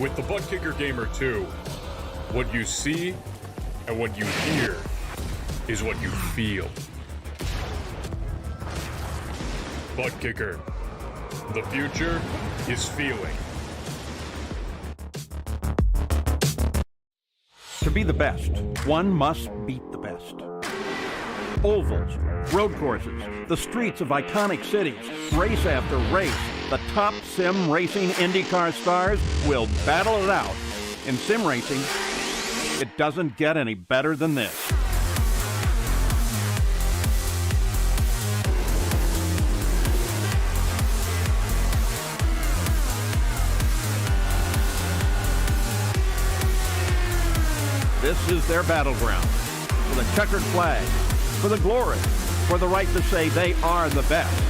With the Butt Kicker Gamer 2, what you see and what you hear is what you feel. Butt Kicker. The future is feeling. To be the best, one must beat the best. Ovals, road courses, the streets of iconic cities, race after race, the top sim racing IndyCar stars will battle it out. In sim racing, it doesn't get any better than this. This is their battleground, for the checkered flag, for the glory, for the right to say they are the best.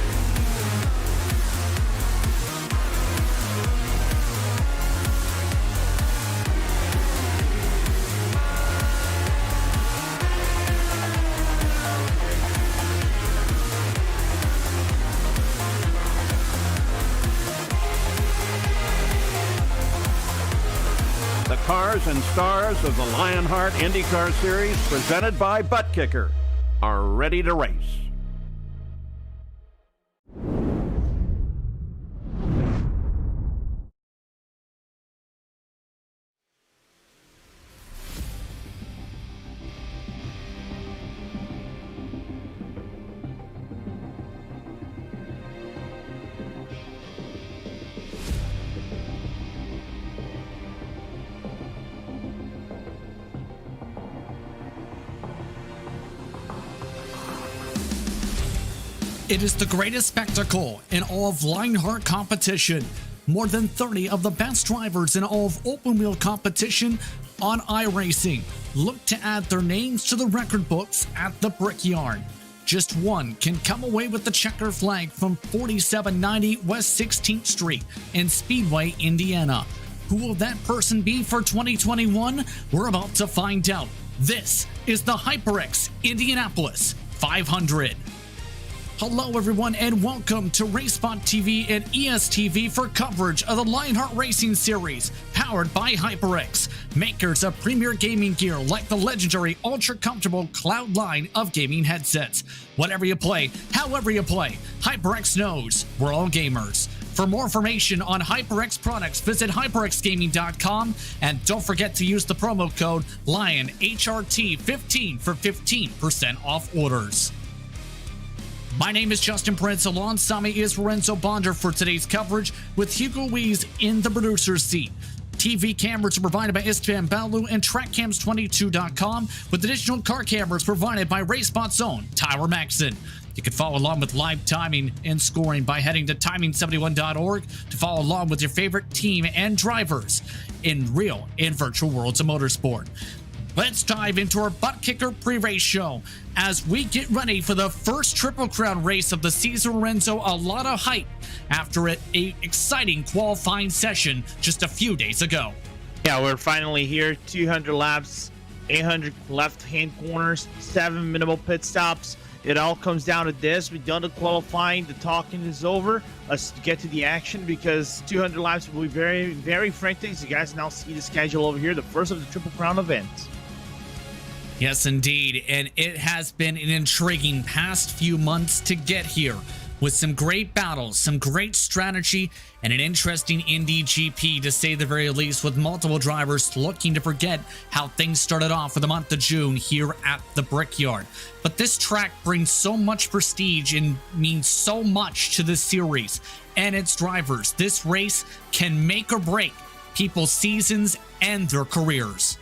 The cars and stars of the Lionheart IndyCar Series, presented by Butt Kicker, are ready to race. It is the greatest spectacle in all of Lionheart competition. More than 30 of the best drivers in all of open wheel competition on iRacing look to add their names to the record books at the Brickyard. Just one can come away with the checker flag from 4790 West 16th Street in Speedway, Indiana. Who will that person be for 2021? We're about to find out. This is the HyperX Indianapolis 500. Hello everyone and welcome to RaceSpot TV and ESTV for coverage of the Lionheart Racing Series, powered by HyperX, makers of premier gaming gear like the legendary ultra-comfortable Cloud line of gaming headsets. Whatever you play, however you play, HyperX knows we're all gamers. For more information on HyperX products, visit hyperxgaming.com and don't forget to use the promo code LionHRT15 for 15% off orders. My name is Justin Prince. Alongside me is Lorenzo Bonder for today's coverage, with Hugo Wees in the producer's seat. TV cameras are provided by Istvan Balu and TrackCams22.com, with additional car cameras provided by RaceSpot's own Tyler Maxson. You can follow along with live timing and scoring by heading to timing71.org to follow along with your favorite team and drivers in real and virtual worlds of motorsport. Let's dive into our Butt Kicker pre-race show as we get ready for the first Triple Crown race of the season. Lorenzo, a lot of hype after an exciting qualifying session just a few days ago. Yeah, we're finally here. 200 laps, 800 left-hand corners, 7 minimal pit stops. It all comes down to this. We've done the qualifying. The talking is over. Let's get to the action because 200 laps will be very, very frantic. So you guys now see the schedule over here, the first of the Triple Crown events. Yes, indeed, and it has been an intriguing past few months to get here, with some great battles, some great strategy, and an interesting Indy GP to say the very least, with multiple drivers looking to forget how things started off for the month of June here at the Brickyard. But this track brings so much prestige and means so much to this series and its drivers. This race can make or break people's seasons and their careers.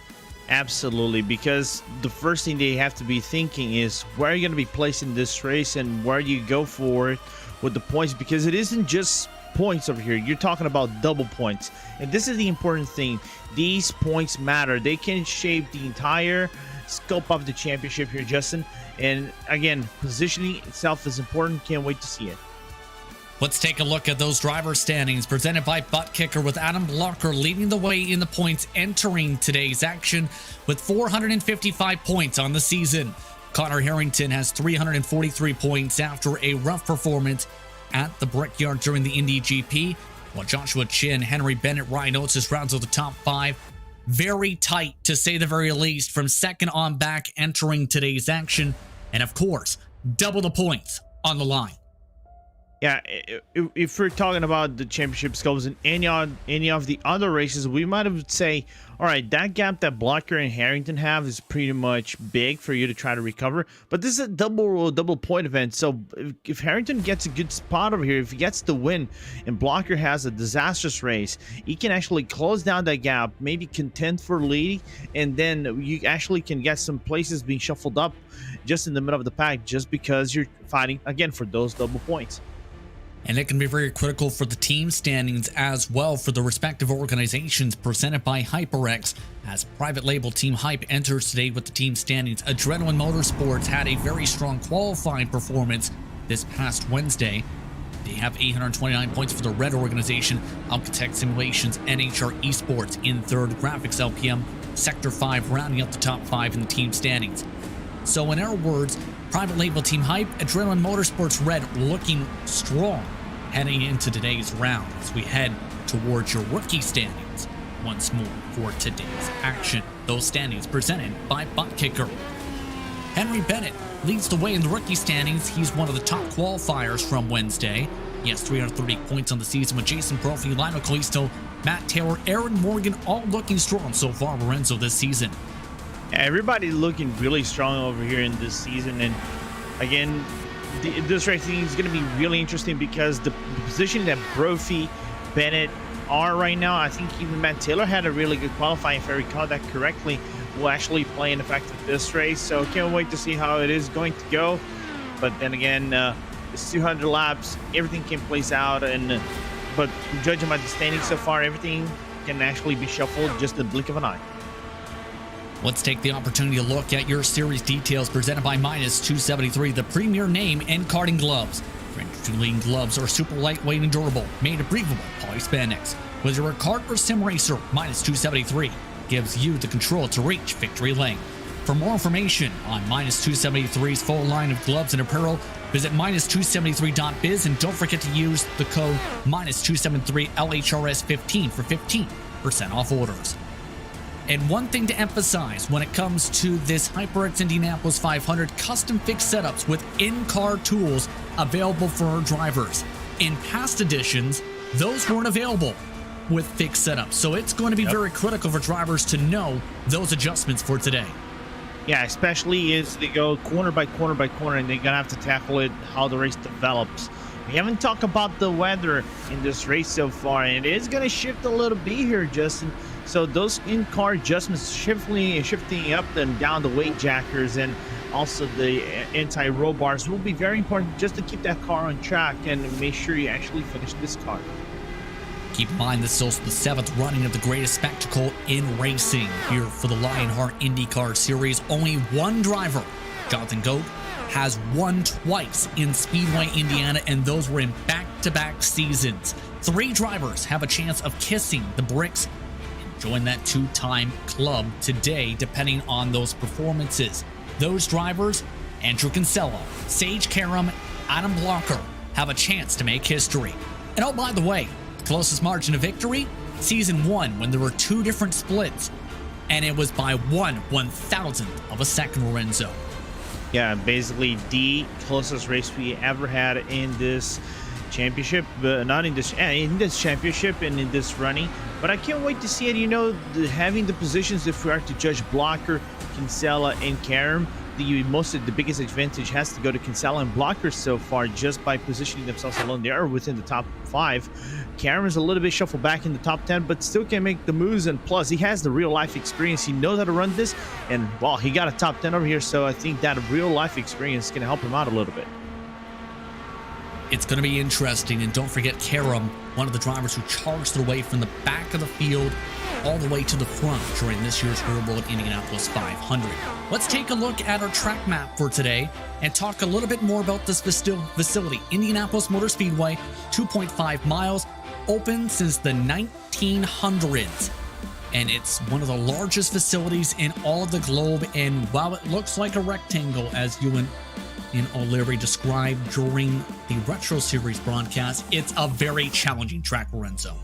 Absolutely, because the first thing they have to be thinking is where are you going to be placing this race and where you go for it with the points, because it isn't just points over here. You're talking about double points, and this is the important thing. These points matter. They can shape the entire scope of the championship here, Justin. And again, positioning itself is important. Can't wait to see it. Let's take a look at those driver standings presented by Butt Kicker, with Adam Blocker leading the way in the points entering today's action with 455 points on the season. Connor Harrington has 343 points after a rough performance at the Brickyard during the Indy GP. while Joshua Chin, Henry Bennett, Ryan Oates rounds out the top 5. Very tight, to say the very least, from second on back entering today's action. And of course, double the points on the line. Yeah, if we're talking about the championship scopes in any of the other races, we might have say, all right, that gap that Blocker and Harrington have is pretty much big for you to try to recover. But this is a double point event, so if Harrington gets a good spot over here, if he gets the win, and Blocker has a disastrous race, he can actually close down that gap, maybe contend for lead, and then you actually can get some places being shuffled up just in the middle of the pack, just because you're fighting again for those double points. And it can be very critical for the team standings as well for the respective organizations, presented by HyperX. As private label Team Hype enters today with the team standings, Adrenaline Motorsports had a very strong qualifying performance this past Wednesday. They have 829 points for the red organization. Alcatech Simulations, NHR Esports in third, Graphics LPM, Sector 5 rounding out the top 5 in the team standings. So in our words, private label Team Hype, Adrenaline Motorsports Red looking strong heading into today's round as we head towards your rookie standings once more for today's action. Those standings presented by BotKicker. Henry Bennett leads the way in the rookie standings. He's one of the top qualifiers from Wednesday. He has 330 points on the season with Jason Brophy, Lionel Callisto, Matt Taylor, Aaron Morgan, all looking strong so far, Lorenzo, this season. Everybody's looking really strong over here in this season, and again, this racing is going to be really interesting because the position that Brophy, Bennett are right now, I think even Matt Taylor had a really good qualifying, if I recall that correctly, will actually play an effect of this race. So can't wait to see how it is going to go. But then again, it's 200 laps, everything can place out, and but judging by the standings so far, everything can actually be shuffled just in the blink of an eye. Let's take the opportunity to look at your series details presented by Minus 273, the premier name in karting gloves. French-lean gloves are super lightweight and durable, made of breathable polyspandex. Whether you're a kart or sim racer, Minus 273 gives you the control to reach victory lane. For more information on Minus 273's full line of gloves and apparel, visit minus273.biz, and don't forget to use the code Minus 273 LHRS15 for 15% off orders. And one thing to emphasize when it comes to this HyperX Indianapolis 500, custom fixed setups with in-car tools available for our drivers. In past editions, those weren't available with fixed setups, so it's going to be very critical for drivers to know those adjustments for today. Yeah, especially as they go corner by corner by corner, and they're going to have to tackle it how the race develops. We haven't talked about the weather in this race so far, and it is going to shift a little bit here, Justin. So those in-car adjustments, shifting up and down the weight jackers and also the anti-roll bars will be very important just to keep that car on track and make sure you actually finish this car. Keep in mind this is also the 7th running of the greatest spectacle in racing here for the Lionheart IndyCar Series. Only one driver, Jonathan Goat, has won twice in Speedway Indiana, and those were in back-to-back seasons. 3 drivers have a chance of kissing the bricks and join that 2-time club today, depending on those performances. Those drivers, Andrew Kinsella, Sage Karam, Adam Blocker, have a chance to make history. And oh, by the way, the closest margin of victory, season 1, when there were 2 different splits, and it was by 1/1000th of a second, Lorenzo. Yeah, basically the closest race we ever had in this championship, but not in this championship and in this running. But I can't wait to see it. You know, having the positions, if we are to judge Blocker, Kinsella, and Karam, the biggest advantage has to go to Kinsella and Blocker so far, just by positioning themselves alone. They are within the top 5. Karam is a little bit shuffled back in the top 10, but still can make the moves, and plus he has the real life experience. He knows how to run this, and well, he got a top 10 over here, so I think that real life experience can help him out a little bit. It's going to be interesting, and don't forget Karam, one of the drivers who charged their way from the back of the field all the way to the front during this year's Real World Indianapolis 500. Let's take a look at our track map for today and talk a little bit more about this facility. Indianapolis Motor Speedway, 2.5 miles, open since the 1900s. And it's one of the largest facilities in all of the globe. And while it looks like a rectangle, as you and and O'Leary described during the Retro Series broadcast, it's a very challenging track, Lorenzo.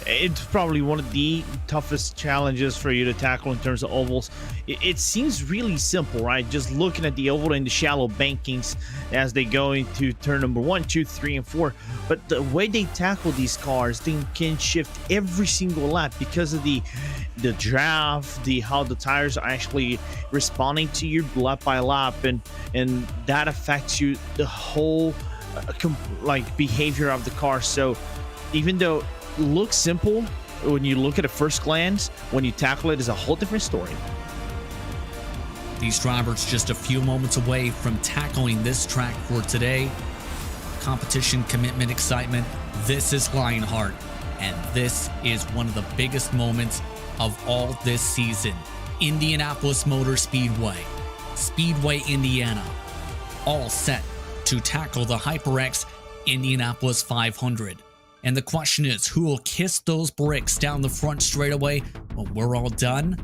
It's probably one of the toughest challenges for you to tackle in terms of ovals. It seems really simple, right? Just looking at the oval and the shallow bankings as they go into turn number 1, 2, 3, and 4. But the way they tackle these cars, they can shift every single lap because of the draft, how the tires are actually responding to you lap by lap, and that affects you the whole behavior of the car. So even though looks simple when you look at it first glance, when you tackle it is a whole different story. These drivers just a few moments away from tackling this track for today. Competition, commitment, excitement. This is Lionheart, and this is one of the biggest moments of all this season. Indianapolis Motor Speedway, Indiana, all set to tackle the HyperX Indianapolis 500. And the question is, who will kiss those bricks down the front straightaway when we're all done?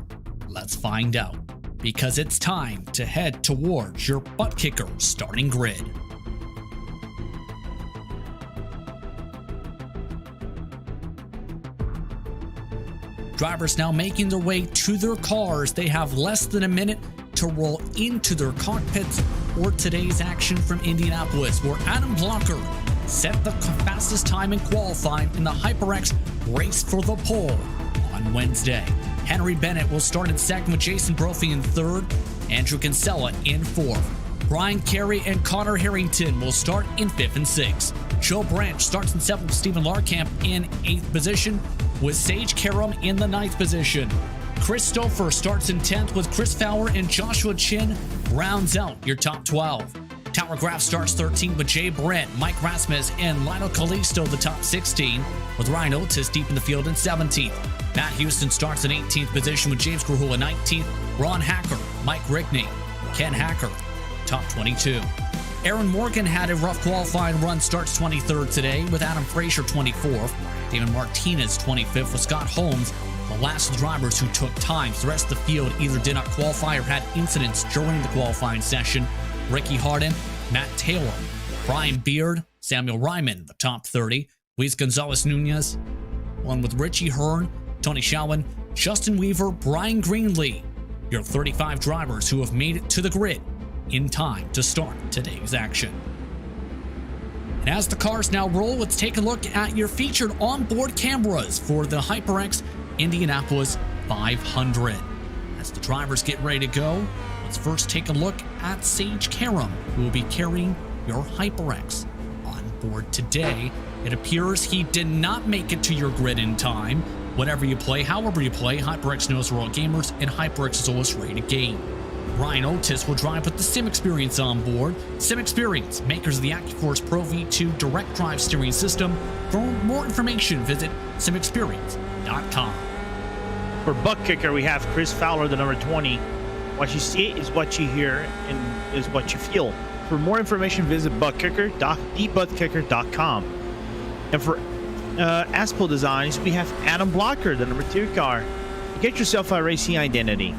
Let's find out, because it's time to head towards your butt kicker starting grid. Drivers now making their way to their cars. They have less than a minute to roll into their cockpits for today's action from Indianapolis, where Adam Blocker set the fastest time in qualifying in the HyperX race for the pole on Wednesday. Henry Bennett will start in second with Jason Brophy in third, Andrew Kinsella in fourth. Brian Carey and Connor Harrington will start in fifth and sixth. Joe Branch starts in seventh with Stephen Larkamp in eighth position, with Sage Karam in the ninth position. Chris Stouffer starts in 10th with Chris Fowler, and Joshua Chin rounds out your top 12. Tower Graph starts 13th with Jay Brent, Mike Rasmus, and Lionel Callisto the top 16, with Ryan Otis deep in the field in 17th. Matt Houston starts in 18th position with James Grahula 19th, Ron Hacker, Mike Rickney, Ken Hacker, top 22. Aaron Morgan had a rough qualifying run, starts 23rd today with Adam Frazier 24th, Damon Martinez 25th with Scott Holmes, the last of the drivers who took times. The rest of the field either did not qualify or had incidents during the qualifying session. Ricky Harden, Matt Taylor, Brian Beard, Samuel Ryman, the top 30, Luis Gonzalez Nunez, one with Richie Hearn, Tony Shalwin, Justin Weaver, Brian Greenlee, your 35 drivers who have made it to the grid in time to start today's action. And as the cars now roll, let's take a look at your featured onboard cameras for the HyperX Indianapolis 500. As the drivers get ready to go, let's first take a look at Sage Karam, who will be carrying your HyperX on board today. It appears he did not make it to your grid in time. Whatever you play, however you play, HyperX knows we're all gamers, and HyperX is always ready to game. Ryan Otis will drive with the Sim Experience on board. Sim Experience, makers of the AccuForce Pro V2 direct drive steering system. For more information, visit simexperience.com. For butt kicker, we have Chris Fowler, the number 20. What you see is what you hear and is what you feel. For more information, visit thebuttkicker.com. And for Aspel Designs, we have Adam Blocker, the number 2 car. Get yourself a racing identity.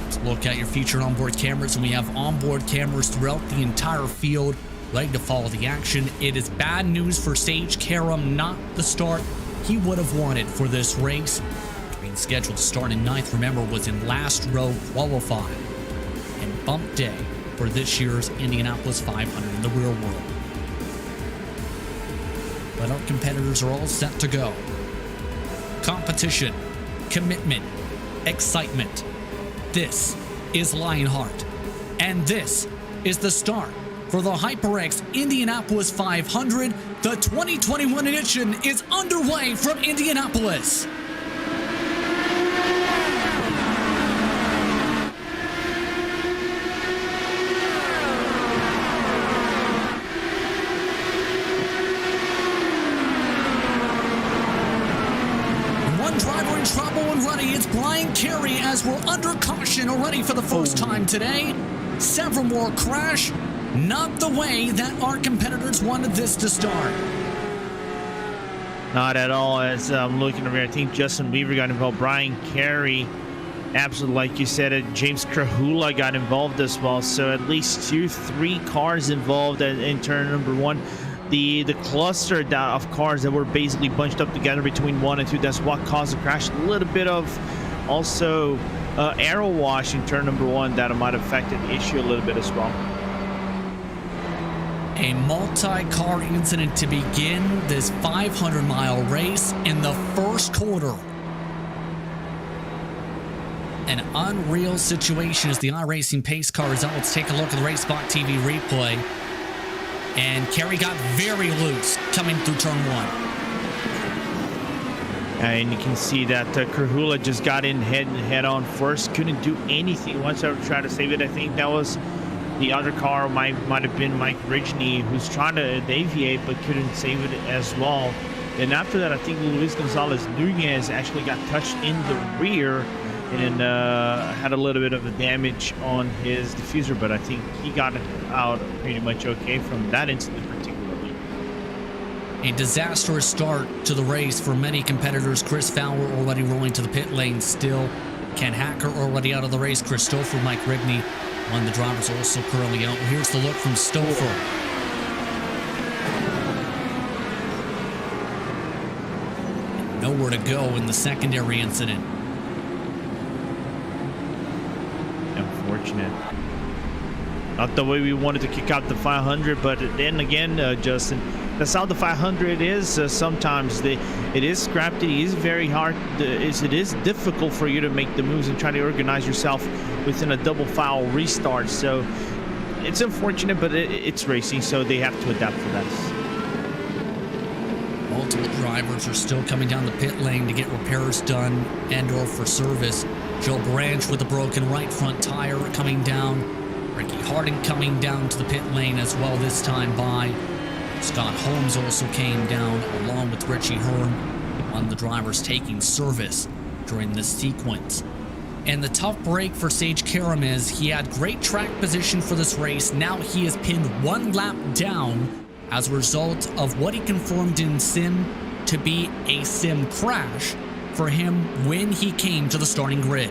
Let's look at your featured onboard cameras, and we have onboard cameras throughout the entire field, ready to follow the action. It is bad news for Sage Karam, not the start he would have wanted for this race. Being scheduled to start in 9th, remember, was in last row qualifying, and bump day for this year's Indianapolis 500 in the real world. But our competitors are all set to go. Competition, commitment, excitement. This is Lionheart, and this is the start for the HyperX Indianapolis 500. The 2021 edition is underway from Indianapolis. One driver in trouble and ready. It's Brian Carey as we're under caution already for the first time today. Several more crash. Not the way that our competitors wanted this to start. Not at all. As I'm looking over here, I think Justin Weaver got involved. Brian Carey Absolutely, like you said, James Krahula got involved as well. So at least 3 cars involved in turn number 1. The cluster of cars that were basically bunched up together between 1 and 2, that's what caused the crash. A little bit of also arrow wash in turn number 1 that might have affected the issue a little bit as well. A multi-car incident to begin this 500-mile race in the first quarter. An unreal situation as the iRacing pace car is out. Let's take a look at the Race Spot TV replay. And Kerry got very loose coming through turn 1. And you can see that Krahula just got in head on first. Couldn't do anything whatsoever to try to save it. I think that was the other car, might have been Mike Ridgely, who's trying to deviate but couldn't save it as well. And after that, I think Luis Gonzalez Nunez actually got touched in the rear and had a little bit of a damage on his diffuser, but I think he got it out pretty much okay from that incident particularly. A disastrous start to the race for many competitors. Chris Fowler already rolling to the pit lane still. Ken Hacker already out of the race. Chris Stouffer, Mike Rigney, one of the drivers also currently out. Here's the look from Stouffer. Nowhere to go in the secondary incident. Unfortunate. Not the way we wanted to kick out the 500, but then again, Justin, that's how the 500 is. Sometimes it is scrapped. It is very hard. It is difficult for you to make the moves and try to organize yourself within a double file restart. So it's unfortunate, but it's racing, so they have to adapt for that. Multiple drivers are still coming down the pit lane to get repairs done and/or for service. Joe Branch with a broken right front tire coming down. Ricky Harding coming down to the pit lane as well this time by. Scott Holmes also came down along with Richie Hearn, one of the drivers taking service during this sequence. And the tough break for Sage Karam is he had great track position for this race. Now he is pinned 1 lap down as a result of what he confirmed in sim to be a sim crash for him when he came to the starting grid.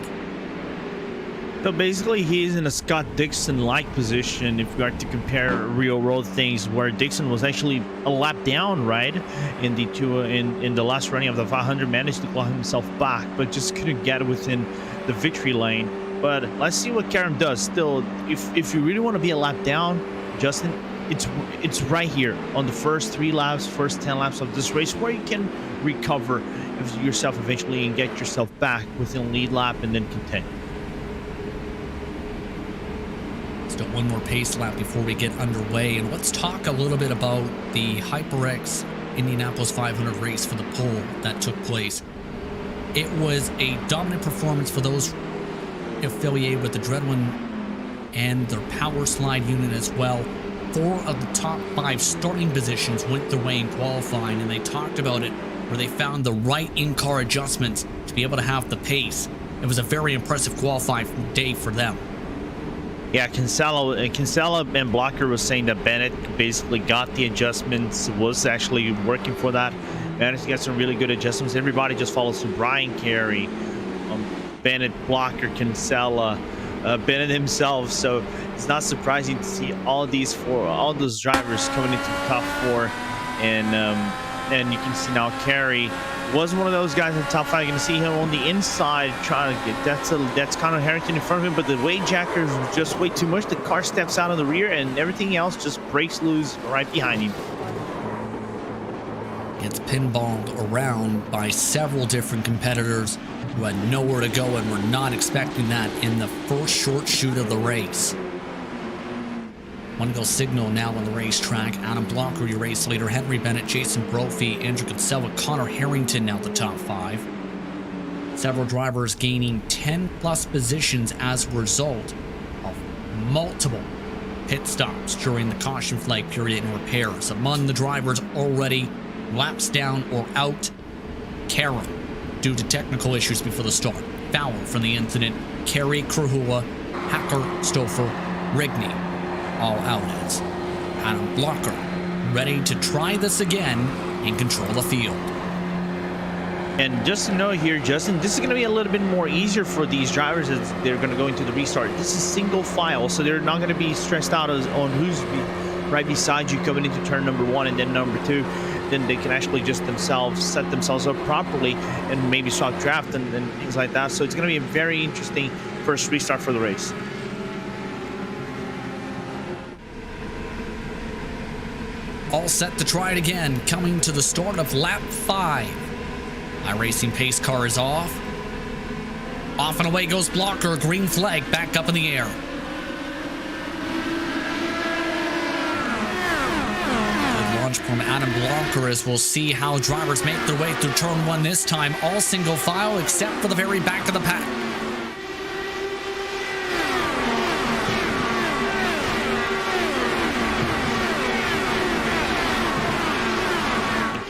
So basically, he's in a Scott Dixon-like position if we are to compare real-world things, where Dixon was actually a lap down, right, in the last running of the 500, managed to claw himself back, but just couldn't get within the victory lane. But let's see what Karam does. Still, if you really want to be a lap down, Justin, it's right here on the first 3 laps, first 10 laps of this race, where you can recover yourself eventually and get yourself back within lead lap and then continue. Still one more pace lap before we get underway, and let's talk a little bit about the HyperX Indianapolis 500 race for the pole that took place. It was a dominant performance for those affiliated with the Dreadwin and their power slide unit as well. 4 of the top 5 starting positions went their way in qualifying, and they talked about it where they found the right in-car adjustments to be able to have the pace. It was a very impressive qualifying day for them. Yeah, Kinsella and Blocker was saying that Bennett basically got the adjustments, was actually working for that. Bennett got some really good adjustments. Everybody just follows through. Brian Carey, Bennett, Blocker, Kinsella, Bennett himself. So it's not surprising to see all those drivers coming into the top 4. And you can see now Carey was one of those guys in the top 5. You can see him on the inside trying to get that's Connor Harrington in front of him, but the weight jackers just way too much. The car steps out on the rear and everything else just breaks loose right behind him. Gets pinballed around by several different competitors who had nowhere to go and were not expecting that in the first short shoot of the race. One goal signal now on the racetrack. Adam Blocker, your race leader. Henry Bennett, Jason Brophy, Andrew Kinsella, Connor Harrington now the top 5. Several drivers gaining 10-plus positions as a result of multiple pit stops during the caution flag period and repairs. Among the drivers already laps down or out, Karam due to technical issues before the start. Fowler from the incident. Kerry, Krahula, Hacker, Stouffer, Rigney. All outlets. Adam Blocker ready to try this again and control the field. And just to know here, Justin, this is going to be a little bit more easier for these drivers as they're going to go into the restart. This is single file, so they're not going to be stressed out on who's right beside you coming into turn number 1 and then number 2. Then they can actually just set themselves up properly and maybe swap draft and things like that. So it's going to be a very interesting first restart for the race. All set to try it again, coming to the start of lap 5. iRacing pace car is off. Off and away goes Blocker, green flag back up in the air. Good launch from Adam Blocker, as we'll see how drivers make their way through turn 1 this time. All single file except for the very back of the pack.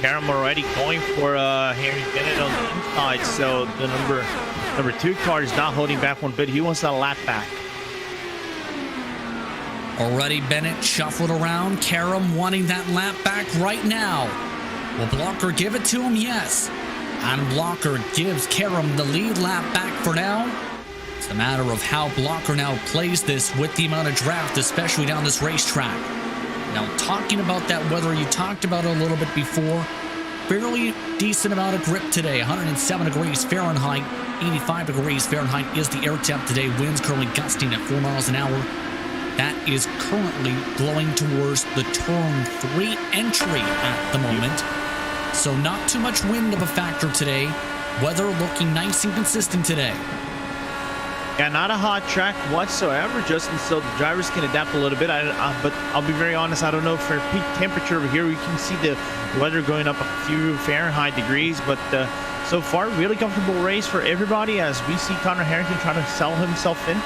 Karam already going for Harry Bennett on the inside, so the number 2 car is not holding back one bit. He wants that lap back. Already Bennett shuffled around. Karam wanting that lap back right now. Will Blocker give it to him? Yes. And Blocker gives Karam the lead lap back for now. It's a matter of how Blocker now plays this with the amount of draft, especially down this racetrack. Now, talking about that weather, you talked about it a little bit before. Fairly decent amount of grip today. 107 degrees Fahrenheit, 85 degrees Fahrenheit is the air temp today. Winds currently gusting at 4 miles an hour. That is currently blowing towards the turn 3 entry at the moment. So not too much wind of a factor today. Weather looking nice and consistent today. Yeah, not a hot track whatsoever, Justin, so the drivers can adapt a little bit. But I'll be very honest, I don't know for peak temperature over here. We can see the weather going up a few Fahrenheit degrees, but so far, really comfortable race for everybody as we see Connor Harrington trying to sell himself in.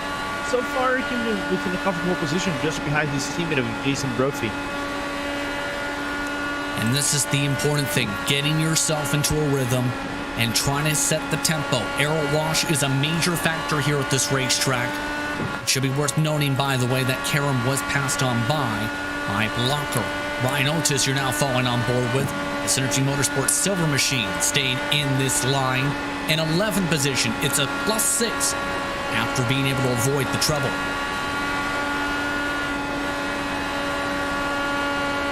So far, he can be within a comfortable position just behind his teammate of Jason Brophy. And this is the important thing, getting yourself into a rhythm and trying to set the tempo. Aero wash is a major factor here at this racetrack. It should be worth noting, by the way, that Karam was passed on by Blocker. Ryan Otis, you're now following on board with. The Synergy Motorsports Silver Machine stayed in this line in 11th position. It's a +6 after being able to avoid the trouble.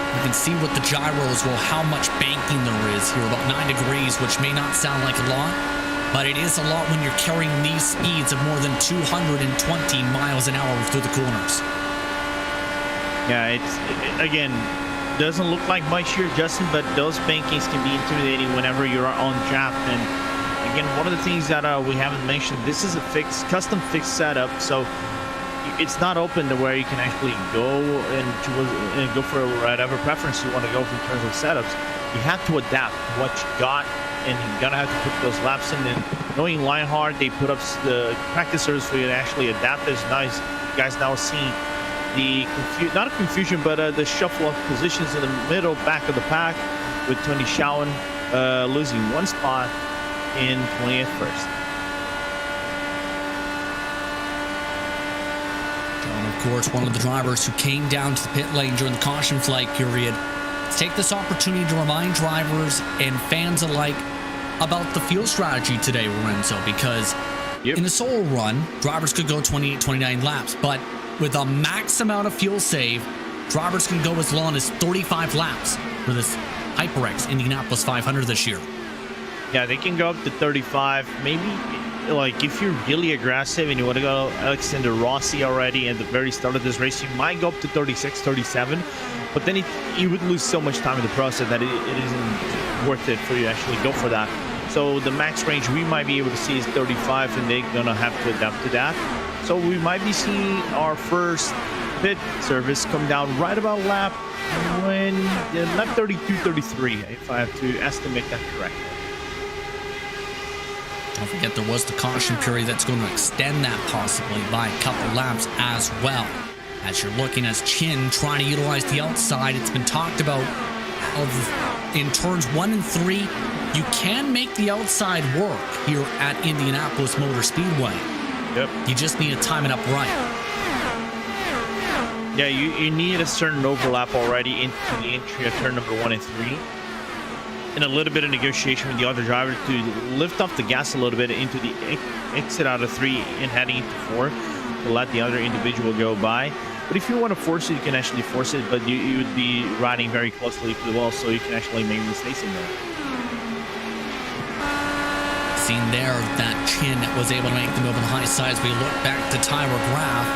You can see with the gyros, well, how much banking there is here, about 9 degrees, which may not sound like a lot, but it is a lot when you're carrying these speeds of more than 220 miles an hour through the corners. Yeah, again, doesn't look like much here, Justin, but those bankings can be intimidating whenever you're on draft. And again, one of the things that we haven't mentioned, this is a custom fixed setup, so it's not open to where you can actually go and go for whatever preference you want to go in terms of setups. You have to adapt what you got, and you're gonna have to put those laps in. And knowing Lionheart, they put up the practice service for you to actually adapt. There's nice guys now seeing the not a confusion, but the shuffle of positions in the middle, back of the pack, with Tony Schowen losing one spot in 20th first. Of course, one of the drivers who came down to the pit lane during the caution flight period. Let's take this opportunity to remind drivers and fans alike about the fuel strategy today, Lorenzo, because in a solo run, drivers could go 28, 29 laps, but with a max amount of fuel save, drivers can go as long as 35 laps for this HyperX Indianapolis 500 this year. Yeah, they can go up to 35, maybe. Like, if you're really aggressive and you want to go Alexander Rossi already at the very start of this race, you might go up to 36, 37, but then you would lose so much time in the process that it isn't worth it for you to actually go for that. So the max range we might be able to see is 35, and they're going to have to adapt to that. So we might be seeing our first pit service come down right about lap 32, 33, if I have to estimate that correctly. Don't forget there was the caution period that's going to extend that possibly by a couple laps as well. As you're looking as Chin trying to utilize the outside, it's been talked about in turns 1 and 3, you can make the outside work here at Indianapolis Motor Speedway. Yep. You just need to time it up right. Yeah, you need a certain overlap already into the entry of turn number 1 and 3. and a little bit of negotiation with the other driver to lift off the gas a little bit into the exit out of 3 and heading into 4 to let the other individual go by. But if you want to force it, you can actually force it, but you would be riding very closely to the wall, so you can actually make mistakes in there. Seen there that Chin was able to make the move on the high side as we look back to Tyler Graf.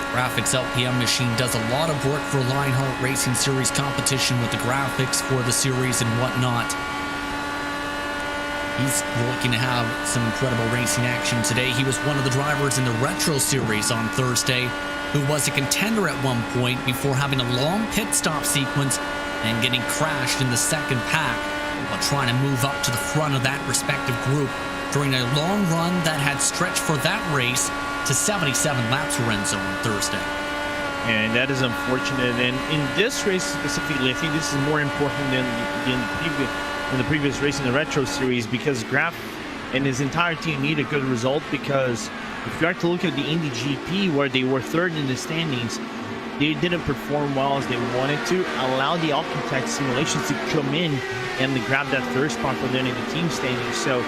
Graphics LPM machine does a lot of work for Lionheart Racing Series competition with the graphics for the series and whatnot. He's looking to have some incredible racing action today. He was one of the drivers in the Retro Series on Thursday, who was a contender at one point before having a long pit stop sequence and getting crashed in the second pack while trying to move up to the front of that respective group during a long run that had stretched for that race to 77 laps, Lorenzo, on Thursday. And that is unfortunate. And in this race specifically, I think this is more important than the previous race in the Retro Series, because Graf and his entire team need a good result, because if you are to look at the Indy GP, where they were 3rd in the standings, they didn't perform well as they wanted to, allow the Alcantech simulations to come in and grab that 3rd spot for them in the team standings. So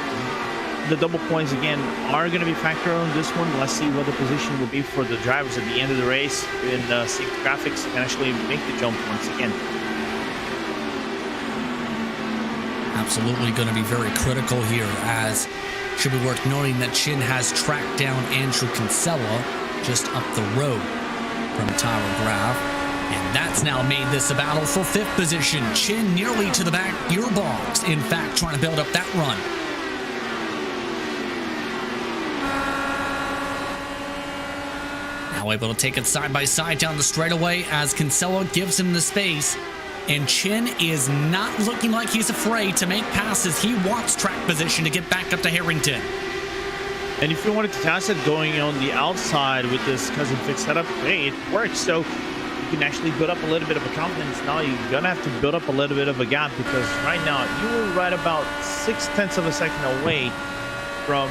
the double points again are going to be factored on this one. Let's see what the position will be for the drivers at the end of the race, and see if graphics can actually make the jump once again. Absolutely going to be very critical here, as should be worth noting that Chin has tracked down Andrew Kinsella just up the road from Tyler Graf, and that's now made this a battle for 5th position. Chin nearly to the back gearbox, in fact, trying to build up that run. Now able to take it side by side down the straightaway as Kinsella gives him the space. And Chin is not looking like he's afraid to make passes. He wants track position to get back up to Harrington. And if you wanted to test it going on the outside with this cousin fit setup, hey, it works. So you can actually build up a little bit of a confidence. Now you're going to have to build up a little bit of a gap, because right now you are right about 0.6 of a second away from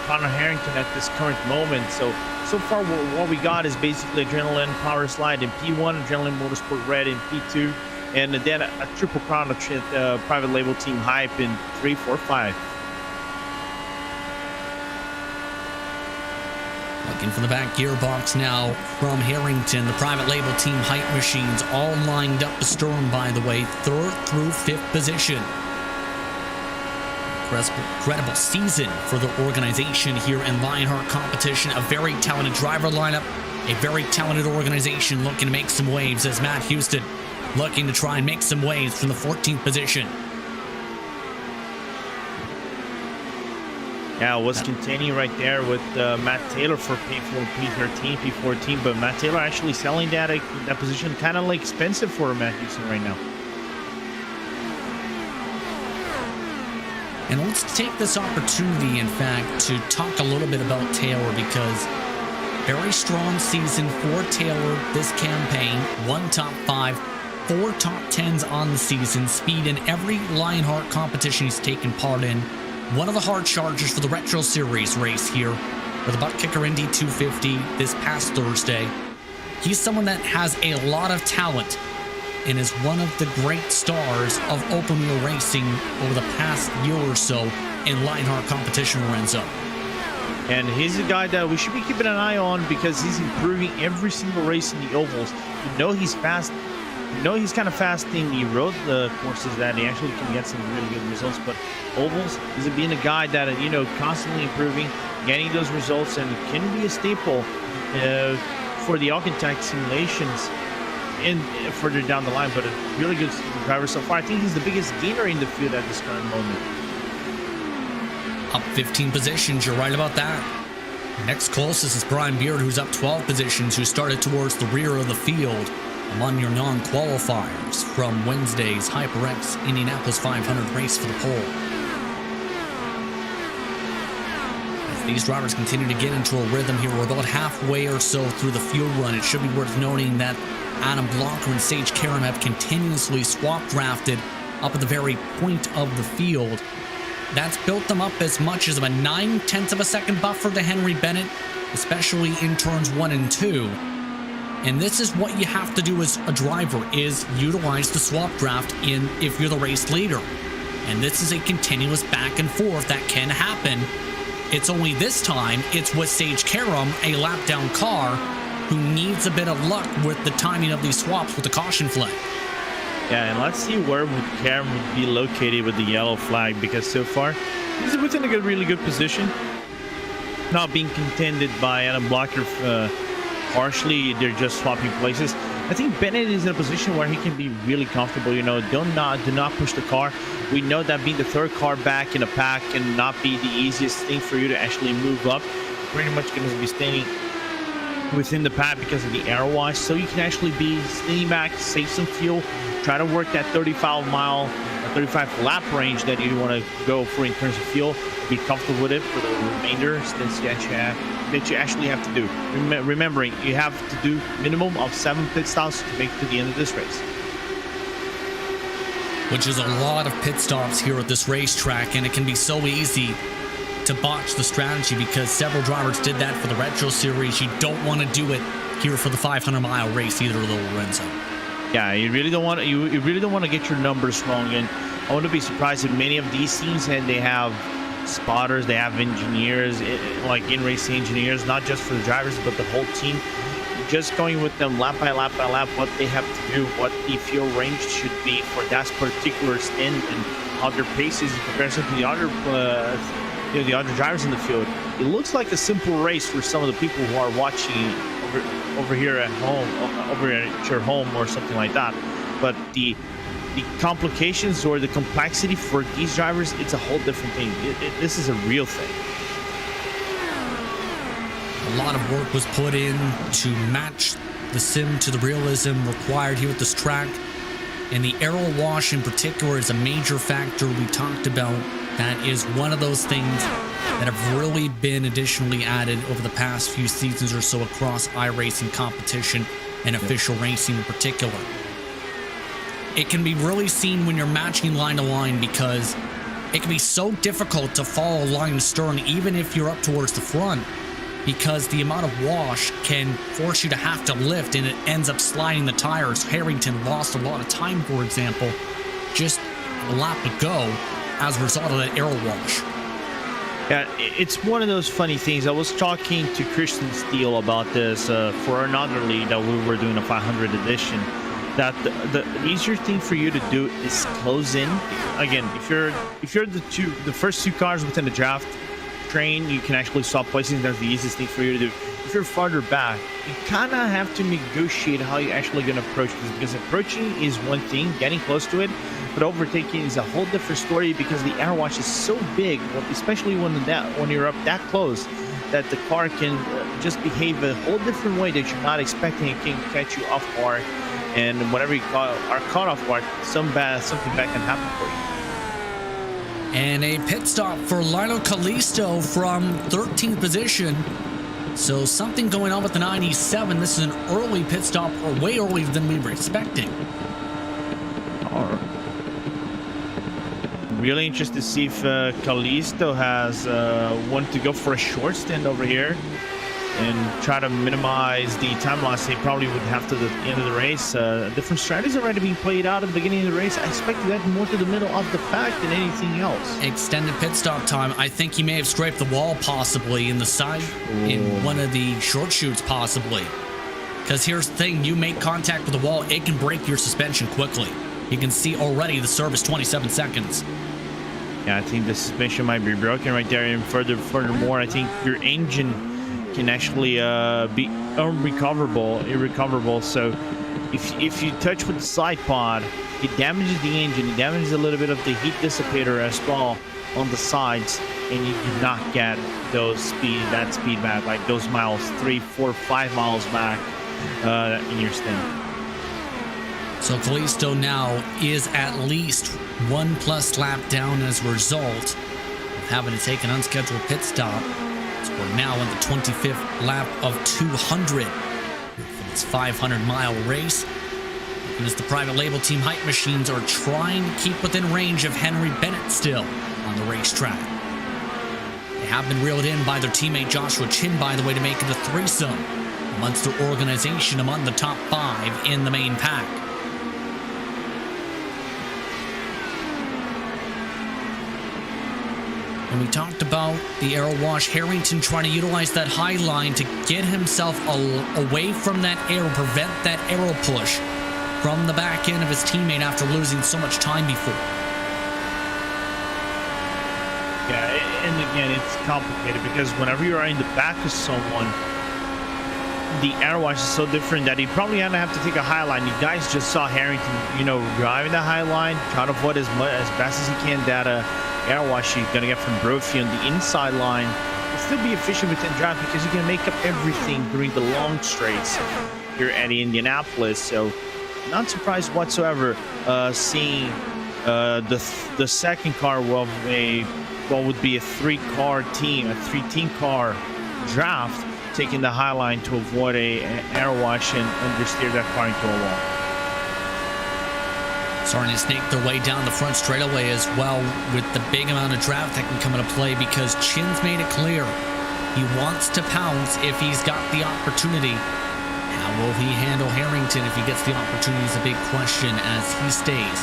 Connor Harrington at this current moment. So far what we got is basically Adrenaline Power Slide in P1, Adrenaline Motorsport Red in P2, and then a triple crown of private label team Hype in 3, 4, 5. Looking for the back gearbox now from Harrington. The private label team Hype machines all lined up astern, by the way, 3rd through 5th position. Incredible season for the organization here in Lionheart competition. A very talented driver lineup, a very talented organization looking to make some waves, as Matt Houston looking to try and make some waves from the 14th position. Yeah, it was contending right there with Matt Taylor for P13, P14, but Matt Taylor actually selling that position kind of like expensive for Matt Houston right now. And let's take this opportunity, in fact, to talk a little bit about Taylor, because very strong season for Taylor this campaign. 1 top 5, 4 top 10s on the season, speed in every Lionheart competition he's taken part in. One of the hard chargers for the Retro Series race here with the Butt Kicker Indy 250 this past Thursday. He's someone that has a lot of talent and is one of the great stars of open wheel racing over the past year or so in Lionheart competition, Lorenzo. And he's a guy that we should be keeping an eye on, because he's improving every single race in the ovals. You know he's fast. You know he's kind of fast in the road courses that he actually can get some really good results. But ovals, he's being a guy that, constantly improving, getting those results, and can be a staple for the Alcantech simulations and further down the line. But a really good driver so far. I think he's the biggest gainer in the field at this current moment. Up 15 positions, you're right about that. Next closest is Brian Beard, who's up 12 positions, who started towards the rear of the field among your non-qualifiers from Wednesday's HyperX Indianapolis 500 race for the pole. As these drivers continue to get into a rhythm here, we're about halfway or so through the field run. It should be worth noting that Adam Blocker and Sage Karam have continuously swap drafted up at the very point of the field. That's built them up as much as a 0.9 of a second buffer to Henry Bennett, especially in turns 1 and 2. And this is what you have to do as a driver, is utilize the swap draft if you're the race leader. And this is a continuous back and forth that can happen. It's only this time, it's with Sage Karam, a lap down car, who needs a bit of luck with the timing of these swaps with the caution flag. Yeah, and let's see where would Karam would be located with the yellow flag, because so far he's within a really good position. Not being contended by Adam Blocker harshly, they're just swapping places. I think Bennett is in a position where he can be really comfortable. You know, do not push the car. We know that being the third car back in a pack can not be the easiest thing for you to actually move up. Pretty much going to be standing within the pack because of the aero wash, so you can actually be standing back, save some fuel, try to work that 35 lap range that you want to go for in terms of fuel. Be comfortable with it for the remainder that you actually have to do. Remembering, you have to do minimum of 7 pit stops to make it to the end of this race. Which is a lot of pit stops here at this racetrack, and it can be so easy to botch the strategy because several drivers did that for the Retro Series. You don't want to do it here for the 500-mile race either, Lorenzo. Yeah, you really don't want to get your numbers wrong, and I wouldn't be surprised if many of these teams and they have spotters, they have engineers, like in-race engineers, not just for the drivers but the whole team. Just going with them lap by lap by lap, what they have to do, what the fuel range should be for that particular stint, and how their pace is in comparison to the other the other drivers in the field. It looks like a simple race for some of the people who are watching over here at home, over at your home or something like that. But the complications or the complexity for these drivers, it's a whole different thing. This is a real thing. A lot of work was put in to match the sim to the realism required here at this track. And the aero wash in particular is a major factor we talked about. That is one of those things that have really been additionally added over the past few seasons or so across iRacing competition and official racing in particular. It can be really seen when you're matching line to line because it can be so difficult to follow line to stern even if you're up towards the front, because the amount of wash can force you to have to lift and it ends up sliding the tires. Harrington lost a lot of time, for example, just a lap ago as a result of that aero wash. Yeah, it's one of those funny things. I was talking to Christian Steele about this for another league that we were doing a 500 edition. That the easier thing for you to do is close in. Again, if you're the first two cars within the draft train, you can actually swap places. That's the easiest thing for you to do. If you're farther back, you kind of have to negotiate how you're actually going to approach this, because approaching is one thing, getting close to it, but overtaking is a whole different story because the air wash is so big, especially when you're up that close, that the car can just behave a whole different way that you're not expecting. It can catch you off guard, and whenever you are caught off guard, something bad can happen for you. And a pit stop for Lionel Callisto from 13th position. So something going on with the 97. This is an early pit stop, or way earlier than we were expecting. Really interested to see if Callisto has wanted to go for a short stint over here and try to minimize the time loss they probably would have to the end of the race. Different strategies are already being played out at the beginning of the race. I expected that more to the middle of the pack than anything else. Extended pit stop time. I think he may have scraped the wall possibly in the side, in one of the short shoots possibly. Because here's the thing, you make contact with the wall, it can break your suspension quickly. You can see already the service 27 seconds. Yeah, I think the suspension might be broken right there, and furthermore, I think your engine can actually be irrecoverable. So if you touch with the side pod, it damages the engine, it damages a little bit of the heat dissipator as well on the sides, and you do not get that speed back, like those miles, 3, 4, 5 miles back in your stint. So Callisto now is at least 1+ lap down as a result of having to take an unscheduled pit stop. So we're now in the 25th lap of 200 for this 500-mile race. And as the private label team Hype Machines are trying to keep within range of Henry Bennett still on the racetrack. They have been reeled in by their teammate Joshua Chin, by the way, to make it a threesome amongst their organization among the top 5 in the main pack. And we talked about the aero wash. Harrington trying to utilize that high line to get himself away from that aero, prevent that aero push from the back end of his teammate after losing so much time before. Yeah, and again, it's complicated because whenever you are in the back of someone, the air wash is so different that he probably gonna have to take a high line. You guys just saw Harrington, driving the high line, trying to avoid as best as he can that air wash he's gonna get from Brophy on the inside line. It'll still be efficient within draft because you can make up everything during the long straights here at Indianapolis. So not surprised whatsoever seeing the second car of what would be a three-team car draft, taking the high line to avoid a air wash and understeer that car into a wall. Starting to snake their way down the front straightaway as well with the big amount of draft that can come into play because Chin's made it clear he wants to pounce if he's got the opportunity. How will he handle Harrington if he gets the opportunity is a big question as he stays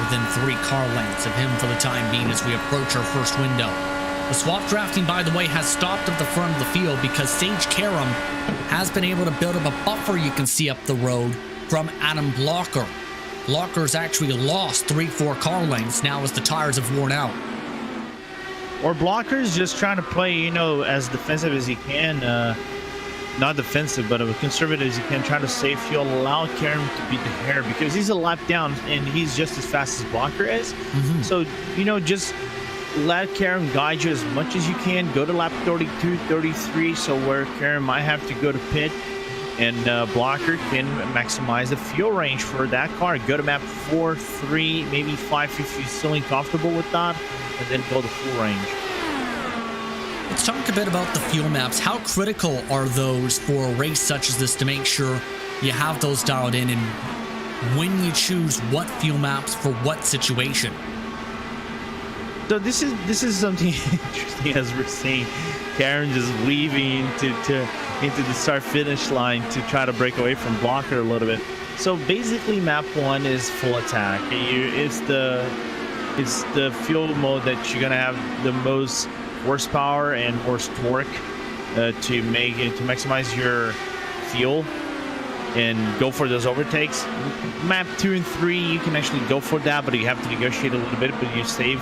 within 3 car lengths of him for the time being as we approach our first window. The swap drafting, by the way, has stopped at the front of the field because Sage Karam has been able to build up a buffer you can see up the road from Adam Blocker. Blocker's actually lost 3-4 car lengths now as the tires have worn out. Or Blocker's just trying to play, as defensive as he can. Not defensive, but conservative as he can, trying to save fuel, allow Karam to beat the hair because he's a lap down and he's just as fast as Blocker is. Mm-hmm. So, just let Karam guide you as much as you can. Go to lap 32, 33, so where Karam might have to go to pit and Blocker can maximize the fuel range for that car. Go to map 4, 3, maybe 5 if you're still comfortable with that, and then go to full range. Let's talk a bit about the fuel maps. How critical are those for a race such as this to make sure you have those dialed in and when you choose what fuel maps for what situation? So this is something interesting as we're seeing Karam just weaving into the start-finish line to try to break away from Blocker a little bit. So basically, map 1 is full attack. It's the fuel mode that you're gonna have the most horsepower and most torque to maximize your fuel and go for those overtakes. Map 2 and 3, you can actually go for that, but you have to negotiate a little bit, but you save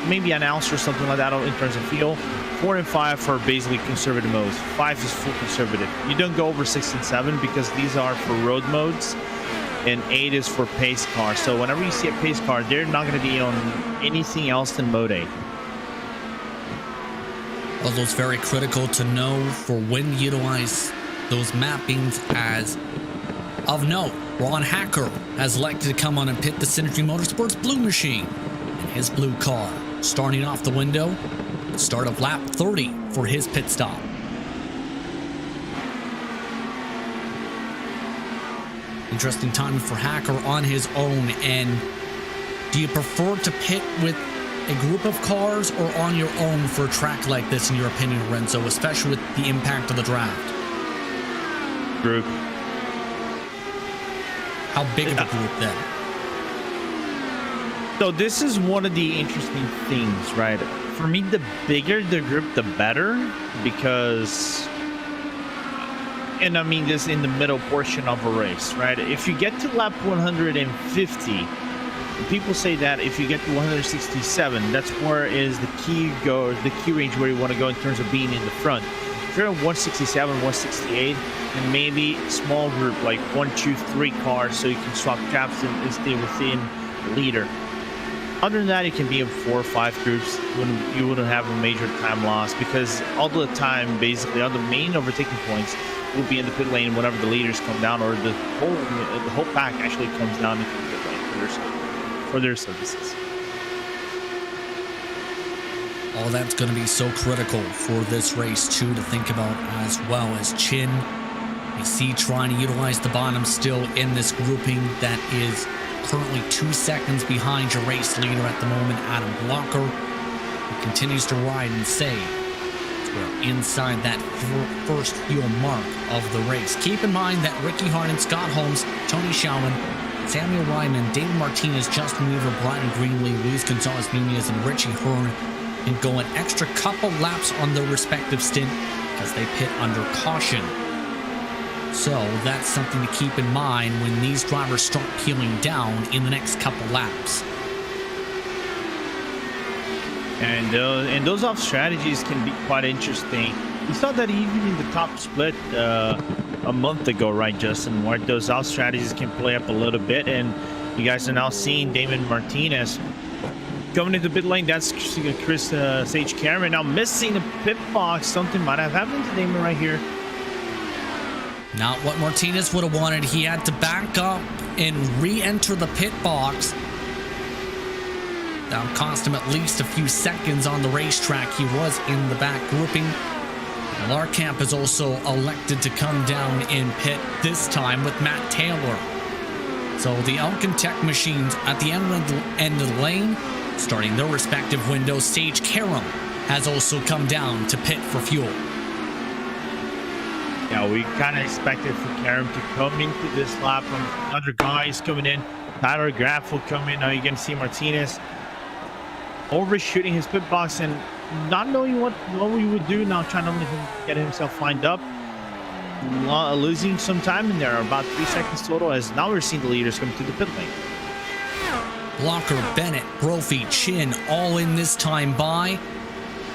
maybe an ounce or something like that in terms of fuel. 4 and 5 are basically conservative modes. 5 is full conservative. You don't go over 6 and 7 because these are for road modes, and 8 is for pace car. So whenever you see a pace car, they're not going to be on anything else than mode 8. Although it's very critical to know for when to utilize those mappings. As of note, Ron Hacker has elected to come on and pit the Synergy Motorsports Blue Machine in his blue car. Starting off the window, start of lap 30 for his pit stop. Interesting timing for Hacker on his own. And do you prefer to pit with a group of cars or on your own for a track like this, in your opinion, Renzo, especially with the impact of the draft? Group. How big of a group then? So this is one of the interesting things, right? For me, the bigger the group, the better, because, and I mean this in the middle portion of a race, right? If you get to lap 150, people say that if you get to 167, that's where is the key range where you want to go in terms of being in the front. If you're at 167, 168, and maybe small group like 1, 2, 3 cars, so you can swap caps and stay within the leader. Other than that, it can be in 4 or 5 groups. You wouldn't have a major time loss because all the time, basically, all the main overtaking points will be in the pit lane whenever the leaders come down, or the whole pack actually comes down into the pit lane for their services. All that's going to be so critical for this race too to think about, as well as Chin. You see trying to utilize the bottom still in this grouping that is currently 2 seconds behind your race leader at the moment, Adam Blocker, who continues to ride and save. We're inside that first fuel mark of the race. Keep in mind that Ricky Hart and Scott Holmes, Tony Schauman, Samuel Ryman, David Martinez, Justin Weaver, Brian Greenlee, Luis Gonzalez Nunez, and Richie Hearn and go an extra couple laps on their respective stint as they pit under caution. So that's something to keep in mind when these drivers start peeling down in the next couple laps. And those off strategies can be quite interesting. We saw that even in the top split a month ago, right, Justin, where those off strategies can play up a little bit. And you guys are now seeing Damon Martinez coming into the pit lane. That's Chris Sage Cameron now missing the pit box. Something might have happened to Damon right here. Not what Martinez would have wanted. He had to back up and re-enter the pit box. That would cost him at least a few seconds on the racetrack. He was in the back grouping. Larkamp has also elected to come down in pit, this time with Matt Taylor. So the Alcantech machines at the end of the lane, starting their respective windows. Sage Karam has also come down to pit for fuel. Yeah, we kind of expected for Karam to come into this lap from other guys coming in. Tyler Graff will come in. Now you can see Martinez overshooting his pit box and not knowing what we would do now, trying to get himself lined up, losing some time in there, about 3 seconds total, as now we're seeing the leaders come to the pit lane. Blocker, Bennett, Brophy, Chin, all in this time by.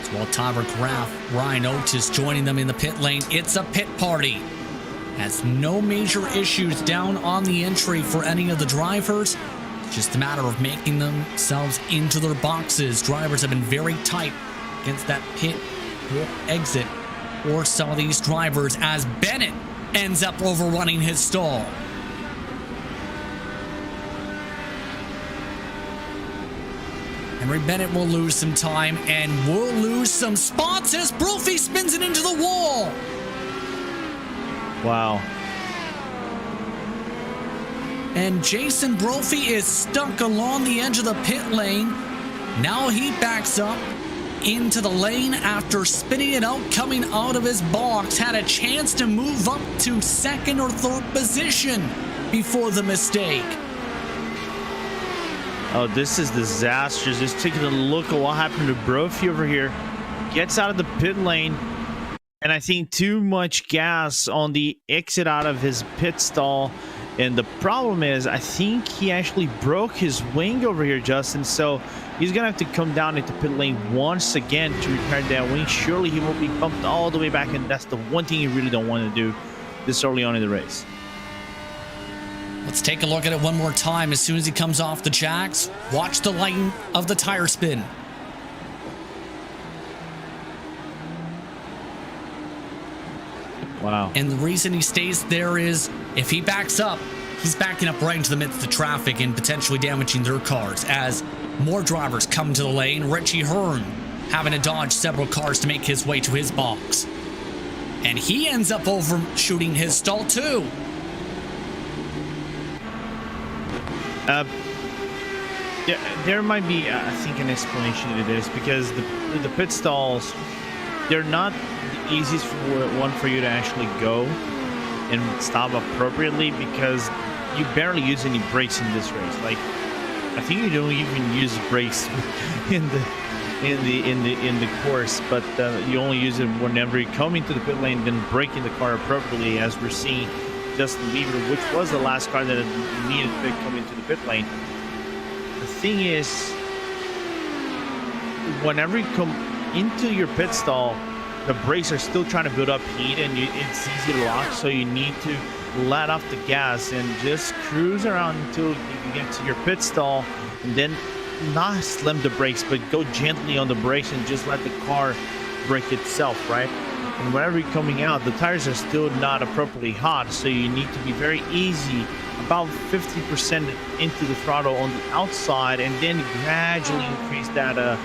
As well, Tyler Graff, Ryan Otis joining them in the pit lane. It's a pit party. Has no major issues down on the entry for any of the drivers. It's just a matter of making themselves into their boxes. Drivers have been very tight against that pit exit or some of these drivers, as Bennett ends up overrunning his stall. Henry Bennett will lose some time and will lose some spots as Brophy spins it into the wall. Wow. And Jason Brophy is stuck along the edge of the pit lane. Now he backs up into the lane after spinning it out, coming out of his box. Had a chance to move up to second or third position before the mistake. Oh, this is disastrous. Just taking a look at what happened to Brophy over here. Gets out of the pit lane, and I think too much gas on the exit out of his pit stall. And the problem is, I think he actually broke his wing over here, Justin. So he's going to have to come down into pit lane once again to repair that wing. Surely he will be bumped all the way back, and that's the one thing you really don't want to do this early on in the race. Let's take a look at it one more time. As soon as he comes off the jacks, watch the line of the tire spin. Wow. And the reason he stays there is if he backs up, he's backing up right into the midst of traffic and potentially damaging their cars as more drivers come to the lane. Richie Hearn having to dodge several cars to make his way to his box. And he ends up overshooting his stall too. There might be, I think, an explanation to this, because the pit stalls, they're not the easiest one for you to actually go and stop appropriately, because you barely use any brakes in this race. Like, I think you don't even use brakes in the course, but you only use it whenever you come into the pit lane, then braking the car appropriately, as we're seeing Justin Bieber, which was the last car that needed to come into the pit lane. The thing is, whenever you come into your pit stall, the brakes are still trying to build up heat, and it's easy to lock, so you need to let off the gas and just cruise around until you can get to your pit stall, and then not slam the brakes, but go gently on the brakes and just let the car brake itself, right? And whenever you're coming out, the tires are still not appropriately hot, so you need to be very easy, about 50% into the throttle on the outside, and then gradually increase that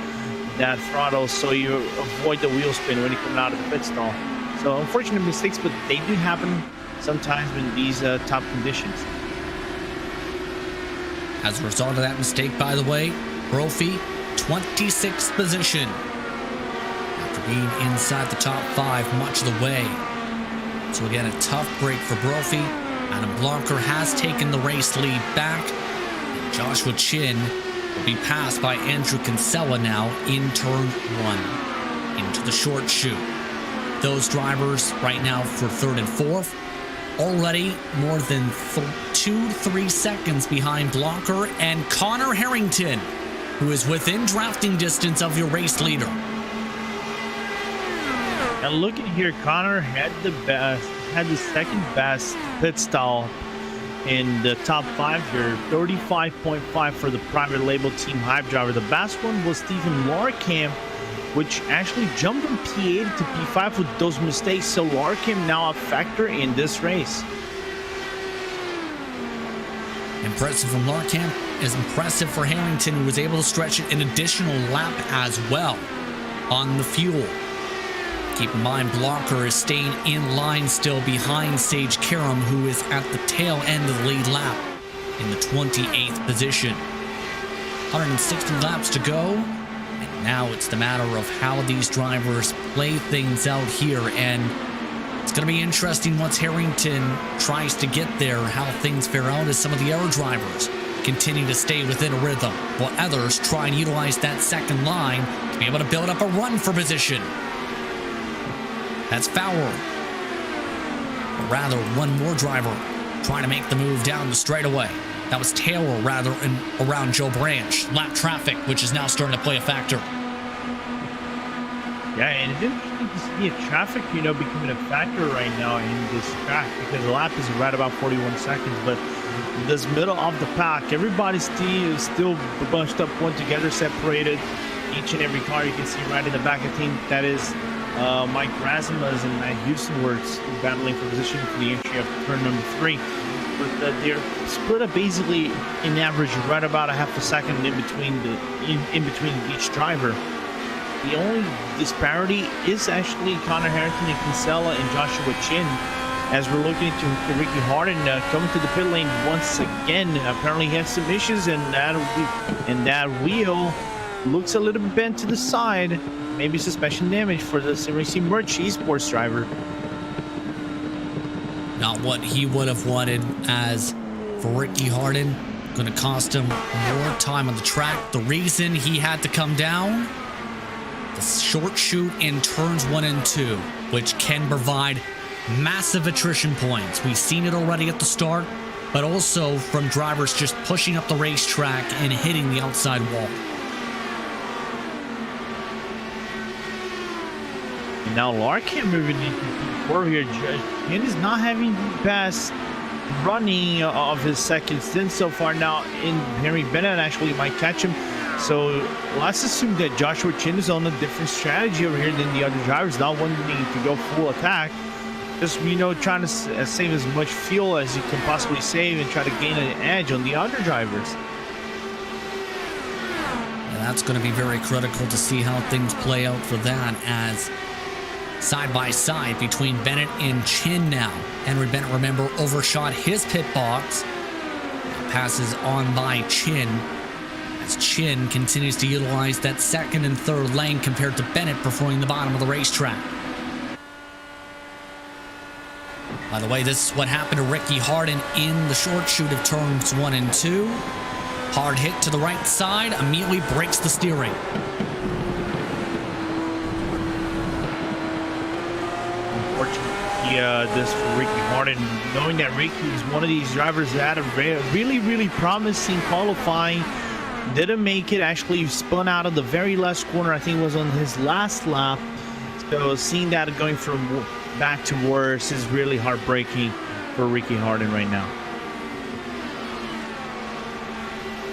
throttle so you avoid the wheel spin when you come out of the pit stall. So unfortunate mistakes, but they do happen sometimes in these top conditions. As a result of that mistake, by the way, Brophy, 26th position. After being inside the top 5 much of the way. So again, a tough break for Brophy. Adam Blocker has taken the race lead back. And Joshua Chin will be passed by Andrew Kinsella now in turn 1 into the short chute. Those drivers right now for 3rd and 4th, already more than 2-3 seconds behind Blocker and Connor Harrington, who is within drafting distance of your race leader. And looking here, Connor had the second best pit stall in the top 5 here, 35.5 for the private label team hype driver. The best one was Stephen Larkham, which actually jumped from P8 to P5 with those mistakes. So Larkham now a factor in this race. Impressive from Larkham is impressive for Harrington, who was able to stretch it an additional lap as well on the fuel. Keep in mind, Blocker is staying in line still behind Sage Karam, who is at the tail end of the lead lap in the 28th position. 160 laps to go, and now it's the matter of how these drivers play things out here, and it's going to be interesting once Harrington tries to get there, how things fare out as some of the other drivers continue to stay within a rhythm, while others try and utilize that second line to be able to build up a run for position. That's Fowler. Or rather, one more driver trying to make the move down the straightaway. That was Taylor, rather, around Joe Branch. Lap traffic, which is now starting to play a factor. Yeah, and it's interesting to see a traffic, becoming a factor right now in this track, because the lap is right about 41 seconds, but this middle of the pack, everybody's still bunched up, one together, separated. Each and every car you can see right in the back. I think that is Mike Razimas and Matt Houston were battling for position for the entry of turn number 3. But they're split up basically in average right about a half a second in between each driver. The only disparity is actually Connor Harrington and Kinsella and Joshua Chin, as we're looking into Ricky Harden coming to the pit lane once again. Apparently he has some issues, and that wheel looks a little bit bent to the side. Maybe suspension damage for the Racing Merch Esports driver. Not what he would have wanted, as for Ricky Harden, going to cost him more time on the track. The reason he had to come down, the short chute in turns 1 and 2, which can provide massive attrition points. We've seen it already at the start, but also from drivers just pushing up the racetrack and hitting the outside wall. Now Larkham moving into P4 here. Chin is not having the best running of his second stint so far. Now in Henry Bennett actually might catch him. So let's assume that Joshua Chin is on a different strategy over here than the other drivers, not wanting to go full attack. Just, trying to save as much fuel as you can possibly save and try to gain an edge on the other drivers. Yeah, that's going to be very critical to see how things play out for that, as side by side between Bennett and Chin now. Henry Bennett, remember, overshot his pit box. Passes on by Chin, as Chin continues to utilize that second and third lane compared to Bennett performing the bottom of the racetrack. By the way, this is what happened to Ricky Harden in the short chute of turns 1 and 2. Hard hit to the right side, immediately breaks the steering. This for Ricky Harden, knowing that Ricky is one of these drivers that had a really promising qualifying, didn't make it, actually spun out of the very last corner. I think it was on his last lap. So seeing that going from back to worse is really heartbreaking for Ricky Harden right now.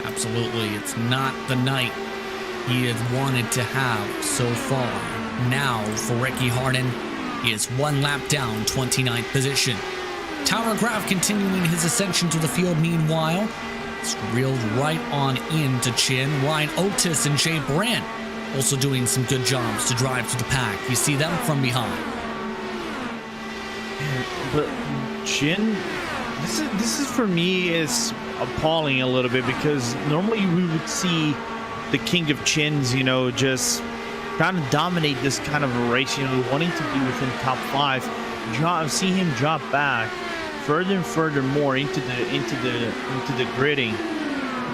Absolutely, it's not the night he had wanted to have so far. Now for Ricky Harden, he is 1 lap down, 29th position. Tyler Graf continuing his ascension to the field meanwhile. It's reeled right on into Chin. Ryan Otis and Jay Brandt also doing some good jobs to drive to the pack. You see them from behind. But Chin, this is for me is appalling a little bit, because normally we would see the king of chins, just trying to dominate this kind of a race, wanting to be within top 5. See him drop back further and further more into the gridding.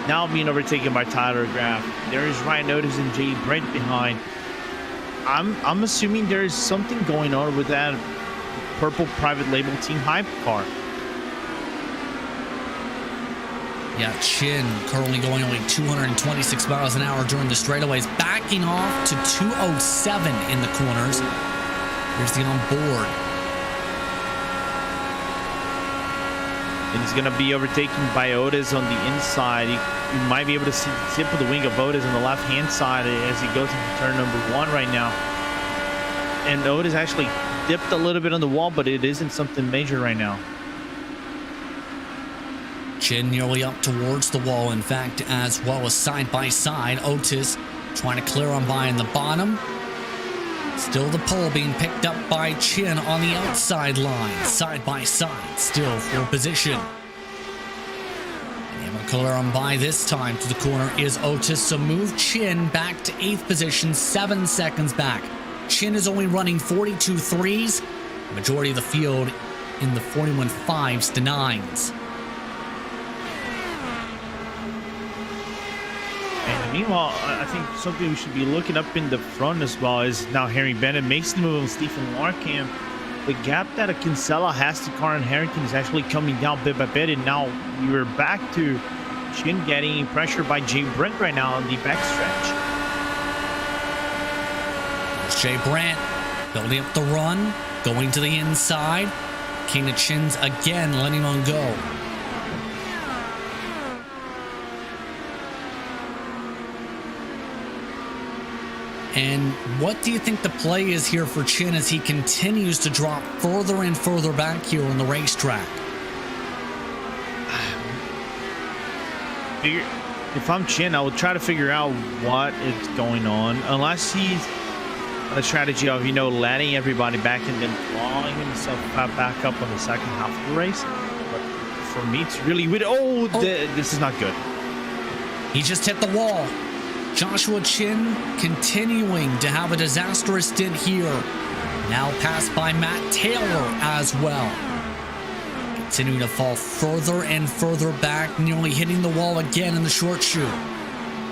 Now being overtaken by Tyler Graff. There is Ryan Otis and Jay Brent behind. I'm assuming there is something going on with that purple private label team hypercar. Yeah, Chin currently going only 226 miles an hour during the straightaways, backing off to 207 in the corners. Here's the on board. And he's going to be overtaken by Otis on the inside. You might be able to see the tip of the wing of Otis on the left-hand side as he goes into turn number 1 right now. And Otis actually dipped a little bit on the wall, but it isn't something major right now. Chin nearly up towards the wall, in fact, as well as side by side. Otis trying to clear on by in the bottom. Still the pole being picked up by Chin on the outside line, side by side, still for position. And able to clear on by this time to the corner is Otis, so move Chin back to 8th position, 7 seconds back. Chin is only running 42 threes, the majority of the field in the 41 5s to 9s. Meanwhile, I think something we should be looking up in the front as well is now Harry Bennett makes the move on Stephen Larkamp. The gap that a Kinsella has to Karen Harrington is actually coming down bit by bit, and now we're back to Chin getting pressure by Jay Brent right now on the backstretch. Jay Brent building up the run, going to the inside. King of Chins again, letting him go. And what do you think the play is here for Chin as he continues to drop further and further back here on the racetrack? If I'm Chin, I would try to figure out what is going on, unless he's a strategy of, letting everybody back and then clawing himself back up on the second half of the race. But for me, it's really weird. This is not good. He just hit the wall. Joshua Chin continuing to have a disastrous stint here. Now passed by Matt Taylor as well. Continuing to fall further and further back, nearly hitting the wall again in the short chute.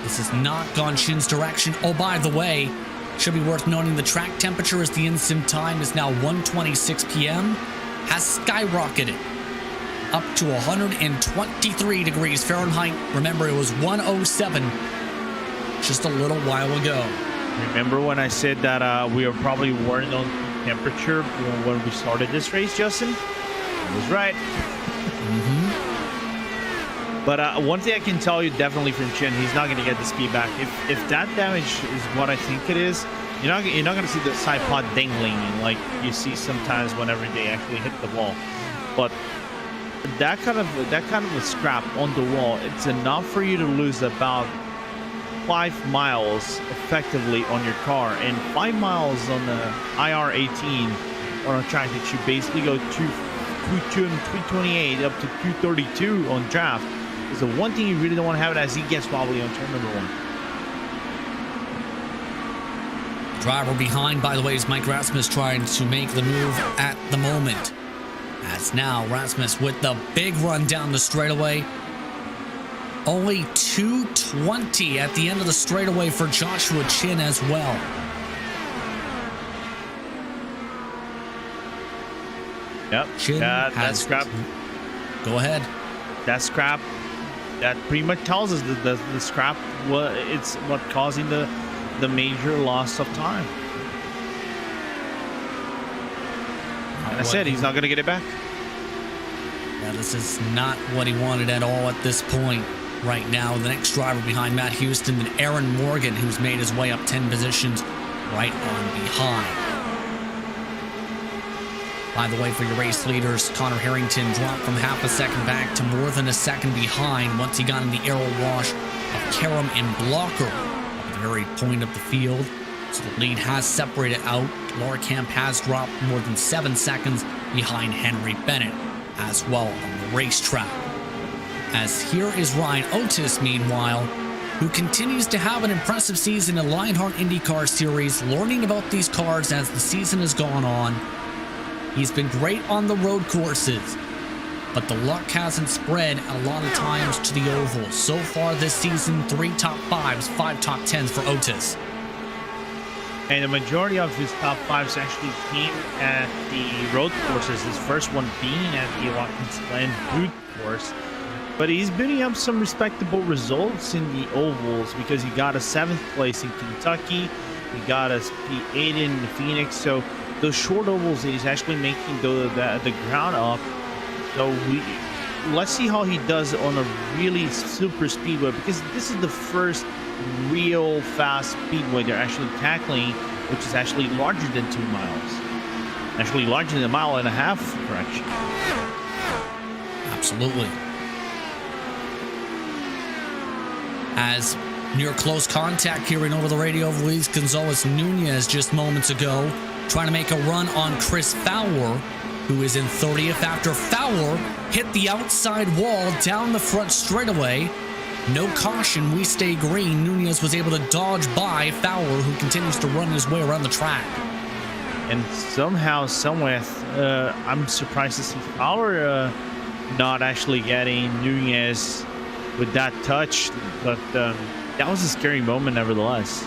This has not gone Chin's direction. Oh, by the way, should be worth noting the track temperature as the in-sim time is now 1:26 p.m. has skyrocketed up to 123 degrees Fahrenheit. Remember, it was 107 just a little while ago. Remember when I said that we were probably weren't on temperature when we started this race, Justin? I was right. But one thing I can tell you definitely from Chin, he's not going to get the speed back. If that damage is what I think it is, you're not going to see the side pod dangling like you see sometimes whenever they actually hit the wall. But that kind of a scrap on the wall, it's enough for you to lose about 5 miles effectively on your car, and 5 miles on the IR18 on a track that you basically go 228 up to 232 on draft is the one thing you really don't want to have it as he gets wobbly on turn number 1. Driver behind, by the way, is Mike Rasmus trying to make the move at the moment. As now Rasmus with the big run down the straightaway. Only 220 at the end of the straightaway for Joshua Chin as well. Yep. Chin that scrap. Go ahead. That scrap. That pretty much tells us that the scrap. It's what causing the major loss of time. And I said he's not going to get it back. Yeah, this is not what he wanted at all at this point. Right now, the next driver behind Matt Houston, then Aaron Morgan, who's made his way up 10 positions right on behind. By the way, for your race leaders, Connor Harrington dropped from half a second back to more than a second behind once he got in the arrow wash of Karam and Blocker at the very point of the field. So the lead has separated out. Larkamp has dropped more than 7 seconds behind Henry Bennett as well on the racetrack. As here is Ryan Otis, meanwhile, who continues to have an impressive season in Lionheart IndyCar Series, learning about these cars as the season has gone on. He's been great on the road courses. but the luck hasn't spread a lot of times to the oval. So far this season, 3 top 5s, 5 top 10s for Otis. And the majority of his top 5s actually came at the road courses, his first one being at the Watkins Glen Boot course. But he's building up some respectable results in the ovals because he got a 7th place in Kentucky, he got a P8 in Phoenix. So those short ovals, he's actually making the ground up. So let's see how he does on a really super speedway, because this is the first real fast speedway they're actually tackling, which is actually larger than 2 miles. Actually larger than 1.5 miles, correction. Absolutely. As near close contact here in over the radio of Luis Gonzalez Nunez just moments ago, trying to make a run on Chris Fowler, who is in 30th after Fowler hit the outside wall down the front straightaway. No caution, we stay green. Nunez was able to dodge by Fowler, who continues to run his way around the track. And somehow, somewhere, I'm surprised to see Fowler not actually getting Nunez with that touch, but that was a scary moment nevertheless.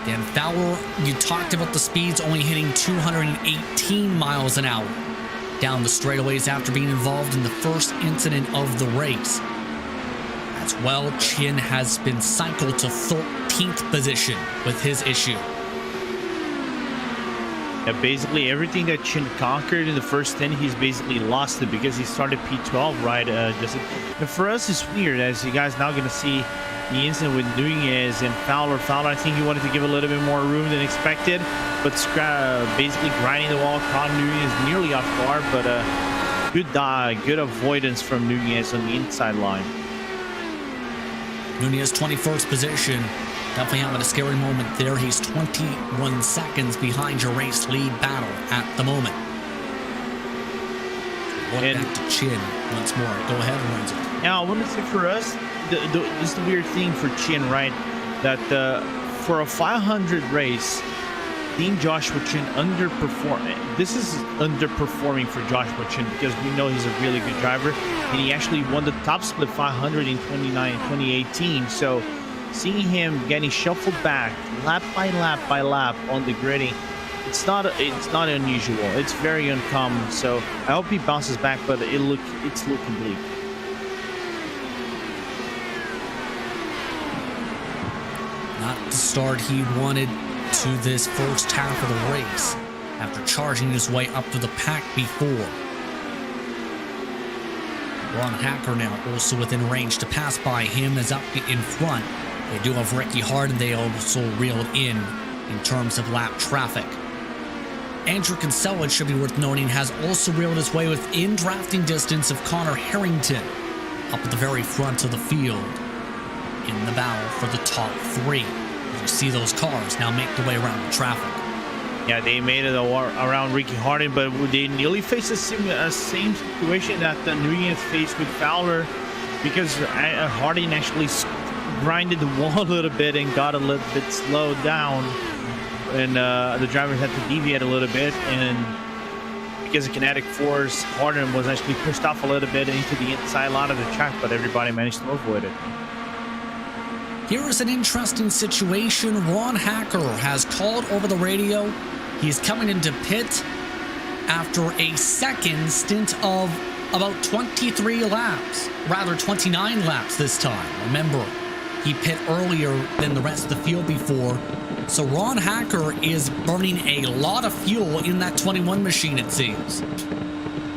Dan Fowler, you talked about the speeds only hitting 218 miles an hour down the straightaways after being involved in the first incident of the race. As well, Chin has been cycled to 13th position with his issue. Yeah, basically everything that Chin conquered in the first 10, he's basically lost it because he started P12, right? And for us, it's weird, as you guys now going to see the incident with Nunez and Fowler. Fowler, I think he wanted to give a little bit more room than expected, but basically grinding the wall, caught Nunez nearly off guard, but good avoidance from Nunez on the inside line. Nunez 21st position, definitely having a scary moment there. He's 21 seconds behind your race lead battle at the moment. Back to Chin once more. Go ahead, Lorenzo. Now, I want to say for us, this is the weird thing for Chin, right? That for a 500 race, seeing Joshua Chin underperform. This is underperforming for Joshua Chin because we know he's a really good driver, and he actually won the top split 500 in 2018. So seeing him getting shuffled back lap by lap by lap on the grading, it's not unusual. It's very uncommon. So I hope he bounces back, but it's looking bleak. Not the start he wanted to this first half of the race after charging his way up to the pack before. Ron Hacker now also within range to pass by him as up in front. They do have Ricky Hart, and they also reeled in terms of lap traffic. Andrew Kinsella, it should be worth noting, has also reeled his way within drafting distance of Connor Harrington up at the very front of the field in the battle for the top 3. You see those cars now make their way around the traffic. Yeah, they made it around Ricky Harding, but they nearly faced the same situation that the Nunez faced with Fowler, because Harding actually grinded the wall a little bit and got a little bit slowed down, and the drivers had to deviate a little bit, and because of kinetic force, Harding was actually pushed off a little bit into the inside line of the track, but everybody managed to avoid it. Here is an interesting situation. Ron Hacker has called over the radio. He's coming into pit after a second stint of about 23 laps, rather 29 laps this time. Remember, he pit earlier than the rest of the field before. So Ron Hacker is burning a lot of fuel in that 21 machine, it seems.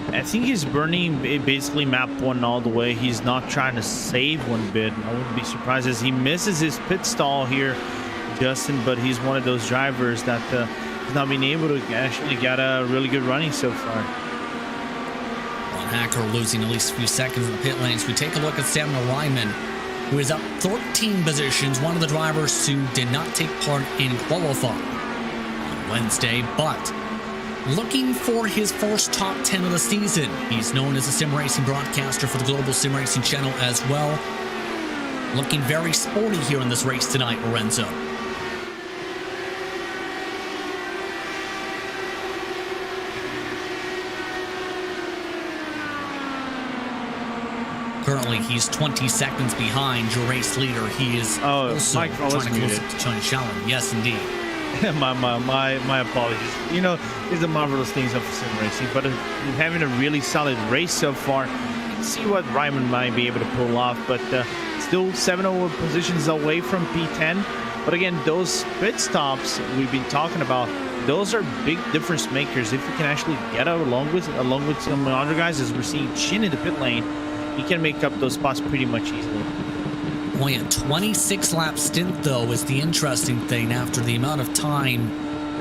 I think he's burning basically map 1 all the way. He's not trying to save one bit. I wouldn't be surprised as he misses his pit stall here, Justin, but he's one of those drivers that has not been able to actually get a really good running so far. Ron Hacker losing at least a few seconds in the pit lanes. We take a look at Samuel Ryman, who is up 13 positions, one of the drivers who did not take part in qualifying on Wednesday, but looking for his first top 10 of the season. He's known as a sim racing broadcaster for the Global Sim Racing channel as well. Looking very sporty here in this race tonight, Lorenzo. Currently, he's 20 seconds behind your race leader. He is also microphone was trying to close muted. it to Tony Shalom. Yes, indeed. my apologies. You know, it's a marvelous things of sim racing, but having a really solid race so far, you can see what Ryman might be able to pull off, but still 7 positions away from P10. But again, those pit stops we've been talking about, those are big difference makers. If you can actually get out along with some other guys, as we're seeing Chin in the pit lane, he can make up those spots pretty much easily. Boy, a 26-lap stint, though, is the interesting thing after the amount of time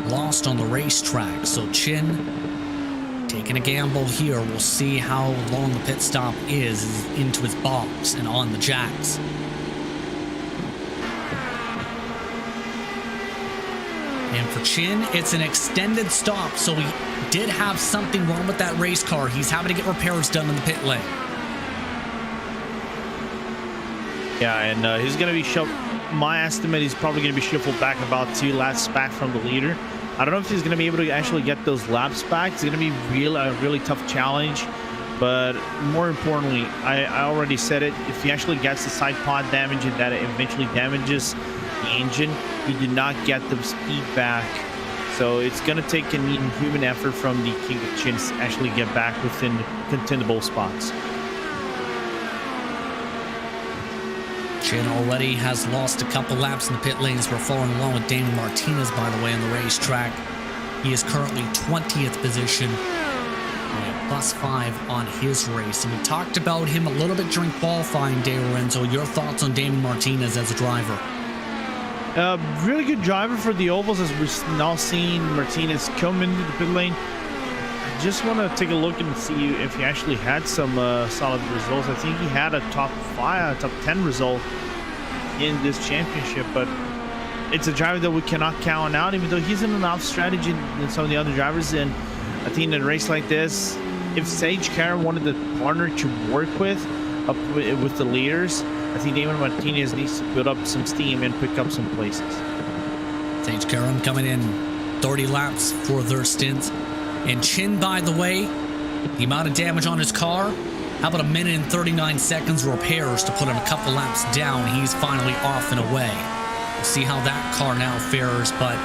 lost on the racetrack. So Chin taking a gamble here. We'll see how long the pit stop is into his box and on the jacks. And for Chin, it's an extended stop, so he did have something wrong with that race car. He's having to get repairs done in the pit lane. Yeah, and he's going to be shuffled. My estimate, he's probably going to be shuffled back about 2 laps back from the leader. I don't know if he's going to be able to actually get those laps back. It's going to be a really tough challenge. But more importantly, I already said it, if he actually gets the side pod damage and that it eventually damages the engine, he did not get the speed back. So it's going to take an inhuman effort from the King of Chins to actually get back within contendable spots. Chin already has lost a couple laps in the pit lanes. We're following along with Damon Martinez, by the way, on the racetrack. He is currently 20th position, +5 on his race. And we talked about him a little bit during qualifying day, Lorenzo. Your thoughts on Damon Martinez as a driver? Really good driver for the ovals, as we're now seeing Martinez come into the pit lane. I just want to take a look and see if he actually had some solid results. I think he had a top 10 result in this championship, but it's a driver that we cannot count out, even though he's in an off strategy than some of the other drivers. And I think in a race like this, if Sage Karen wanted the partner to work with the leaders, I think Damon Martinez needs to build up some steam and pick up some places. Sage Karam coming in 30 laps for their stint. And Chin, by the way, the amount of damage on his car, how about 1 minute and 39 seconds repairs to put him a couple laps down? He's finally off and away. We'll see how that car now fares, but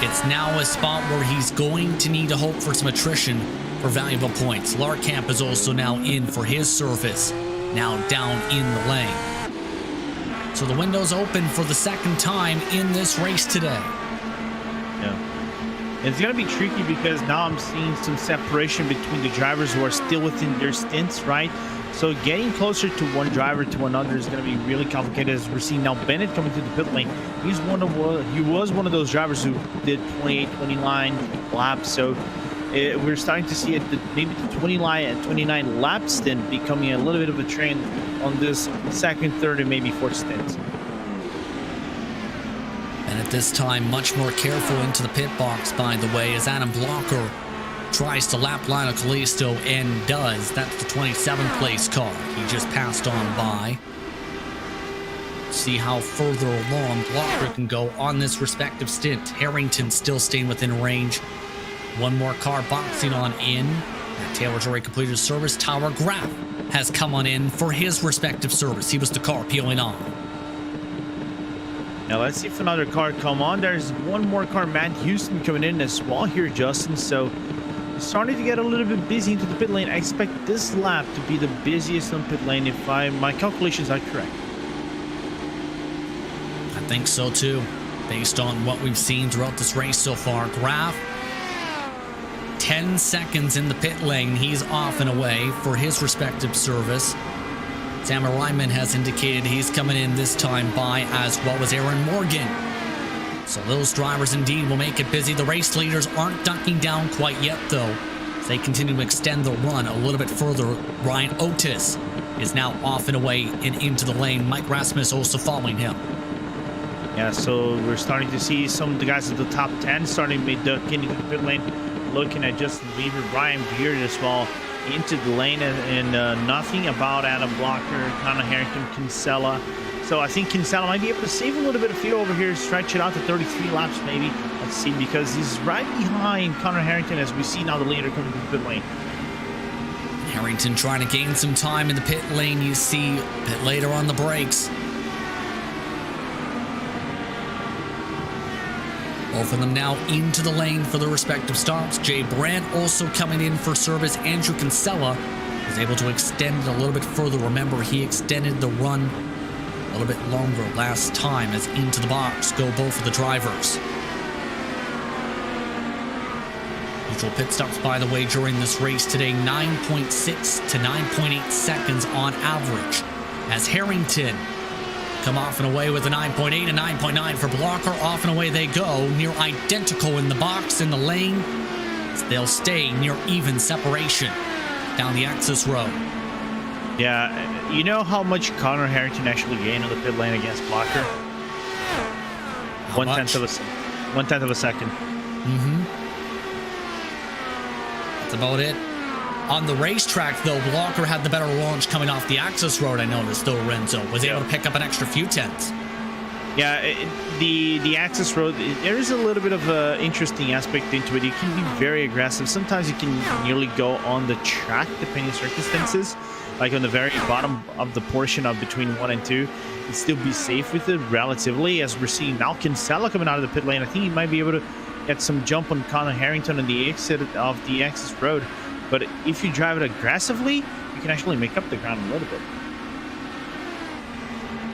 it's now a spot where he's going to need to hope for some attrition for valuable points. Larkamp is also now in for his service, now down in the lane. So the window's open for the second time in this race today. Yeah. It's going to be tricky because now I'm seeing some separation between the drivers who are still within their stints, right? So getting closer to one driver to another is going to be really complicated, as we're seeing now Bennett coming through the pit lane. He was one of those drivers who did 28, 29 laps. So we're starting to see maybe the 29 lap stint becoming a little bit of a trend on this second, third, and maybe fourth stints. And at this time, much more careful into the pit box, by the way, as Adam Blocker tries to lap Lionel Callisto and does. That's the 27th place car. He just passed on by. See how further along Blocker can go on this respective stint. Harrington still staying within range. One more car boxing on in. That Taylor's already completed his service. Tyler Graff has come on in for his respective service. He was the car peeling on. Now let's see if another car come on. There's one more car, Matt Houston, coming in as well here, Justin. So it's starting to get a little bit busy into the pit lane. I expect this lap to be the busiest on pit lane if my calculations are correct. I think so too, based on what we've seen throughout this race so far. Graff, 10 seconds in the pit lane. He's off and away for his respective service. Sam Ryman has indicated he's coming in this time by, as well as Aaron Morgan. So those drivers indeed will make it busy. The race leaders aren't ducking down quite yet, though. As they continue to extend the run a little bit further. Ryan Otis is now off and away and into the lane. Mike Rasmus also following him. Yeah, so we're starting to see some of the guys at the top 10 starting to make duck into the pit lane. Looking at Justin Bieber, Brian Beard as well into the lane, and nothing about Adam Blocker, Connor Harrington, Kinsella. So I think Kinsella might be able to save a little bit of fuel over here, stretch it out to 33 laps maybe. Let's see, because he's right behind Connor Harrington as we see now the leader coming to the pit lane. Harrington trying to gain some time in the pit lane. You see a bit later on the brakes. Both of them now into the lane for their respective stops. Jay Brandt also coming in for service. Andrew Kinsella was able to extend it a little bit further. Remember, he extended the run a little bit longer last time as into the box go both of the drivers. Mutual pit stops, by the way, during this race today, 9.6 to 9.8 seconds on average. As Harrington come off and away with a 9.8 and 9.9 for Blocker. Off and away they go, near identical in the box in the lane. They'll stay near even separation down the access road. Yeah, you know how much Connor Harrington actually gained on the pit lane against Blocker? One tenth of a second. That's about it. On the racetrack, though, Blocker had the better launch coming off the access road, I noticed, though. Renzo was able to pick up an extra few tenths. Yeah, the access road, there is a little bit of an interesting aspect into it. You can be very aggressive. Sometimes you can nearly go on the track, depending on circumstances. Like on the very bottom of the portion of between 1 and 2, and still be safe with it relatively. As we're seeing now Kinsella coming out of the pit lane, I think he might be able to get some jump on Connor Harrington on the exit of the access road. But if you drive it aggressively, you can actually make up the ground a little bit.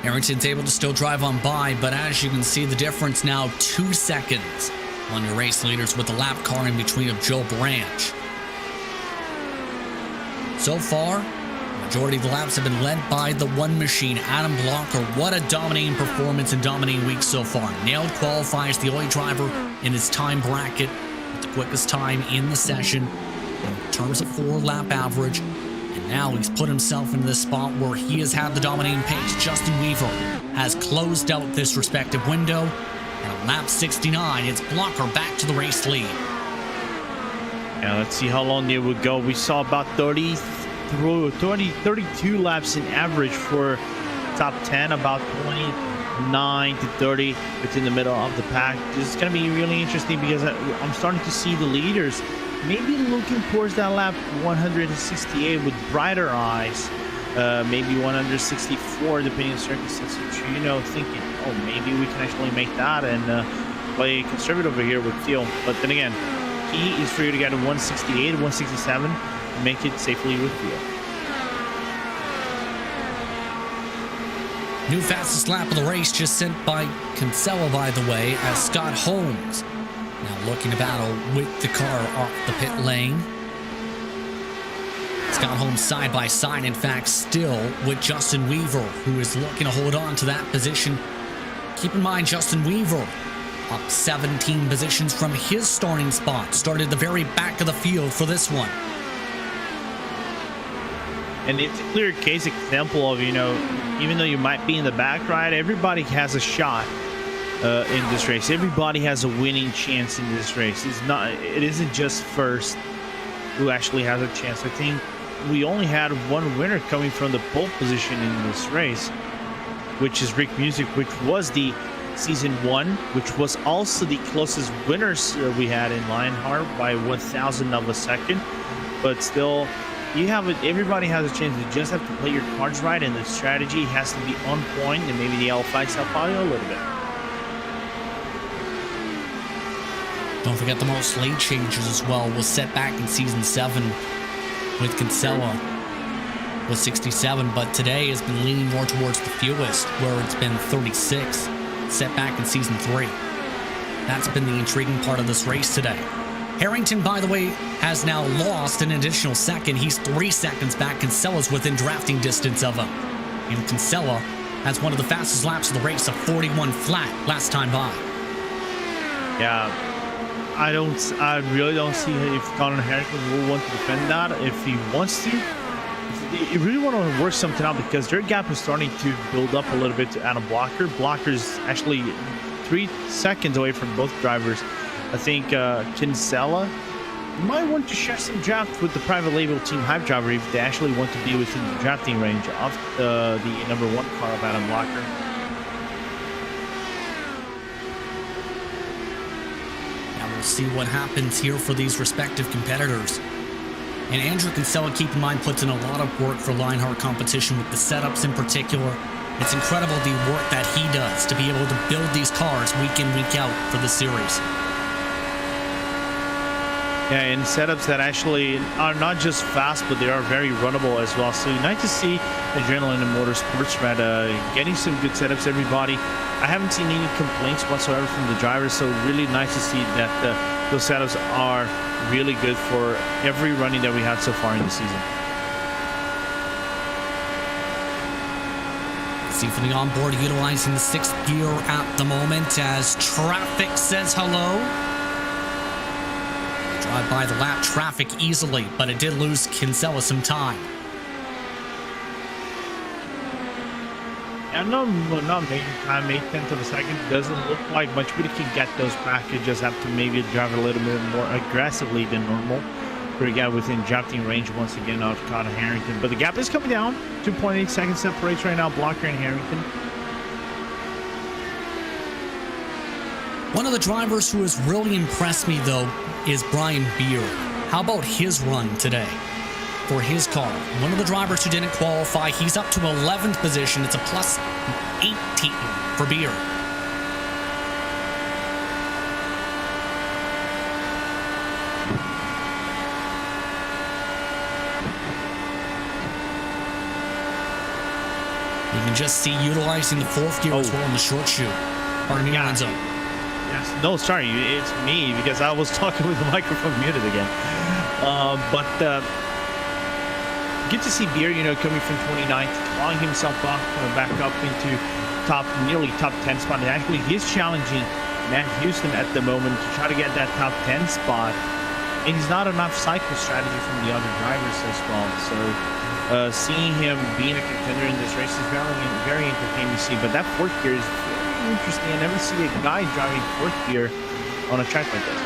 Harrington's able to still drive on by, but as you can see, the difference now 2 seconds on your race leaders with the lap car in between of Joe Branch. So far, the majority of the laps have been led by the one machine, Adam Blocker. What a dominating performance and dominating week so far. Nailed qualifies the only driver in his time bracket with the quickest time in the session in terms of 4-lap average. And now he's put himself into this spot where he has had the dominating pace. Justin Weaver has closed out this respective window. And on lap 69, it's Blocker back to the race lead. Yeah, let's see how long they would go. We saw about 32 laps in average for top 10, about 29 to 30 within the middle of the pack. This is going to be really interesting because I'm starting to see the leaders maybe looking towards that lap 168 with brighter eyes, maybe 164 depending on circumstances. You know, thinking, oh, maybe we can actually make that and play conservative over here with Theo. But then again, key is for you to get a 168, 167, and make it safely with Theo. New fastest lap of the race just sent by Kinsella, by the way, as Scott Holmes now looking to battle with the car off the pit lane. Scott Holmes side by side, in fact, still with Justin Weaver, who is looking to hold on to that position. Keep in mind, Justin Weaver up 17 positions from his starting spot. Started at the very back of the field for this one. And it's a clear case example of, you know, even though you might be in the back, right, everybody has a shot in this race. Everybody has a winning chance in this race. It isn't just first who actually has a chance. I think we only had one winner coming from the pole position in this race, which is Rick Music, which was the season 1, which was also the closest winners we had in Lionheart by 1,000 of a second. But still, everybody has a chance. You just have to play your cards right, and the strategy has to be on point, and maybe the L5s help out a little bit. Don't forget the most late changes as well was set back in season 7 with Kinsella with 67, but today has been leaning more towards the fewest, where it's been 36 set back in season 3. That's been the intriguing part of this race today. Harrington, by the way, has now lost an additional second. He's 3 seconds back. Kinsella's within drafting distance of him. And Kinsella has one of the fastest laps of the race, of 41 flat last time by. Yeah, I really don't see if Connor Harrington will want to defend that. If he wants to, you really want to work something out, because their gap is starting to build up a little bit to Adam Blocker. Blocker's actually 3 seconds away from both drivers. I think Kinsella might want to share some draft with the private label team Hype Driver if they actually want to be within the drafting range of the number 1 car of Adam Blocker. Now we'll see what happens here for these respective competitors. And Andrew Kinsella, keep in mind, puts in a lot of work for Lionheart competition with the setups in particular. It's incredible the work that he does to be able to build these cars week in, week out for the series. Yeah, and setups that actually are not just fast, but they are very runnable as well. So nice to see Adrenaline and Motorsports Red getting some good setups, everybody. I haven't seen any complaints whatsoever from the drivers, so really nice to see that those setups are really good for every running that we had so far in the season. See from the onboard utilizing the 6th gear at the moment as traffic says hello. Drive by the lap traffic easily, but it did lose Kinsella some time. Yeah, not making time, 8/10 of a second doesn't look like much, but you can get those back. You just have to maybe drive a little bit more aggressively than normal. Pretty guy within drafting range once again of Carter Harrington, but the gap is coming down. 2.8 seconds separates right now, Blocker and Harrington. One of the drivers who has really impressed me, though, is Brian Beer. How about his run today for his car? One of the drivers who didn't qualify, he's up to 11th position. It's a plus 18 for Beer. You can just see utilizing the 4th gear as well in the short shoot. Pardon me, Lorenzo. Yes. No, sorry, it's me because I was talking with the microphone muted again. Good to see Beer, coming from 29th, clawing himself up, back up into nearly top 10 spot. And actually, he's challenging Matt Houston at the moment to try to get that top 10 spot. And he's not enough cycle strategy from the other drivers as well. So seeing him being a contender in this race is very entertaining to see. But that 4th gear is very interesting. I never see a guy driving 4th gear on a track like this.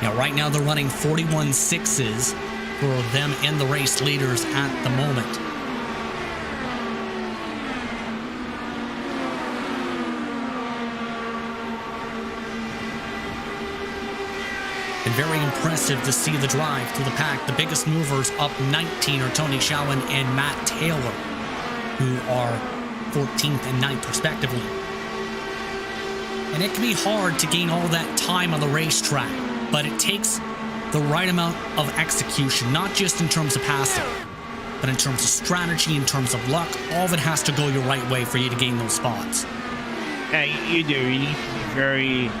Yeah, right now they're running 41.6s for them and the race leaders at the moment. And very impressive to see the drive through the pack. The biggest movers up 19 are Tony Schowen and Matt Taylor, who are 14th and 9th respectively. And it can be hard to gain all that time on the racetrack, but it takes the right amount of execution, not just in terms of passing, but in terms of strategy, in terms of luck. All of it has to go your right way for you to gain those spots. Yeah, you do. You need to be very...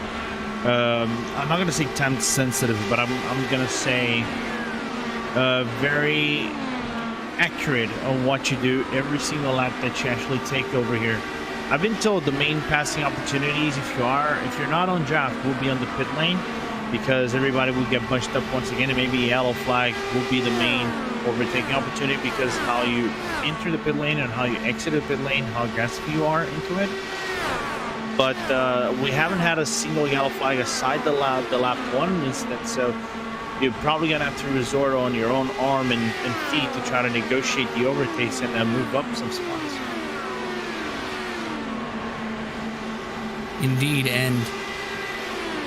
I'm not going to say time sensitive, but I'm going to say very accurate on what you do every single lap that you actually take over here. I've been told the main passing opportunities, if you're not on draft, will be on the pit lane, because everybody will get bunched up once again, and maybe yellow flag will be the main overtaking opportunity because how you enter the pit lane and how you exit the pit lane, how aggressive you are into it. But we haven't had a single yellow flag aside the lap 1 instance, so you're probably going to have to resort on your own arm and feet to try to negotiate the overtakes and move up some spots. Indeed, and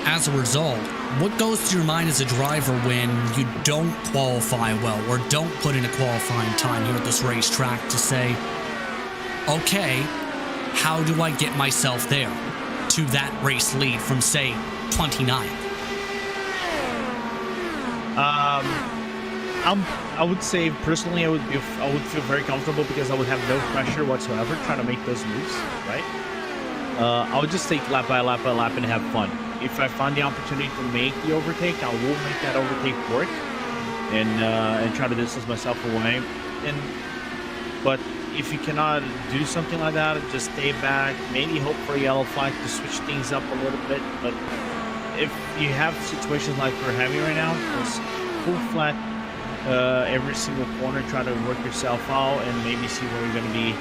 as a result, what goes through your mind as a driver when you don't qualify well or don't put in a qualifying time here at this racetrack to say, okay, how do I get myself there to that race lead from, say, 29th? I would say personally, I would feel very comfortable because I would have no pressure whatsoever trying to make those moves, right? I would just take lap by lap by lap and have fun. If I find the opportunity to make the overtake, I will make that overtake work and try to distance myself away. But if you cannot do something like that, just stay back, maybe hope for a yellow flag to switch things up a little bit. But if you have situations like we're having right now, just full flat every single corner, try to work yourself out and maybe see where you're going to be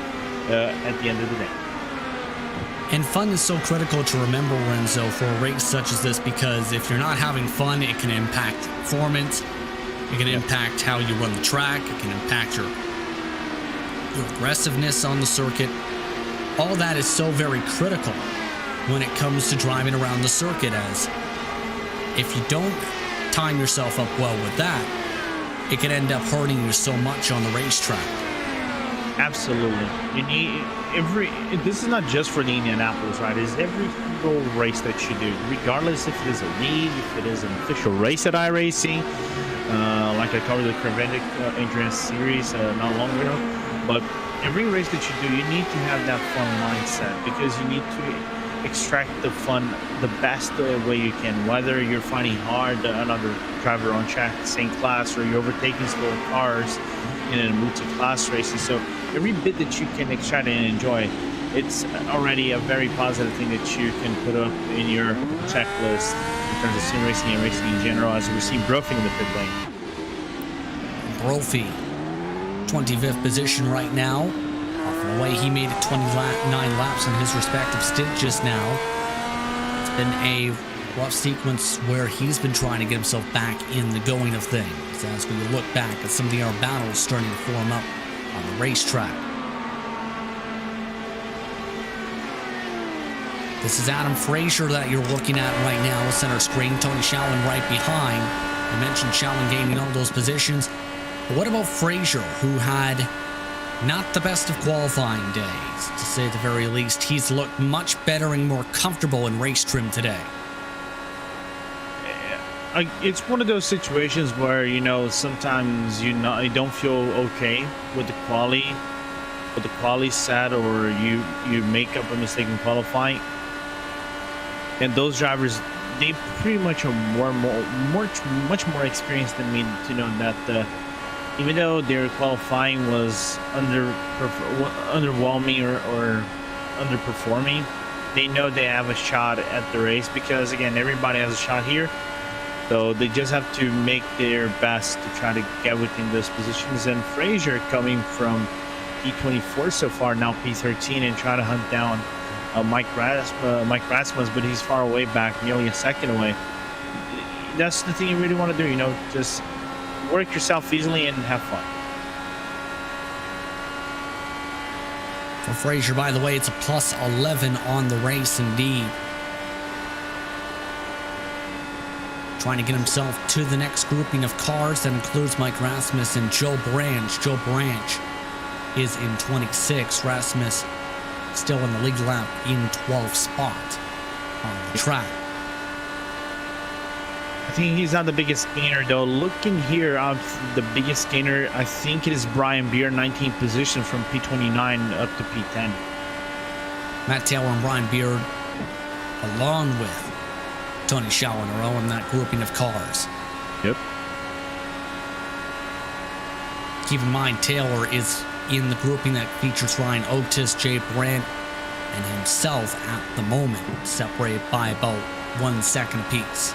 at the end of the day. And fun is so critical to remember, Renzo, for a race such as this, because if you're not having fun, it can impact performance, it can impact how you run the track, it can impact your aggressiveness on the circuit. All that is so very critical when it comes to driving around the circuit, as if you don't time yourself up well with that, it can end up hurting you so much on the racetrack. Absolutely. You need this is not just for the Indianapolis, right? It's every single race that you do, regardless if it is a league, if it is an official race at iRacing, like I covered the Creventic Endurance Series not long ago. But every race that you do, you need to have that fun mindset, because you need to extract the fun the best way you can, whether you're finding hard another driver on track, same class, or you're overtaking slow cars in a multi-class racing. So every bit that you can extract and enjoy, it's already a very positive thing that you can put up in your checklist in terms of sim racing and racing in general, as we see Brophy in the pit lane. Brophy, 25th position right now. Off the way, he made it 29 laps in his respective stint just now. It's been a rough sequence where he's been trying to get himself back in the going of things, as we look back at some of the other battles starting to form up on the racetrack. This is Adam Frazier that you're looking at right now, center screen. Tony Shallon right behind. I mentioned Shallon gaining all those positions. But what about Frazier, who had not the best of qualifying days, to say the very least? He's looked much better and more comfortable in race trim today. It's one of those situations where, you know, sometimes you don't feel okay with the quali set, or you make up a mistake in qualifying. And those drivers, they pretty much are much more experienced than me to know that even though their qualifying was underwhelming or underperforming, they know they have a shot at the race, because again, everybody has a shot here. So they just have to make their best to try to get within those positions. And Frazier, coming from P24 so far, now P13, and try to hunt down Mike Rasmus, but he's far away back, nearly a second away. That's the thing you really want to do, you know, just work yourself easily and have fun. For Frazier, by the way, it's a plus 11 on the race indeed. Trying to get himself to the next grouping of cars that includes Mike Rasmus and Joe Branch. Joe Branch is in 26. Rasmus still in the lead lap in 12th spot on the track. I think he's not the biggest gainer, though. Looking here, the biggest gainer, I think it is Brian Beer, 19th position from P29 up to P10. Matt Taylor and Brian Beard, along with Tony Shallon, are all in that grouping of cars. Yep. Keep in mind, Taylor is in the grouping that features Ryan Otis, Jay Brandt, and himself at the moment, separated by about 1 second apiece.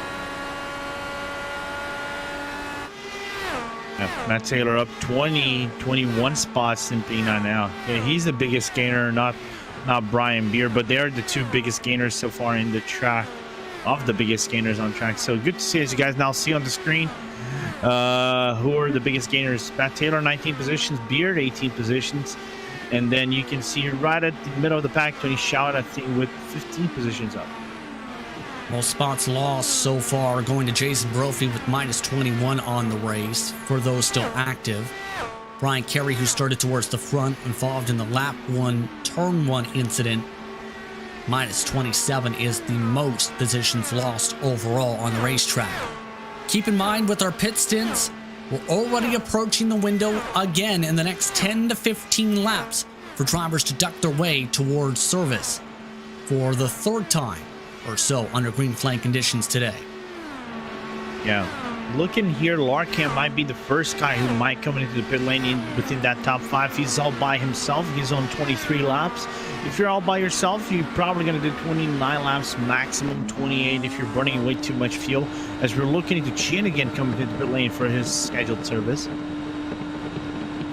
Matt Taylor up 21 spots in P9 now. Yeah, he's the biggest gainer, not Brian Beer, but they are the two biggest gainers so far in the track, of the biggest gainers on track. So good to see, as you guys now see on the screen, who are the biggest gainers. Matt Taylor, 19 positions, Beard, 18 positions, and then you can see right at the middle of the pack, Tony Shallon, I think, with 15 positions up. Most spots lost so far going to Jason Brophy with minus 21 on the race for those still active. Brian Carey, who started towards the front, involved in the lap 1, turn 1 incident. Minus 27 is the most positions lost overall on the racetrack. Keep in mind, with our pit stints, we're already approaching the window again in the next 10 to 15 laps for drivers to duck their way towards service for the third time or so under green flag conditions today. Yeah. Looking here, Larkin might be the first guy who might come into the pit lane within that top 5. He's all by himself. He's on 23 laps. If you're all by yourself, you're probably going to do 29 laps, maximum 28 if you're burning way too much fuel. As we're looking into Chin again coming into the pit lane for his scheduled service.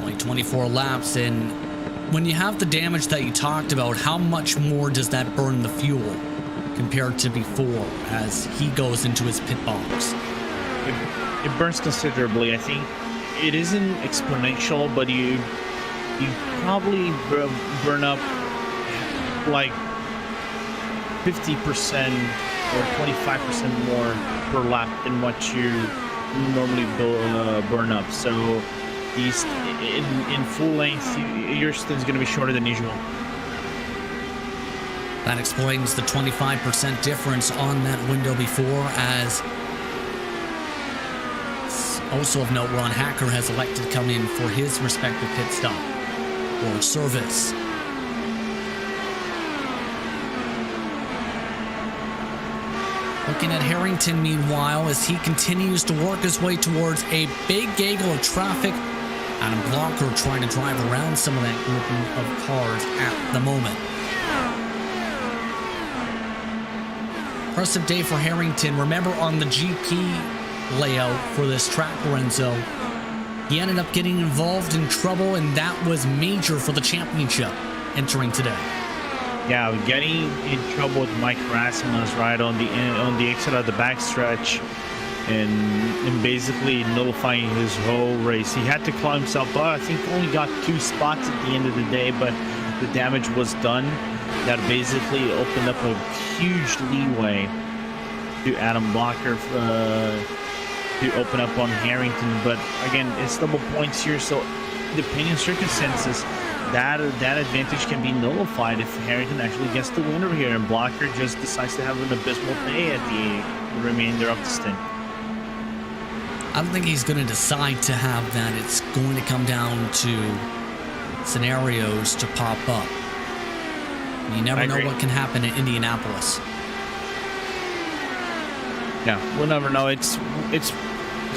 Only 24 laps, and when you have the damage that you talked about, how much more does that burn the fuel compared to before as he goes into his pit box? It burns considerably. I think it isn't exponential, but you probably burn up like 50% or 25% more per lap than what you normally burn up. So these in full length, your stint's going to be shorter than usual. That explains the 25% difference on that window before, as also of note, Ron Hacker has elected to come in for his respective pit stop or service. Looking at Harrington, meanwhile, as he continues to work his way towards a big gaggle of traffic. Adam Blocker trying to drive around some of that grouping of cars at the moment. Impressive day for Harrington. Remember, on the GP layout for this track, Lorenzo, he ended up getting involved in trouble, and that was major for the championship entering today. Yeah, getting in trouble with Mike Rasmus right on the exit of the backstretch, and basically nullifying his whole race. He had to claw himself up. I think only got 2 spots at the end of the day, but the damage was done. That basically opened up a huge leeway to Adam Blocker to open up on Harrington. But again, it's double points here, so depending on circumstances, that advantage can be nullified if Harrington actually gets the winner here, and Blocker just decides to have an abysmal day at the remainder of the stint. I don't think he's going to decide to have that. It's going to come down to scenarios to pop up. You never know what can happen in Indianapolis. Yeah, we'll never know. It's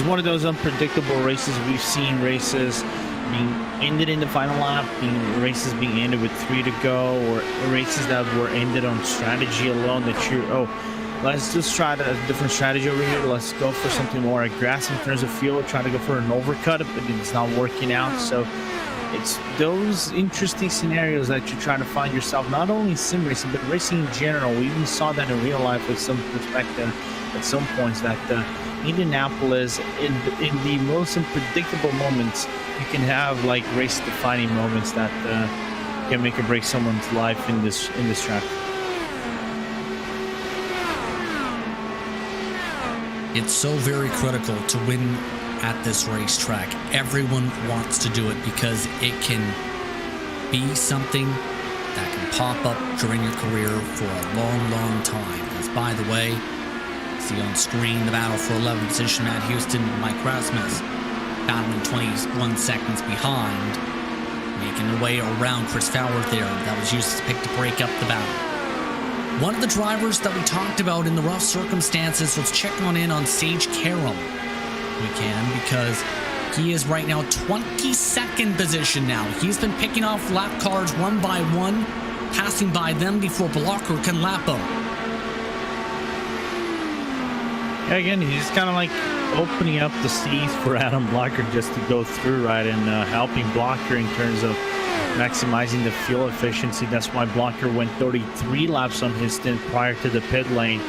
one of those unpredictable races. We've seen races being ended in the final lap, races being ended with 3 to go, or races that were ended on strategy alone, that let's just try a different strategy over here. Let's go for something more aggressive in terms of fuel, try to go for an overcut, but it's not working out. So it's those interesting scenarios that you try to find yourself, not only in sim racing, but racing in general. We even saw that in real life with some perspective at some points, that Indianapolis, in the most unpredictable moments, you can have like race-defining moments that can make or break someone's life in this track. It's so very critical to win at this racetrack. Everyone wants to do it because it can be something that can pop up during your career for a long, long time. As by the way, see on screen the battle for 11th position, Matt Houston and Mike Rasmus battling 21 seconds behind, making their way around Chris Fowler there. That was used as a pick to break up the battle. One of the drivers that we talked about in the rough circumstances, let's check on Sage Karam. We can, because he is right now 22nd position now. He's been picking off lap cars one by one, passing by them before Blocker can lap him. Yeah, again, he's kind of like opening up the seats for Adam Blocker just to go through, right, and helping Blocker in terms of maximizing the fuel efficiency. That's why Blocker went 33 laps on his stint prior to the pit lane,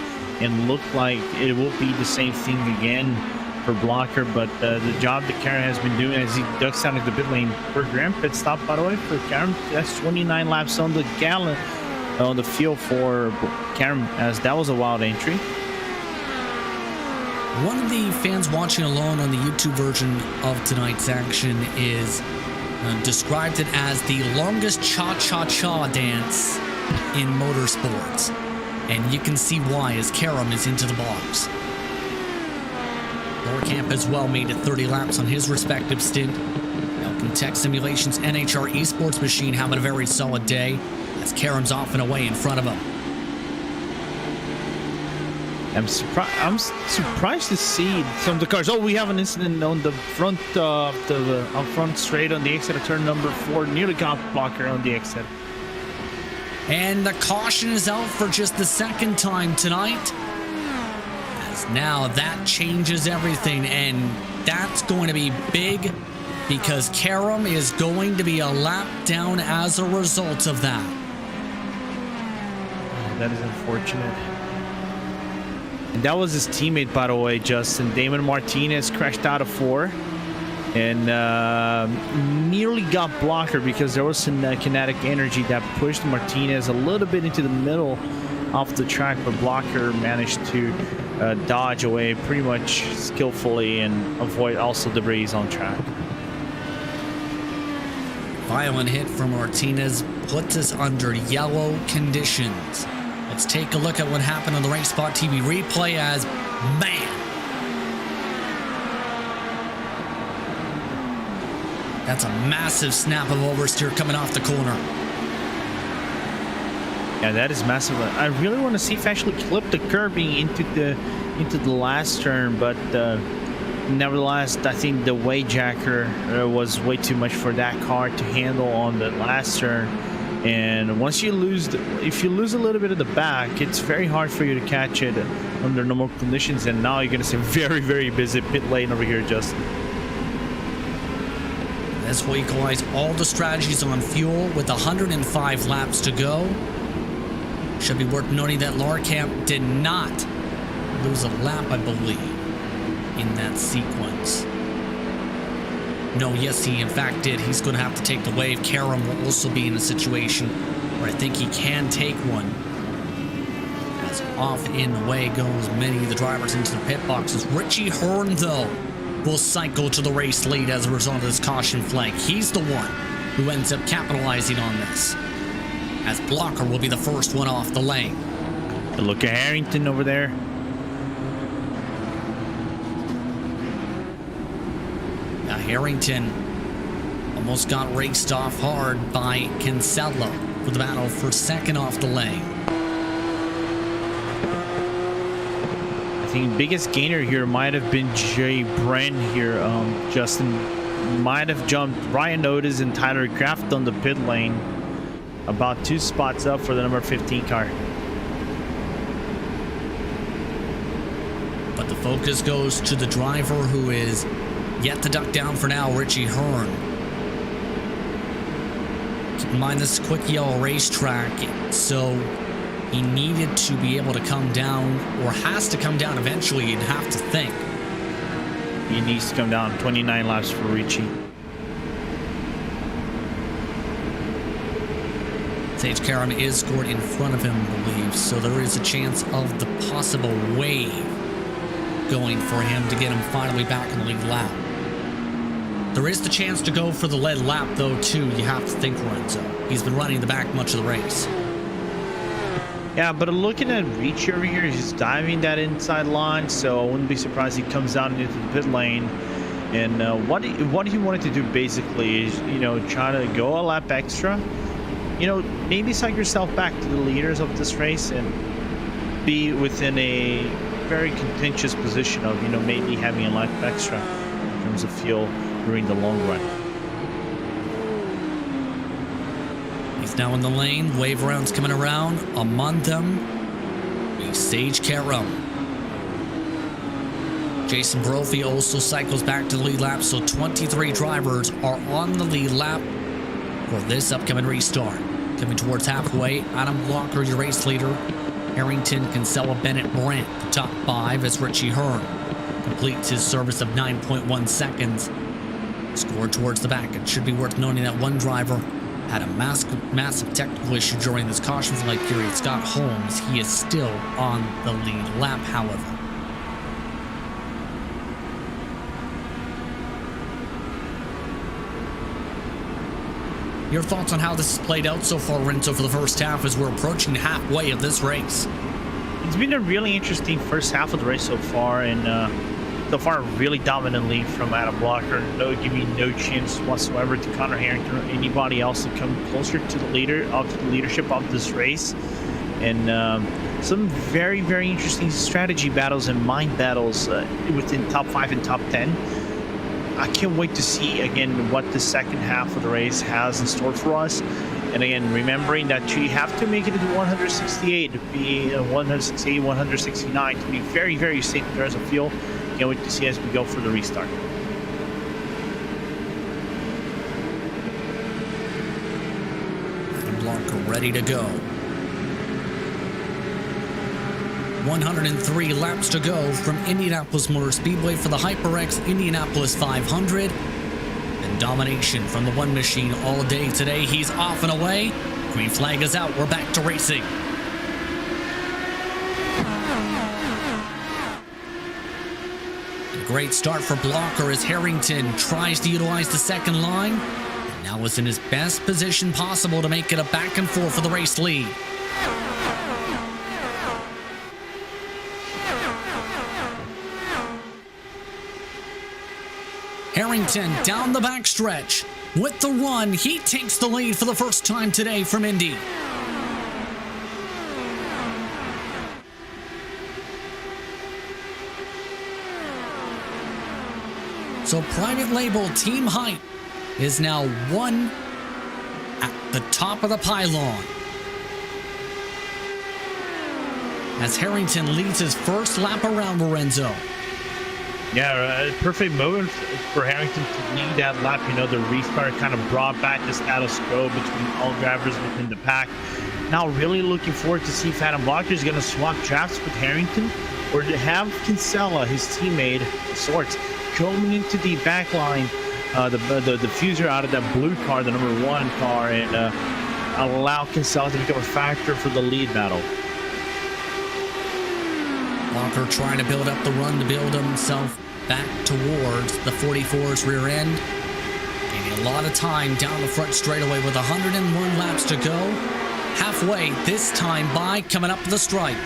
and looked like it will be the same thing again for Blocker. But the job that Karam has been doing as he ducks down into the pit lane per grand pit stop, by the way, for Karam, that's 29 laps on the gallon on the field for Karam, as that was a wild entry. One of the fans watching along on the YouTube version of tonight's action is described it as the longest cha-cha-cha dance in motorsports. And you can see why, as Karam is into the box. Camp as well made it 30 laps on his respective stint. Elkin Tech Simulations NHR Esports machine having a very solid day, as Karam's off and away in front of him. I'm surprised to see some of the cars. Oh, we have an incident on the front front straight on the exit of turn number 4. Nearly got Blocker on the exit. And the caution is out for just the second time tonight. As now that changes everything, and that's going to be big, because Karam is going to be a lap down as a result of that. Oh, that is unfortunate. And that was his teammate, by the way, Justin. Damon Martinez crashed out of 4 and nearly got Blocker because there was some kinetic energy that pushed Martinez a little bit into the middle off the track, but Blocker managed to dodge away pretty much skillfully and avoid also debris on track. Violent hit from Martinez puts us under yellow conditions. Let's take a look at what happened on the Race Spot TV replay as, man, that's a massive snap of oversteer coming off the corner. Yeah, that is massive. I really want to see if actually clip the curbing into the last turn, but nevertheless, I think the way jacker was way too much for that car to handle on the last turn. And once you lose, if you lose a little bit of the back, it's very hard for you to catch it under normal conditions. And now you're going to see very, very busy pit lane over here, Justin. This will equalize all the strategies on fuel with 105 laps to go. Should be worth noting that Larkamp did not lose a lap, I believe, in that sequence. No, yes, he in fact did. He's going to have to take the wave. Karam will also be in a situation where I think he can take one. As off in the way goes many of the drivers into the pit boxes. Richie Hearn, though, will cycle to the race lead as a result of this caution flag. He's the one who ends up capitalizing on this, as Blocker will be the first one off the lane. Look at Harrington over there. Now Harrington almost got raced off hard by Kinsella for the battle for second off the lane. I think biggest gainer here might have been Jay Brand here. Justin might have jumped Ryan Otis and Tyler Kraft on the pit lane, about 2 spots up for the number 15 car. But The focus goes to the driver who is yet to duck down for now, Richie Hearn. Keep in mind, this is a quick yellow racetrack, so he needed to be able to come down, or has to come down eventually, you'd have to think. He needs to come down. 29 laps for Richie. Sage Karam is scored in front of him, I believe, so there is a chance of the possible wave going for him to get him finally back in the lead lap. There is the chance to go for the lead lap, though, too. You have to think, Lorenzo. He's been running the back much of the race. Yeah, but looking at Richie over here, he's diving that inside line, so I wouldn't be surprised he comes down into the pit lane. And what he wanted to do basically is, try to go a lap extra. Maybe psych yourself back to the leaders of this race and be within a very contentious position of, maybe having a lap extra in terms of fuel during the long run. He's now in the lane. Wave rounds coming around. Among them, is Sage Karam. Jason Brophy also cycles back to the lead lap, so 23 drivers are on the lead lap for this upcoming restart. Coming towards halfway, Adam Blocker, your race leader. Harrington, Kinsella, Bennett, Brandt, the top 5 as Richie Hearn completes his service of 9.1 seconds. Scored towards the back. It should be worth noting that one driver had a massive technical issue during this caution flag period. Scott Holmes, he is still on the lead lap, however. Your thoughts on how this has played out so far, Renzo, for the first half as we're approaching halfway of this race? It's been a really interesting first half of the race so far, and so far really dominantly from Adam Blocker. Giving no chance whatsoever to Connor Harrington or anybody else to come closer to the leadership of this race. And some very, very interesting strategy battles and mind battles within top 5 and top 10. I can't wait to see, again, what the second half of the race has in store for us. And again, remembering that you have to make it into 168 to be 168, 169 to be very, very safe in terms of fuel. Can't wait to see as we go for the restart. And Blanco ready to go. 103 laps to go from Indianapolis Motor Speedway for the HyperX Indianapolis 500. And domination from the one machine all day today. He's off and away. Green flag is out. We're back to racing. A great start for Blocker as Harrington tries to utilize the second line. And now is in his best position possible to make it a back and forth for the race lead. Harrington down the backstretch. With the run, he takes the lead for the first time today from Indy. So private label Team Hype is now one at the top of the pylon. As Harrington leads his first lap around Lorenzo. Yeah, perfect moment for Harrington to lead that lap. You know, the restart kind of brought back the status quo between all drivers within the pack. Now really looking forward to see if Adam Blocker is going to swap drafts with Harrington or to have Kinsella, his teammate of sorts, coming into the back line, the diffuser out of that blue car, the number 1 car, and allow Kinsella to become a factor for the lead battle. Blocker trying to build up the run to build himself back towards the 44's rear end. Gaining a lot of time down the front straightaway with 101 laps to go. Halfway this time by, coming up the stripe.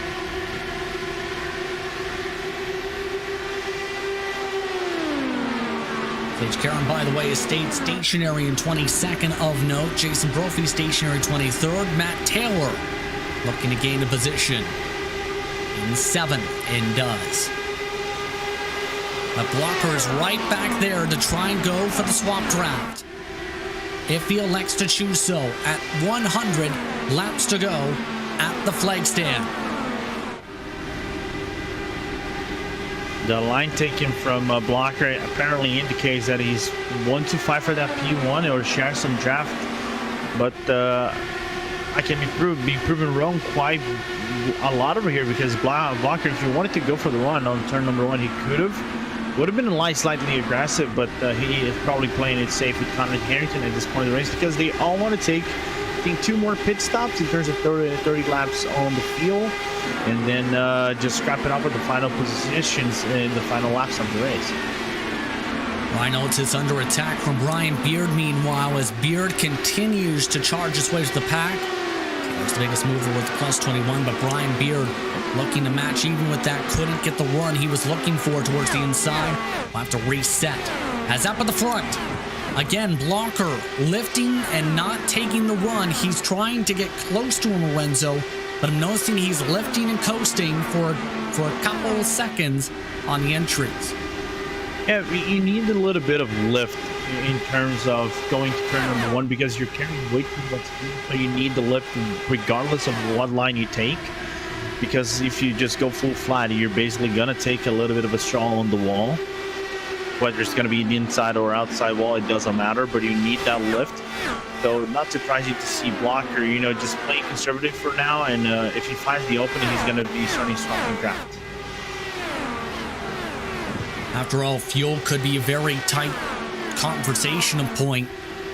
Sage Karen, by the way, has stayed stationary in 22nd of note. Jason Brophy stationary 23rd. Matt Taylor looking to gain a position in 7th and does. The Blocker is right back there to try and go for the swap draft. If he elects to choose so at 100 laps to go at the flag stand. The line taken from Blocker apparently indicates that he's 1 to 5 for that P1 or share some draft, but I can be proven wrong quite a lot over here because Blocker, if he wanted to go for the run on turn number 1, he could have. Would have been slightly aggressive, but he is probably playing it safe with Conrad Harrington at this point of the race because they all want to take, I think, 2 more pit stops in terms of 30 laps on the field, and then just scrap it up with the final positions in the final laps of the race. Reynolds is under attack from Brian Beard, meanwhile, as Beard continues to charge his way to the pack. That's the biggest mover with plus 21, but Brian Beard looking to match even with that. Couldn't get the run he was looking for towards the inside. We'll have to reset. As up at the front, again, Blocker lifting and not taking the run. He's trying to get close to him, Lorenzo, but I'm noticing he's lifting and coasting for a couple of seconds on the entries. Yeah, you need a little bit of lift in terms of going to turn number 1 because you're carrying way too much speed, so you need the lift regardless of what line you take, because if you just go full flat, you're basically going to take a little bit of a straw on the wall. Whether it's going to be the inside or outside wall, it doesn't matter, but you need that lift. So not surprising to see Blocker, you know, just playing conservative for now, and if he finds the opening, he's going to be starting swapping draft. After all, fuel could be a very tight conversational point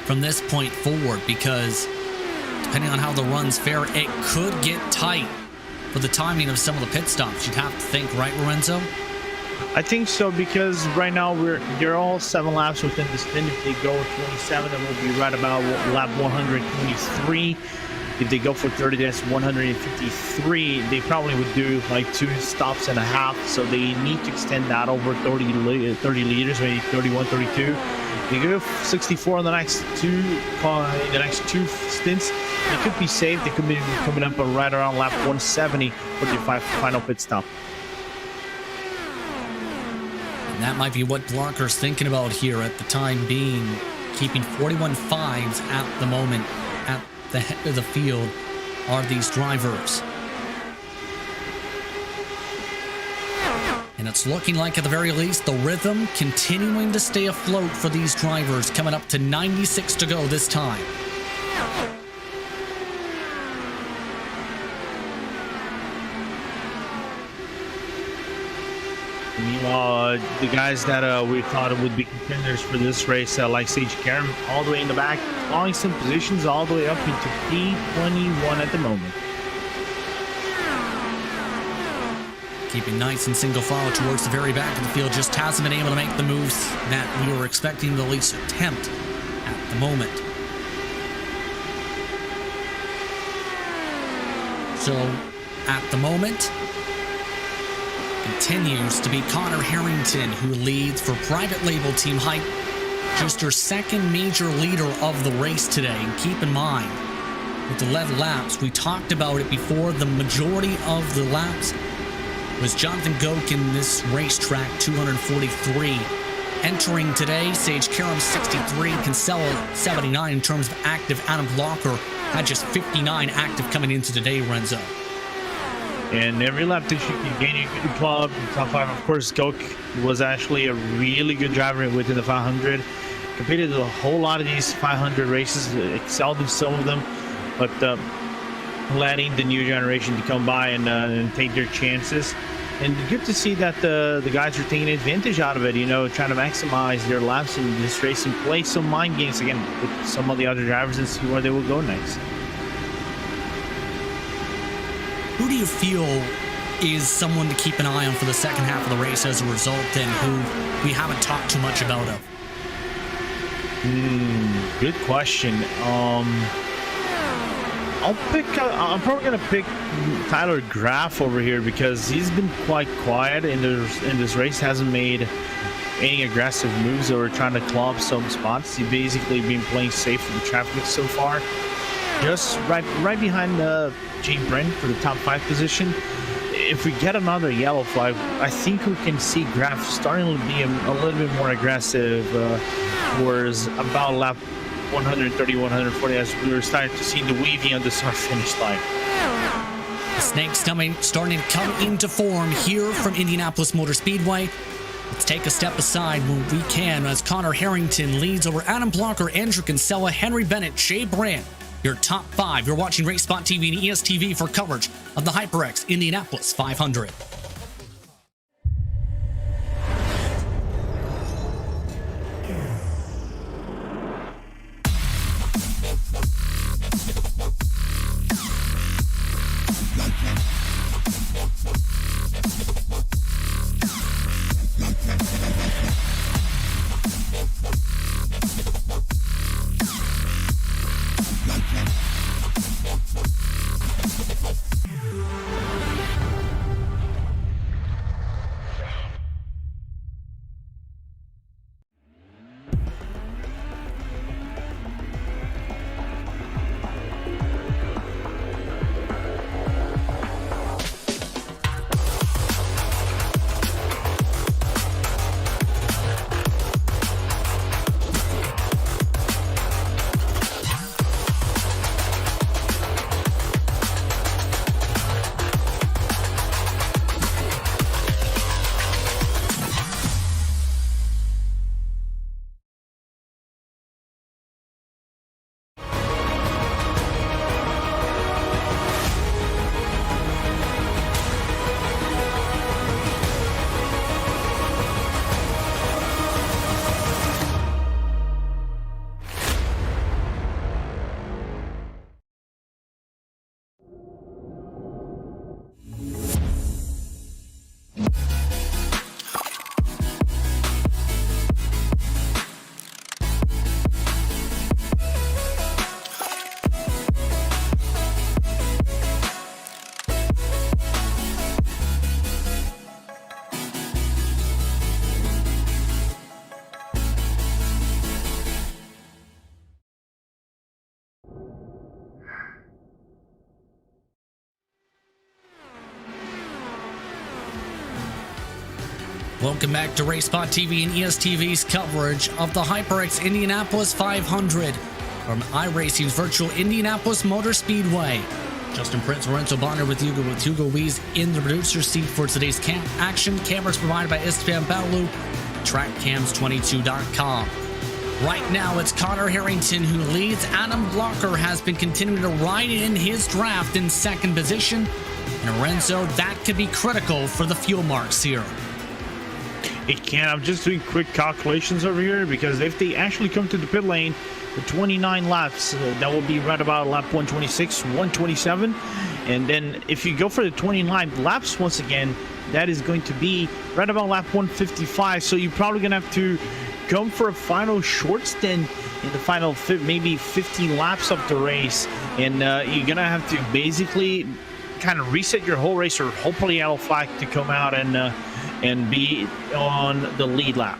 from this point forward because depending on how the runs fare, it could get tight for the timing of some of the pit stops. You'd have to think, right, Lorenzo? I think so because right now they're all 7 laps within the stint. If they go 27, then we'll be right about lap 123. If they go for 30, that's 153. They probably would do like 2 stops and a half, so they need to extend that over 30 liters, maybe 31, 32. They go 64 in the next two stints. They could be safe. They could be coming up right around lap 170 for the final pit stop. And that might be what Blocker's thinking about here at the time being, keeping 41.5s at the moment. At the head of the field are these drivers. And it's looking like, at the very least, the rhythm continuing to stay afloat for these drivers, coming up to 96 to go this time. Meanwhile, the guys that we thought would be contenders for this race, like Sage Karam, all the way in the back, clawing some positions all the way up into P21 at the moment. keeping nice and single file towards the very back of the field. Just hasn't been able to make the moves that we were expecting to at least attempt at the moment. So, at the moment, continues to be Connor Harrington, who leads for private label Team Hype. Just her second major leader of the race today. And keep in mind, with the lead laps, we talked about it before, the majority of the laps was Jonathan Goke in this racetrack, 243. Entering today, Sage Karam 63, Kinsella 79 in terms of active. Adam Blocker had just 59 active coming into today, Renzo. And every lap that you can gain a good club, top 5, of course, Goke was actually a really good driver within the 500. Competed a whole lot of these 500 races, excelled in some of them, but letting the new generation to come by and take their chances. And good to see that the guys are taking advantage out of it, you know, trying to maximize their laps in this race and play some mind games again with some of the other drivers and see where they will go next. Who do you feel is someone to keep an eye on for the second half of the race as a result, and who we haven't talked too much about of? Good question. I'm probably gonna pick Tyler Graff over here because he's been quite quiet in this race. Hasn't made any aggressive moves or trying to club some spots. He's basically been playing safe in the traffic so far. Just right behind Jane Brent for the top 5 position. If we get another yellow flag, I think we can see Graff starting to be a little bit more aggressive. Whereas about lap 130, 140, as we were starting to see the weaving on the start finish line. The snakes starting to come into form here from Indianapolis Motor Speedway. Let's take a step aside when we can as Connor Harrington leads over Adam Blocker, Andrew Kinsella, Henry Bennett, Shea Brandt. Your top 5. You're watching Race Spot TV and ESTV for coverage of the HyperX Indianapolis 500. Welcome back to Race Spot TV and ESTV's coverage of the HyperX Indianapolis 500 from iRacing's virtual Indianapolis Motor Speedway. Justin Prince, Lorenzo Bonner with Hugo Wees in the producer seat for today's camp action. Cameras provided by Esteban Baulu, TrackCams22.com. Right now, it's Connor Harrington who leads. Adam Blocker has been continuing to ride in his draft in second position. And Lorenzo, that could be critical for the fuel marks here. It can. I'm just doing quick calculations over here, because if they actually come to the pit lane for 29 laps, that will be right about lap 126, 127. And then if you go for the 29 laps once again, that is going to be right about lap 155. So you're probably going to have to come for a final short stint in the final maybe 15 laps of the race. And you're going to have to basically kind of reset your whole race, or hopefully yellow flag to come out and be on the lead lap.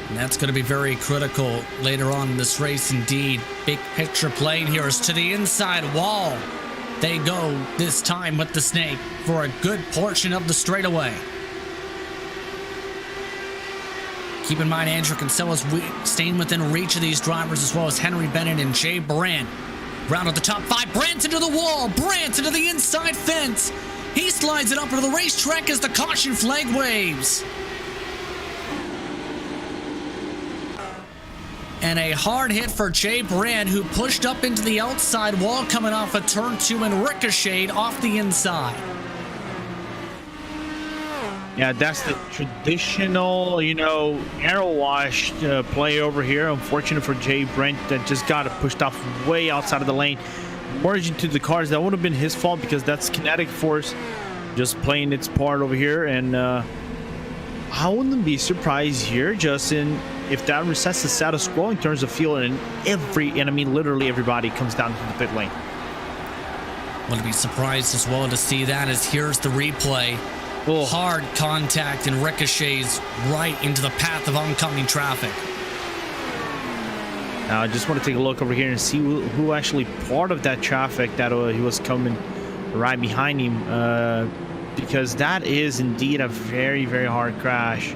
And that's going to be very critical later on in this race indeed. Big picture played here is to the inside wall. They go this time with the snake for a good portion of the straightaway. Keep in mind, Andrew Kinsella's staying within reach of these drivers, as well as Henry Bennett and Jay Brandt. Round of the top 5, Brandt into the wall, Brandt into the inside fence. He slides it up into the racetrack as the caution flag waves. And a hard hit for Jay Brandt, who pushed up into the outside wall coming off of turn 2 and ricocheted off the inside. Yeah, that's the traditional, arrow wash play over here. Unfortunate for Jay Brandt, that just got pushed off way outside of the lane, merging to the cars. That would have been his fault, because that's kinetic force just playing its part over here. And I wouldn't be surprised here, Justin, if that resets the status quo in terms of fuel, and literally everybody comes down to the pit lane. Wouldn't be surprised as well to see that, as here's the replay. Oh. Hard contact and ricochets right into the path of oncoming traffic. Now I just want to take a look over here and see who actually part of that traffic that he was coming right behind him, because that is indeed a very, very hard crash.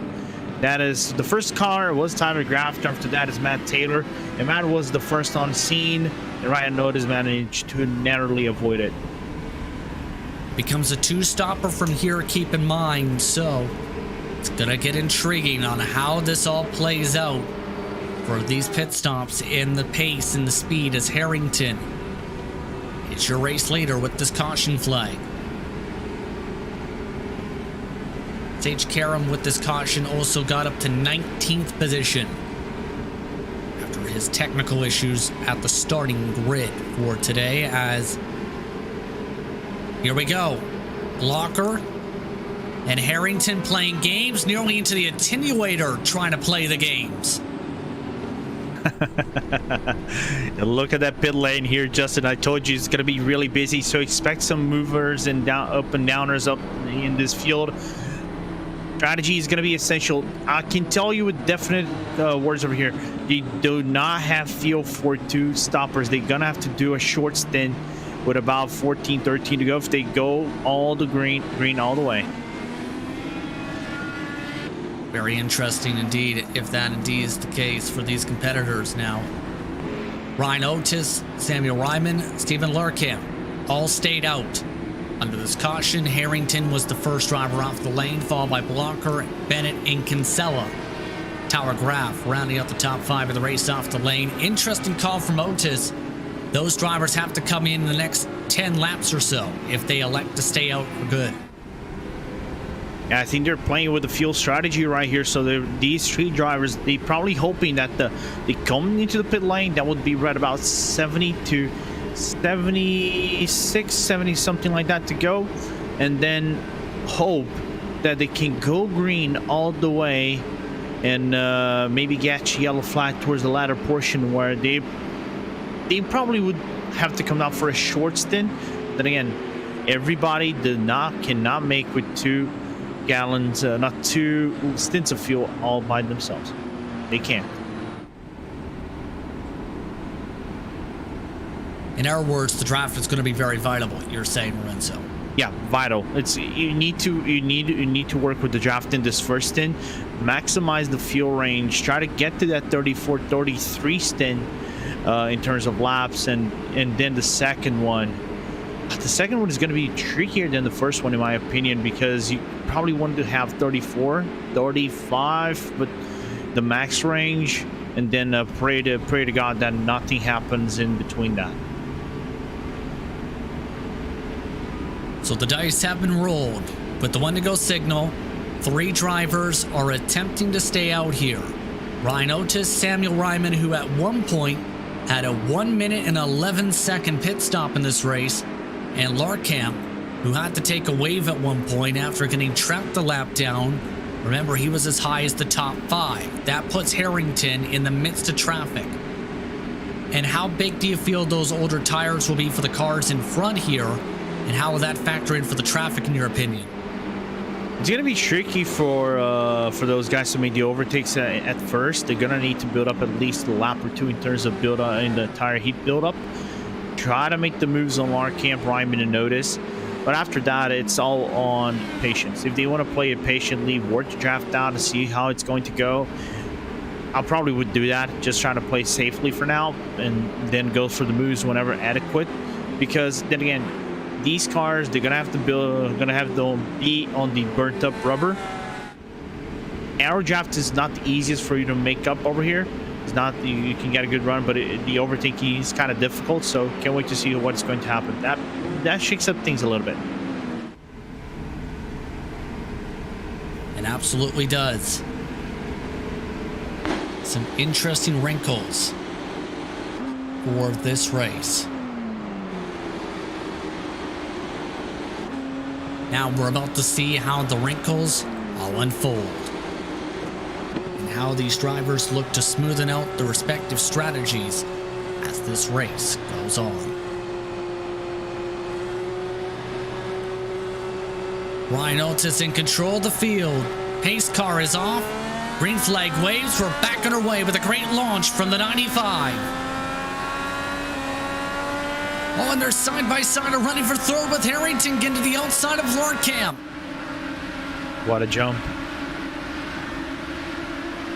That is, the first car was Tyler Graft. After that is Matt Taylor, and Matt was the first on scene, and Ryan Notice managed to narrowly avoid it. Becomes a 2-stopper from here, keep in mind, so it's gonna get intriguing on how this all plays out for these pit stops and the pace and the speed, as Harrington is your race leader with this caution flag. Sage Karam with this caution also got up to 19th position after his technical issues at the starting grid for today, as here we go. Blocker and Harrington playing games nearly into the attenuator, trying to play the games. Look at that pit lane here, Justin. I told you it's going to be really busy, so expect some movers and up and downers up in this field. Strategy is going to be essential. I can tell you with definite words over here, they do not have fuel for 2 stoppers. They're going to have to do a short stint with about 14, 13 to go if they go all the green all the way. Very interesting indeed, if that indeed is the case for these competitors now. Ryan Otis, Samuel Ryman, Stephen Lurkamp all stayed out. Under this caution, Harrington was the first driver off the lane, followed by Blocker, Bennett, and Kinsella. Tower Graf rounding out the top 5 of the race off the lane. Interesting call from Otis. Those drivers have to come in the next 10 laps or so if they elect to stay out for good. Yeah, I think they're playing with the fuel strategy right here. So these 3 drivers, they probably hoping that they come into the pit lane. That would be right about 70 to 76, 70, something like that to go. And then hope that they can go green all the way and maybe get yellow flag towards the latter portion, where they probably would have to come out for a short stint. Then again, everybody cannot make with 2 gallons, not 2 stints of fuel all by themselves. They can't. In our words, the draft is going to be very vital, you're saying, Lorenzo. Yeah, vital. It's you need to work with the draft in this first stint, maximize the fuel range, try to get to that 34, 33 stint in terms of laps, and then the second one. The second one is going to be trickier than the first one, in my opinion, because you probably want to have 34, 35, but the max range, and then pray to God that nothing happens in between that. So the dice have been rolled With the one-to-go signal, 3 drivers are attempting to stay out here. Ryan Otis, Samuel Ryman, who at one point had a 1 minute and 11 second pit stop in this race, and Larkamp, who had to take a wave at one point after getting trapped a lap down. Remember, he was as high as the top 5. That puts Harrington in the midst of traffic. And how big do you feel those older tires will be for the cars in front here? And how will that factor in for the traffic, in your opinion? It's going to be tricky for those guys to make the overtakes at first. They're going to need to build up at least a lap or 2 in terms of build up in the tire heat buildup. Try to make the moves on Larkamp, Ryman, and Otis. But after that, it's all on patience. If they want to play it patiently, work the draft out to see how it's going to go, I probably would do that. Just try to play safely for now, and then go for the moves whenever adequate. Because then again, these cars, they're gonna have to be on the burnt up rubber. Aero draft is not the easiest for you to make up over here. It's not, you can get a good run, but the overtaking is kind of difficult. So can't wait to see what's going to happen. That shakes up things a little bit. It absolutely does. Some interesting wrinkles for this race. Now we're about to see how the wrinkles all unfold, and how these drivers look to smoothen out their respective strategies as this race goes on. Ryan Otis in control of the field. Pace car is off. Green flag waves. We're back underway with a great launch from the 95. Oh, and they're side by side, are running for third with Harrington getting to the outside of Larkamp. What a jump.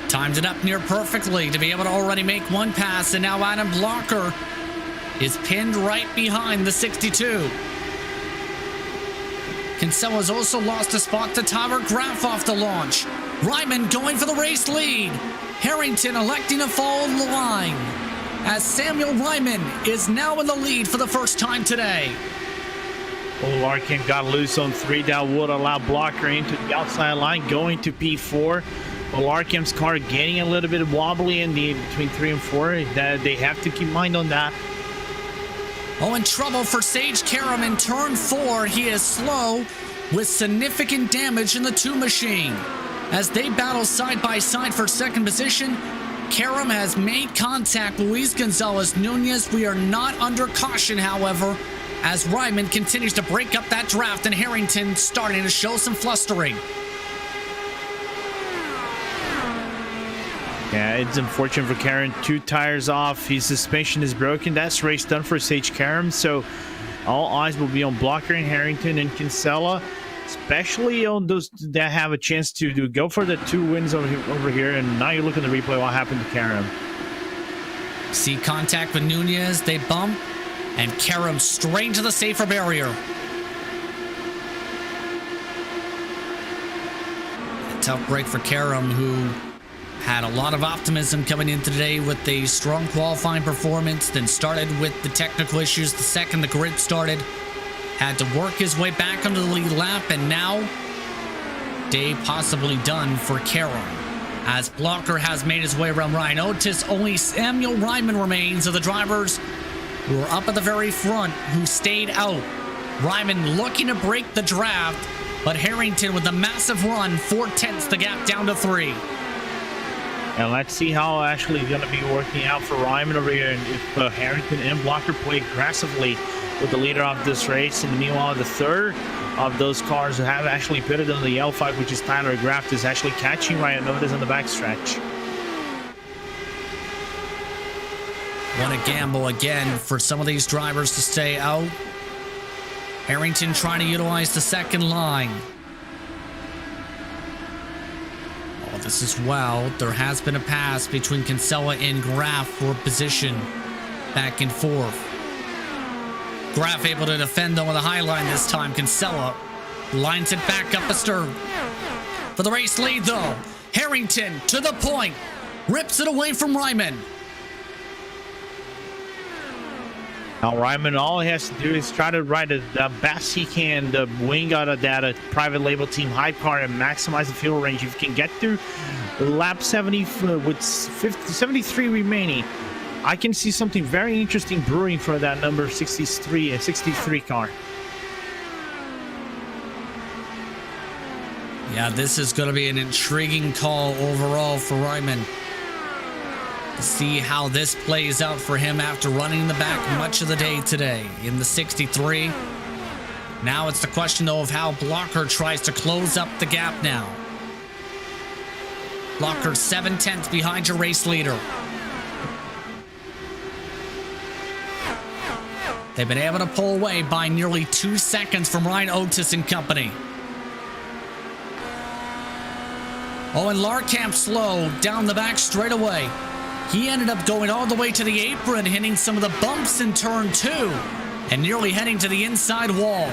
Timed it up near perfectly to be able to already make one pass, and now Adam Blocker is pinned right behind the 62. Kinsella's also lost a spot to Tyler Graff off the launch. Ryman going for the race lead. Harrington electing to follow the line, as Samuel Ryman is now in the lead for the first time today. Well, Larkamp got loose on 3. That would allow Blocker into the outside line, going to P4. Well, Larkamp's car getting a little bit wobbly in the between 3 and 4. That they have to keep mind on that. Oh, in trouble for Sage Karam in turn 4. He is slow with significant damage in the 2 machine. As they battle side by side for second position, Karam has made contact with Luis Gonzalez Nunez. We are not under caution, however, as Ryman continues to break up that draft and Harrington starting to show some flustering. Yeah, it's unfortunate for Karam. 2 tires off. His suspension is broken. That's race done for Sage Karam. So all eyes will be on Blocker and Harrington and Kinsella, especially on those that have a chance to go for the 2 wins over here. And now you look at the replay, what happened to Karam. See contact with Nunez. They bump, and Karam straight to the safer barrier. A tough break for Karam, who had a lot of optimism coming into today with a strong qualifying performance, then started with the technical issues the second the grid started. Had to work his way back onto the lead lap, and now day possibly done for Karam. As Blocker has made his way around Ryan Otis, only Samuel Ryman remains of the drivers who are up at the very front who stayed out. Ryman looking to break the draft, but Harrington with a massive run, 4/10 the gap down to 3. And let's see how actually going to be working out for Ryman over here, and if Harrington and Blocker play aggressively with the leader of this race. And meanwhile, the third of those cars who have actually pitted on the L5, which is Tyler Graff, is actually catching Ryan Otis on the backstretch. What a gamble again for some of these drivers to stay out. Harrington trying to utilize the second line. Oh, this is well. There has been a pass between Kinsella and Graff for position back and forth. Graff able to defend though on the high line this time. Kinsella lines it back up astern. For the race lead though, Harrington to the point, rips it away from Ryman. Now Ryman, all he has to do is try to ride the best he can, the wing out of that private label team HyperX, and maximize the fuel range. If you can get through lap 70 with 73 remaining, I can see something very interesting brewing for that number 63 car. Yeah, this is going to be an intriguing call overall for Ryman. See how this plays out for him after running the back much of the day today in the 63. Now it's the question, though, of how Blocker tries to close up the gap now. Blocker 7/10 behind your race leader. They've been able to pull away by nearly 2 seconds from Ryan Otis and company. Oh, and Larkamp slow down the back straightaway. He ended up going all the way to the apron, hitting some of the bumps in turn 2, and nearly heading to the inside wall.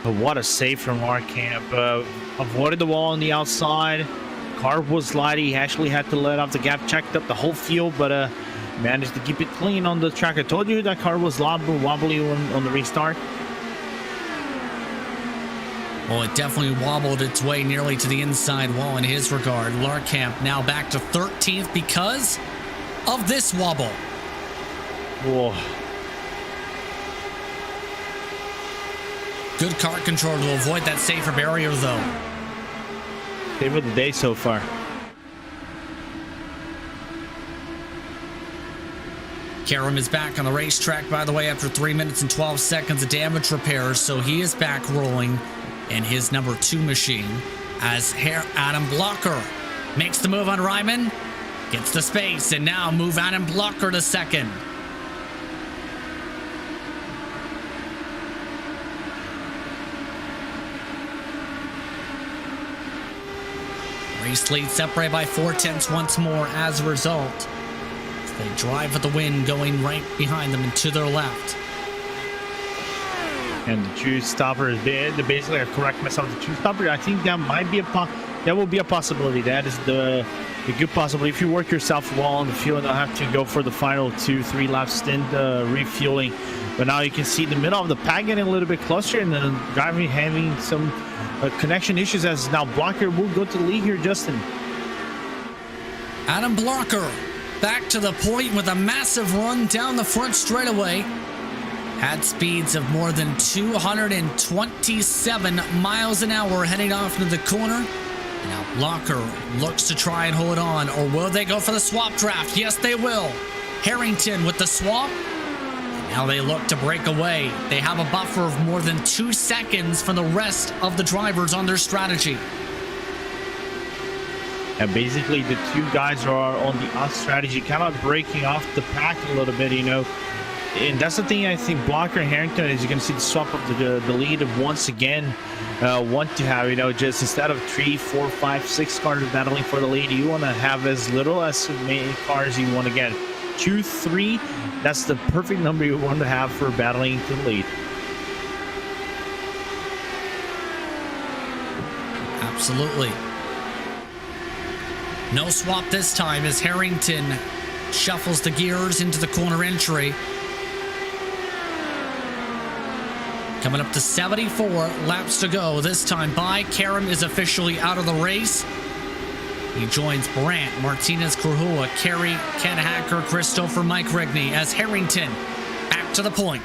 But what a save from Larkamp. Avoided the wall on the outside. Car was sliding. He actually had to let off the gap, checked up the whole field, but managed to keep it clean on the track. I told you that car was wobbly on the restart. Well, it definitely wobbled its way nearly to the inside wall in his regard. Larkamp now back to 13th because of this wobble. Whoa. Good car control to avoid that safer barrier, though. Save of the day so far. Karam is back on the racetrack, by the way, after 3 minutes and 12 seconds of damage repairs, so he is back rolling in his number 2 machine as Adam Blocker makes the move on Ryman, gets the space, and now move Adam Blocker to second. Race lead separated by 4/10 once more as a result. They drive with the wind going right behind them and to their left. And the choose stopper is basically a correct mess of the choose stopper. I think that might be that will be a possibility. That is the good possibility. If you work yourself well on the field, you'll have to go for the final 2-3 lap stint refueling. But now you can see the middle of the pack getting a little bit closer, and then driving having some connection issues as now Blocker will go to the lead here, Justin. Adam Blocker back to the point with a massive run down the front straightaway. Had speeds of more than 227 miles an hour heading off into the corner. Now Blocker looks to try and hold on, or will they go for the swap draft? Yes, they will. Harrington with the swap. And now they look to break away. They have a buffer of more than 2 seconds from the rest of the drivers on their strategy. And basically the two guys are on the off strategy, kind of breaking off the pack a little bit, you know. And that's the thing I think Blocker and Harrington is, you're going to see the swap of the lead of once again want to have, you know, just instead of 3, 4, 5, 6 cars battling for the lead, you want to have as little as many cars you want to get. 2, 3, that's the perfect number you want to have for battling to the lead. Absolutely. No swap this time as Harrington shuffles the gears into the corner entry. Coming up to 74 laps to go. This time by Karam is officially out of the race. He joins Brandt, Martinez, Kurhua, Kerry, Ken Hacker, Christopher, Mike Rigney as Harrington back to the point.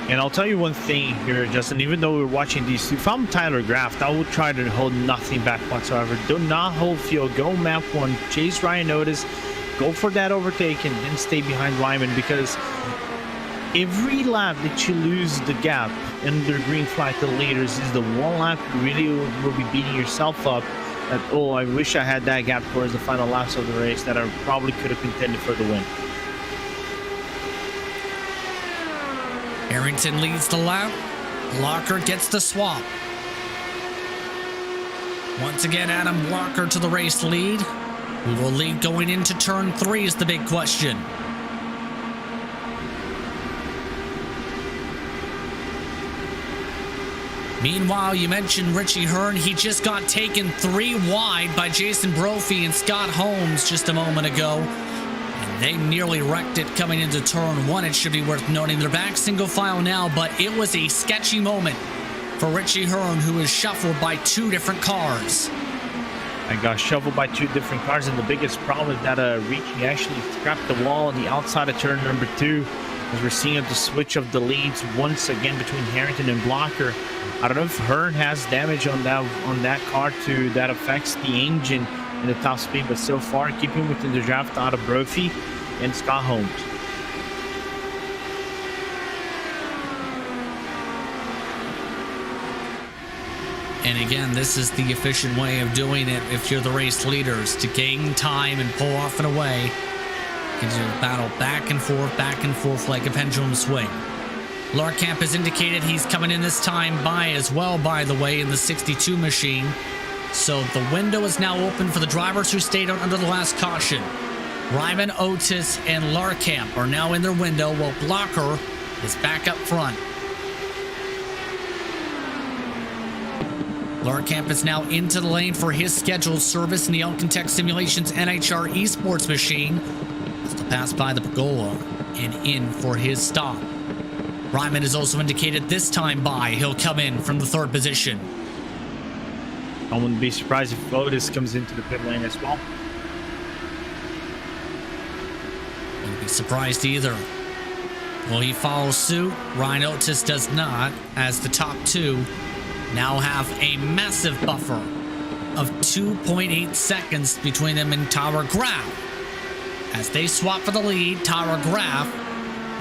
And I'll tell you one thing here, Justin, even though we're watching these two, if I'm Tyler Graft, I would try to hold nothing back whatsoever. Do not hold field. Go map 1. Chase Ryan Otis. Go for that overtake and then stay behind Lyman, because every lap that you lose the gap under green flag to the leaders is the one lap you really will be beating yourself up that, oh, I wish I had that gap towards the final laps of the race that I probably could have contended for the win. Harrington leads the lap. Blocker gets the swap. Once again, Adam Blocker to the race lead. Who will lead going into turn 3 is the big question. Meanwhile, you mentioned Richie Hearn. He just got taken 3 wide by Jason Brophy and Scott Holmes just a moment ago. And they nearly wrecked it coming into turn 1. It should be worth noting. They're back single file now, but it was a sketchy moment for Richie Hearn, who was shuffled by 2 different cars. I got shuffled by 2 different cars, and the biggest problem is that Richie actually scrapped the wall on the outside of turn number 2. As we're seeing the switch of the leads once again between Harrington and Blocker. I don't know if Hearn has damage on that car too that affects the engine in the top speed, but so far keeping within the draft out of Brophy and Scott Holmes. And again, this is the efficient way of doing it if you're the race leaders, to gain time and pull off and away. You can battle back and forth like a pendulum swing. Larkamp has indicated he's coming in this time by as well, by the way, in the 62 machine. So the window is now open for the drivers who stayed out under the last caution. Ryman, Otis, and Larkamp are now in their window, while Blocker is back up front. Larkamp is now into the lane for his scheduled service in the Alcantech Simulations NHR Esports machine. To pass by the pergola and in for his stop. Ryman is also indicated this time by. He'll come in from the 3rd position. I wouldn't be surprised if Otis comes into the pit lane as well. Wouldn't be surprised either. Will he follow suit? Ryan Otis does not, as the top 2 now have a massive buffer of 2.8 seconds between them and Tyler Graf. As they swap for the lead, Tyler Graf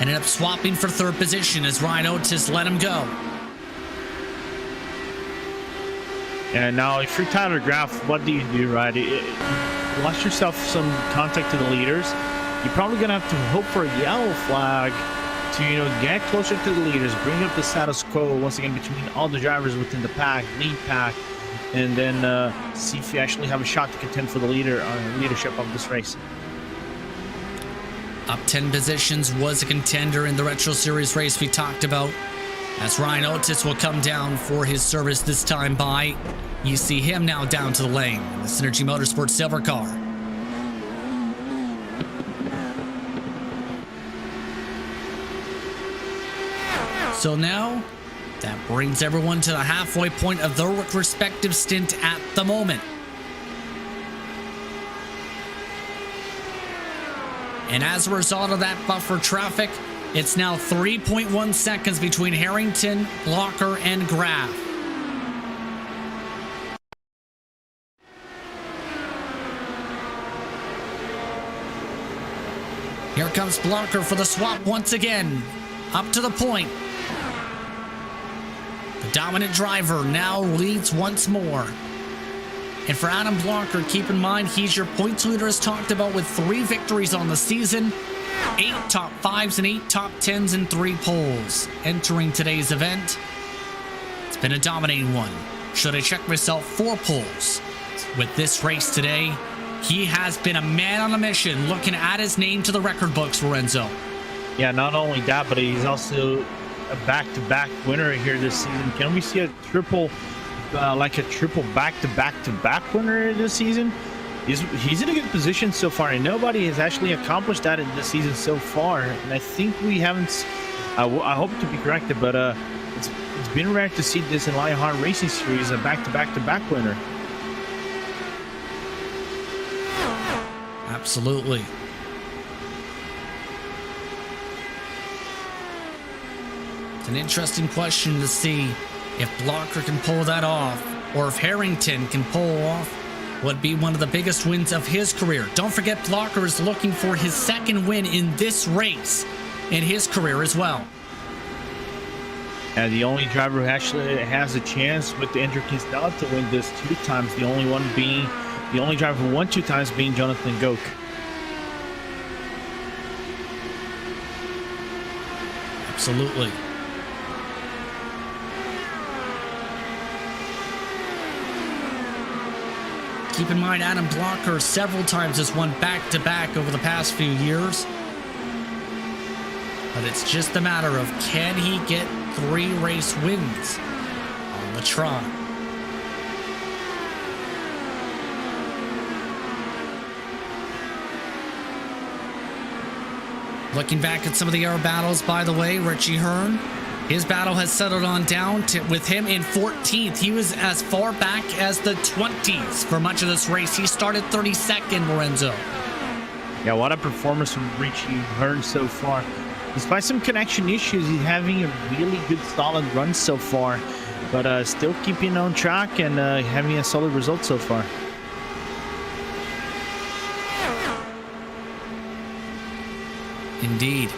ended up swapping for 3rd position as Ryan Otis let him go. And now, if you're Tyler Graf, what do you do, right? You lost yourself some contact to the leaders. You're probably going to have to hope for a yellow flag to, get closer to the leaders, bring up the status quo once again between all the drivers within the pack, lead pack, and then see if you actually have a shot to contend for the leadership of this race. Up 10 positions, was a contender in the Retro Series race we talked about. As Ryan Otis will come down for his service this time by. You see him now down to the lane in the Synergy Motorsports silver car. So now, that brings everyone to the halfway point of their respective stint at the moment. And as a result of that buffer traffic, it's now 3.1 seconds between Harrington, Blocker, and Graf. Here comes Blocker for the swap once again. Up to the point. The dominant driver now leads once more. And for Adam Blocker, keep in mind, he's your points leader as talked about with 3 victories on the season, 8 top 5s and 8 top 10s and 3 poles. Entering today's event, it's been a dominating one. Should I check myself, 4 poles. With this race today, he has been a man on a mission, looking to add his name to the record books, Lorenzo. Yeah, not only that, but he's also a back-to-back winner here this season. Can we see a triple back-to-back winner this season? He's in a good position so far, and nobody has actually accomplished that in this season so far. And I think we haven't. I hope to be corrected, but it's been rare to see this in Lionheart Racing Series, a back-to-back winner. Absolutely. It's an interesting question to see if Blocker can pull that off, or if Harrington can pull off what would be one of the biggest wins of his career. Don't forget, Blocker is looking for his 2nd win in this race in his career as well. And the only driver who actually has a chance with the Indy style to win this 2 times, the only driver who won 2 times being Jonathan Goke. Absolutely. Keep in mind, Adam Blocker several times has won back-to-back over the past few years. But it's just a matter of, can he get 3 race wins? the Tron. Looking back at some of the air battles, by the way, Richie Hearn, his battle has settled on down to, with him in 14th. He was as far back as the 20s for much of this race. He started 32nd, Lorenzo. Yeah, what a performance from Richie Hearn so far. Despite some connection issues, he's having a really good, solid run so far. But still keeping on track and having a solid result so far. Indeed.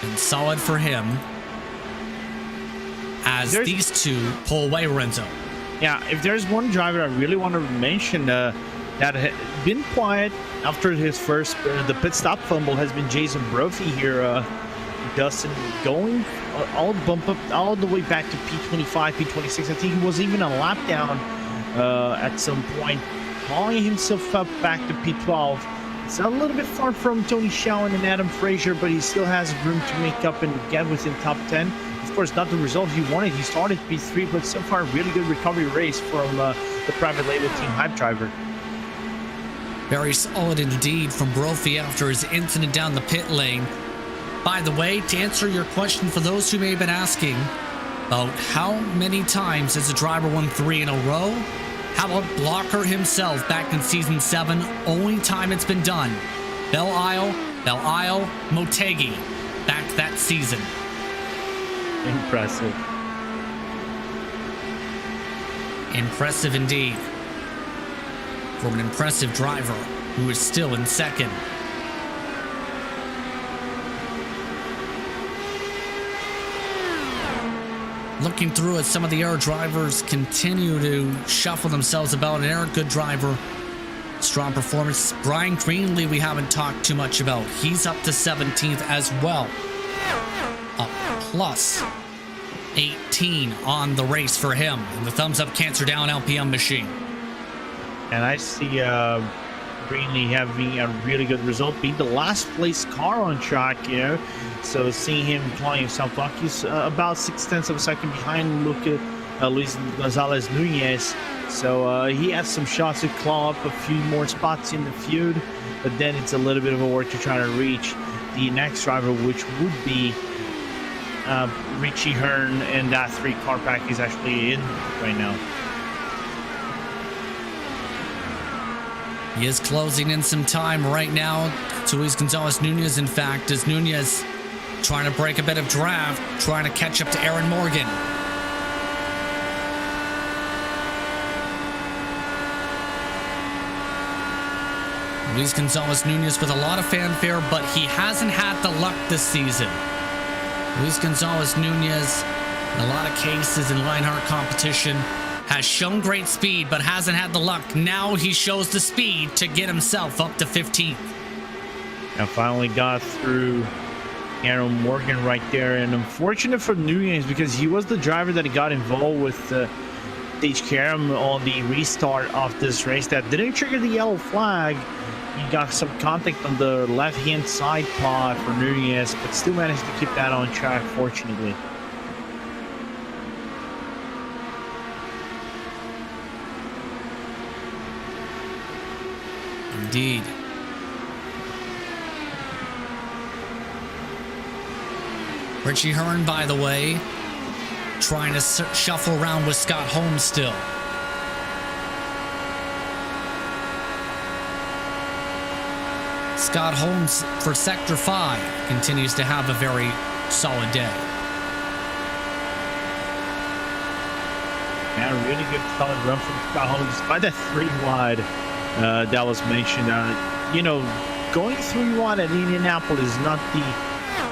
And solid for him as these two pull away, Lorenzo. Yeah, if there's one driver I really want to mention that had been quiet after his first the pit stop fumble has been Jason Brophy here. Dustin going all the way back to P25, P26. I think he was even a lap down at some point, hauling himself up back to P12. It's a little bit far from Tony Schowen and Adam Frazier, but he still has room to make up and get within top 10. Of course, not the result he wanted. He started P3, but so far, really good recovery race from the private label team Hype driver. Very solid indeed from Brophy after his incident down the pit lane. By the way, to answer your question, for those who may have been asking about how many times has a driver won 3 in a row, how about Blocker himself back in Season 7? Only time it's been done. Belle Isle, Motegi back that season. Impressive. Impressive indeed. From an impressive driver who is still in second. Looking through as some of the air drivers continue to shuffle themselves about. An air good driver. Strong performance. Brian Greenlee we haven't talked too much about. He's up to 17th as well. Up plus 18 on the race for him. And the thumbs up cancer down LPM machine. And I see Greenlee having a really good result, being the last place car on track, you know. So seeing him clawing himself up, he's about 0.6 of a second behind Luis Gonzalez Nunez. So he has some shots to claw up a few more spots in the field, but then it's a little bit of a work to try to reach the next driver, which would be Richie Hearn, and that 3 car pack he's actually in right now. He is closing in some time right now to Luis Gonzalez Nunez, in fact, as Nunez trying to break a bit of draft, trying to catch up to Aaron Morgan. Luis Gonzalez Nunez with a lot of fanfare, but he hasn't had the luck this season. Luis Gonzalez Nunez, in a lot of cases in Lionheart competition, has shown great speed, but hasn't had the luck. Now he shows the speed to get himself up to 15th. And finally got through Aaron Morgan right there. And unfortunate for Nunez, because he was the driver that got involved with Stage Karam on the restart of this race that didn't trigger the yellow flag. He got some contact on the left-hand side pod for Nunez, but still managed to keep that on track, fortunately. Indeed. Richie Hearn, by the way, trying to shuffle around with Scott Holmes still. Scott Holmes for Sector 5 continues to have a very solid day. Yeah, a really good solid run from Scott Holmes, despite that 3 wide that was mentioned. You know, going 3 wide at Indianapolis is not the...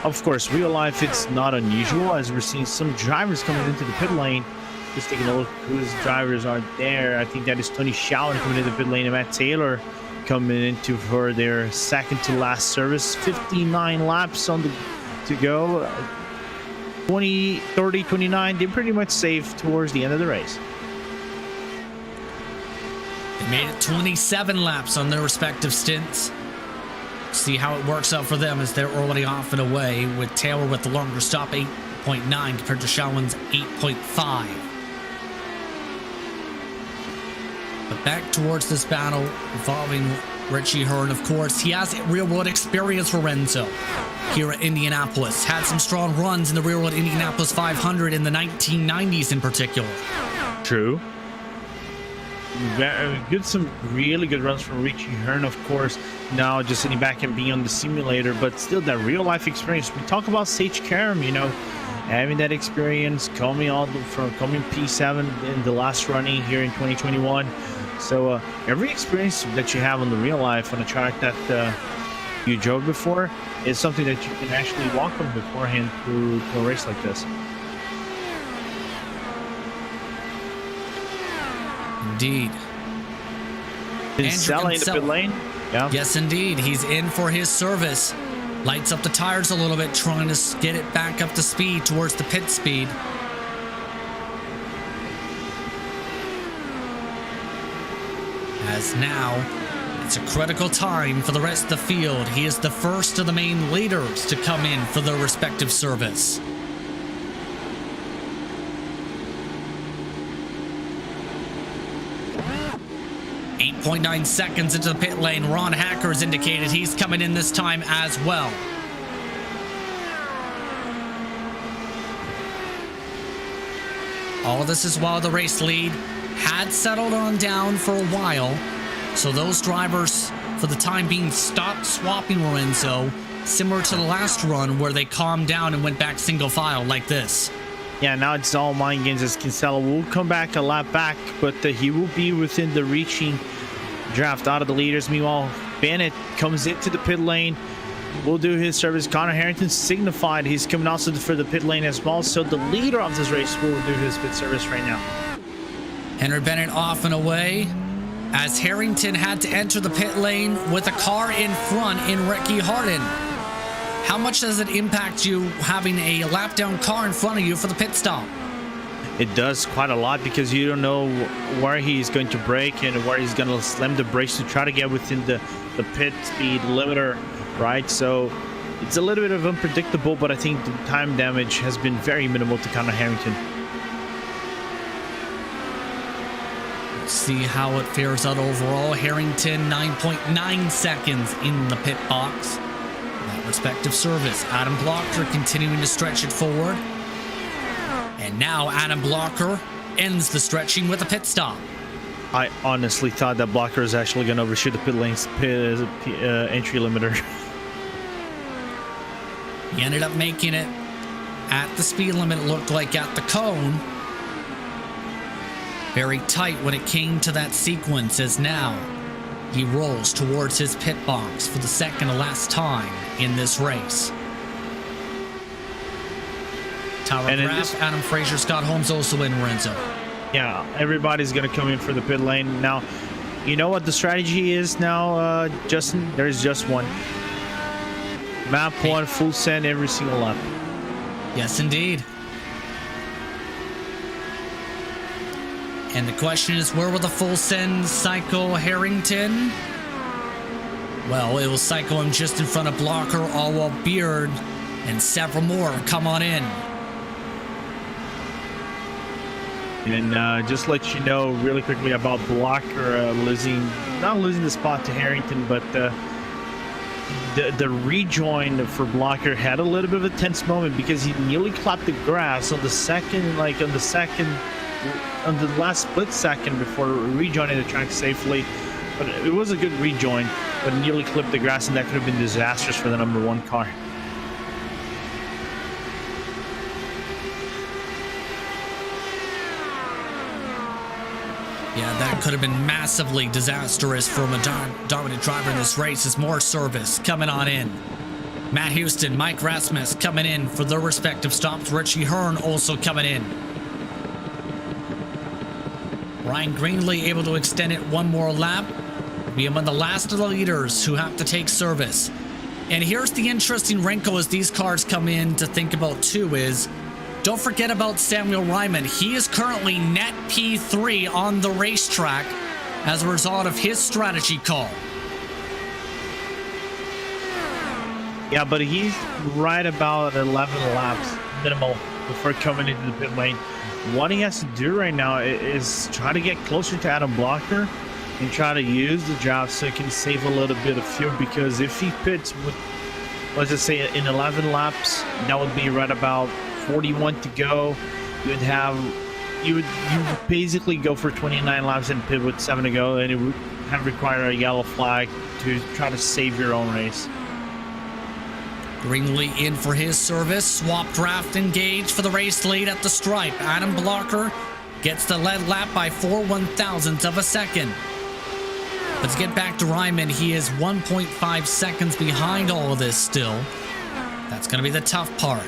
Of course, real life, it's not unusual, as we're seeing some drivers coming into the pit lane. Just taking a look whose drivers are there. I think that is Tony Schowen coming into the pit lane and Matt Taylor coming into for their second to last service. 59 laps on to go. 20, 30, 29. They're pretty much safe towards the end of the race. They made it 27 laps on their respective stints. See how it works out for them as they're already off and away, with Taylor with the longer stop, 8.9 compared to Shawan's 8.5. But back towards this battle involving Richie Hearn, of course. He has real-world experience for Renzo here at Indianapolis. Had some strong runs in the real-world Indianapolis 500 in the 1990s in particular. True. Some really good runs from Richie Hearn, of course. Now just sitting back and being on the simulator, but still that real-life experience. We talk about Sage Karam, you know, having that experience, coming P7 in the last running here in 2021. So every experience that you have on the real life on a track that you drove before is something that you can actually walk on beforehand to a race like this. Indeed. Kinsella in the pit lane. Yeah. Yes, indeed. He's in for his service. Lights up the tires a little bit, trying to get it back up to speed towards the pit speed. As now, it's a critical time for the rest of the field. He is the first of the main leaders to come in for their respective service. .9 seconds into the pit lane. Ron Hacker has indicated he's coming in this time as well. All of this is while the race lead had settled on down for a while, so those drivers for the time being stopped swapping Lorenzo, similar to the last run where they calmed down and went back single file like this. Yeah, now it's all mind games as Kinsella will come back a lap back, but he will be within the reaching draft out of the leaders. Meanwhile, Bennett comes into the pit lane, will do his service. Connor Harrington signified he's coming also for the pit lane as well, so the leader of this race will do his pit service right now. Henry Bennett off and away as Harrington had to enter the pit lane with a car in front in Ricky Harden. How much does it impact you having a lap down car in front of you for the pit stop? It does quite a lot because you don't know where he's going to brake and where he's going to slam the brakes to try to get within the pit speed limiter, right? So it's a little bit of unpredictable, but I think the time damage has been very minimal to Connor Harrington. Let's see how it fares out overall. Harrington 9.9 seconds in the pit box. That respective service. Adam Blocker continuing to stretch it forward. And now Adam Blocker ends the stretching with a pit stop. I honestly thought that Blocker is actually going to overshoot the pit lane's entry limiter. He ended up making it at the speed limit, it looked like, at the cone. Very tight when it came to that sequence, as now he rolls towards his pit box for the second to last time in this race. Tyler Graff, Adam Fraser, Scott Holmes also in Lorenzo. Yeah, everybody's going to come in for the pit lane. Now, you know what the strategy is now, Justin? There's just one. Map one, full send every single lap. Yes, indeed. And the question is, where will the full send cycle Harrington? Well, it will cycle him just in front of Blocker, all while Beard and several more come on in. And just let you know really quickly about Blocker not losing the spot to Harrington, but the rejoin for Blocker had a little bit of a tense moment because he nearly clapped the grass on the last split second before rejoining the track safely. But it was a good rejoin, but nearly clipped the grass, and that could have been disastrous for the number one car. Yeah, that could have been massively disastrous from a dominant driver in this race. As more service coming on in. Matt Houston, Mike Rasmus coming in for their respective stops. Richie Hearn also coming in. Ryan Greenlee able to extend it one more lap. Be among the last of the leaders who have to take service. And here's the interesting wrinkle as these cars come in to think about too is, don't forget about Samuel Ryman. He is currently net P3 on the racetrack as a result of his strategy call. Yeah, but he's right about 11 laps minimal before coming into the pit lane. What he has to do right now is try to get closer to Adam Blocker and try to use the draft so he can save a little bit of fuel, because if he pits with, let's just say, in 11 laps, that would be right about 41 to go. You would basically go for 29 laps and pit with 7 to go, and it would have required a yellow flag to try to save your own race. Greenlee in for his service. Swap draft engaged for the race lead at the stripe. Adam Blocker gets the lead lap by 4/1000ths of a second. But to get back to Ryman, he is 1.5 seconds behind all of this still. That's going to be the tough part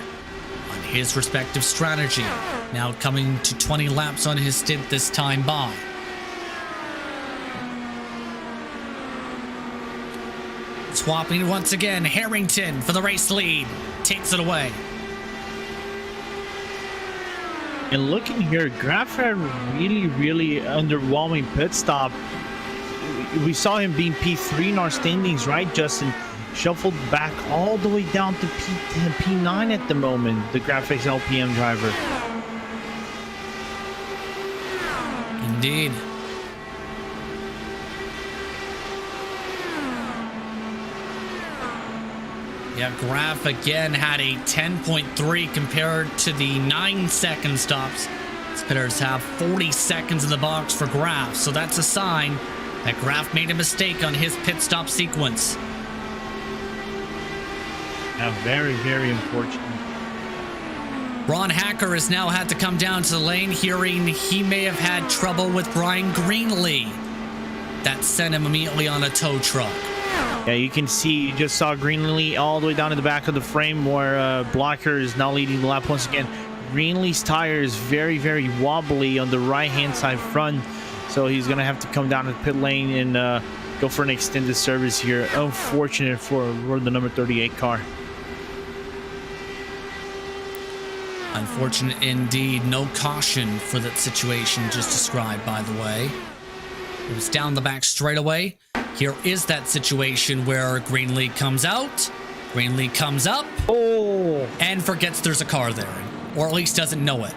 on his respective strategy. Now coming to 20 laps on his stint this time by. Swapping once again, Harrington for the race lead. Takes it away. And looking here, Graf had really underwhelming pit stop. We saw him being P3 in our standings, right, Justin? Shuffled back all the way down to P10, P9 at the moment, the Graphics LPM driver. Indeed. Yeah, Graf again had a 10.3 compared to the 9-second stops. Spitters have 40 seconds in the box for Graf, so that's a sign that Graf made a mistake on his pit stop sequence. Yeah, very unfortunate. Ron Hacker has now had to come down to the lane, hearing he may have had trouble with Brian Greenlee. That sent him immediately on a tow truck. Yeah, you can see, you just saw Greenlee all the way down to the back of the frame where Blocker is now leading the lap once again. Greenlee's tire is very wobbly on the right-hand side front, so he's going to have to come down to the pit lane and go for an extended service here. Unfortunate for the number 38 car. Unfortunate indeed. No caution for that situation just described, by the way. It was down the back straightaway. Here is that situation where Greenlee comes out, Greenlee comes up, and forgets there's a car there, or at least doesn't know it.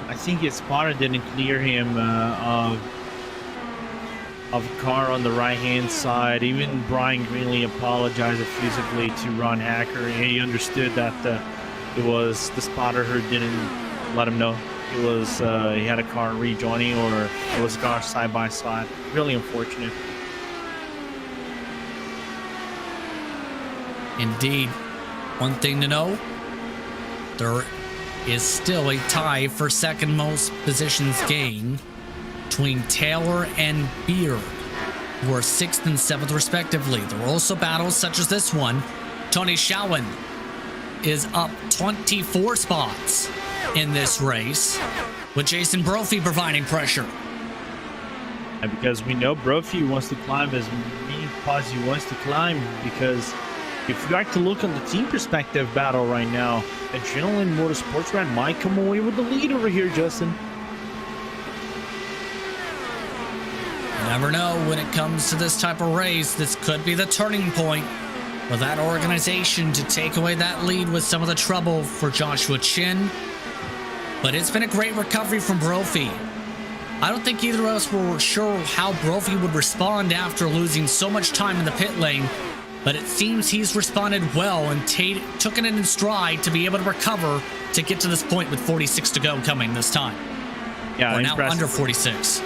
I think his spotter didn't clear him of a car on the right-hand side. Even Brian Greenlee apologized effusively to Ron Hacker. He understood that it was the spotter who didn't let him know it was he had a car rejoining, or it was a car side by side. Really unfortunate. Indeed. One thing to know, there is still a tie for second most positions gained between Taylor and Beard, who are 6th and 7th respectively. There are also battles such as this one. Tony Schowen is up 24 spots in this race, with Jason Brophy providing pressure. And because we know Brophy wants to climb as many spots he wants to climb, because if you like to look on the team perspective battle right now, Adrenaline Motorsports Brand might come away with the lead over here, Justin. You never know when it comes to this type of race. This could be the turning point for that organization to take away that lead with some of the trouble for Joshua Chin. But it's been a great recovery from Brophy. I don't think either of us were sure how Brophy would respond after losing so much time in the pit lane, but it seems he's responded well and took it in stride to be able to recover to get to this point with 46 to go coming this time. Yeah, we're now under 46.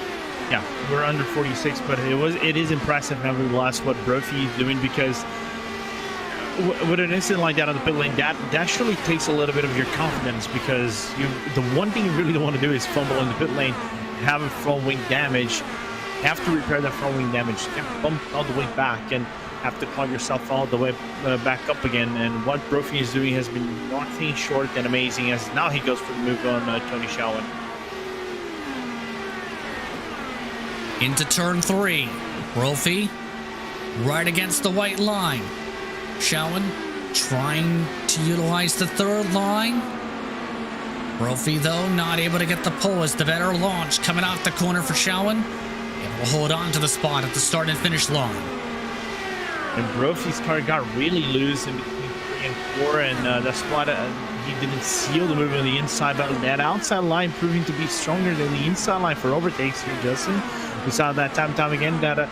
Yeah, we're under 46, but it is impressive nevertheless what Brophy is doing, because with an incident like that on the pit lane, that surely takes a little bit of your confidence, because the one thing you really don't want to do is fumble in the pit lane, have a front wing damage, have to repair that front wing damage, get bumped all the way back, and have to climb yourself all the way back up again. And what Brophy is doing has been nothing short and amazing, as now he goes for the move on Tony Schowen. Into turn 3. Brophy right against the white line. Schowen trying to utilize the third line. Brophy, though, not able to get the pull as the better launch coming off the corner for Schowen. Able to hold on to the spot at the start and finish line. And Brophy's car got really loose in between 3 and 4, and that's why he didn't seal the move on the inside. But that outside line proving to be stronger than the inside line for overtakes here, Justin. We saw that time and time again that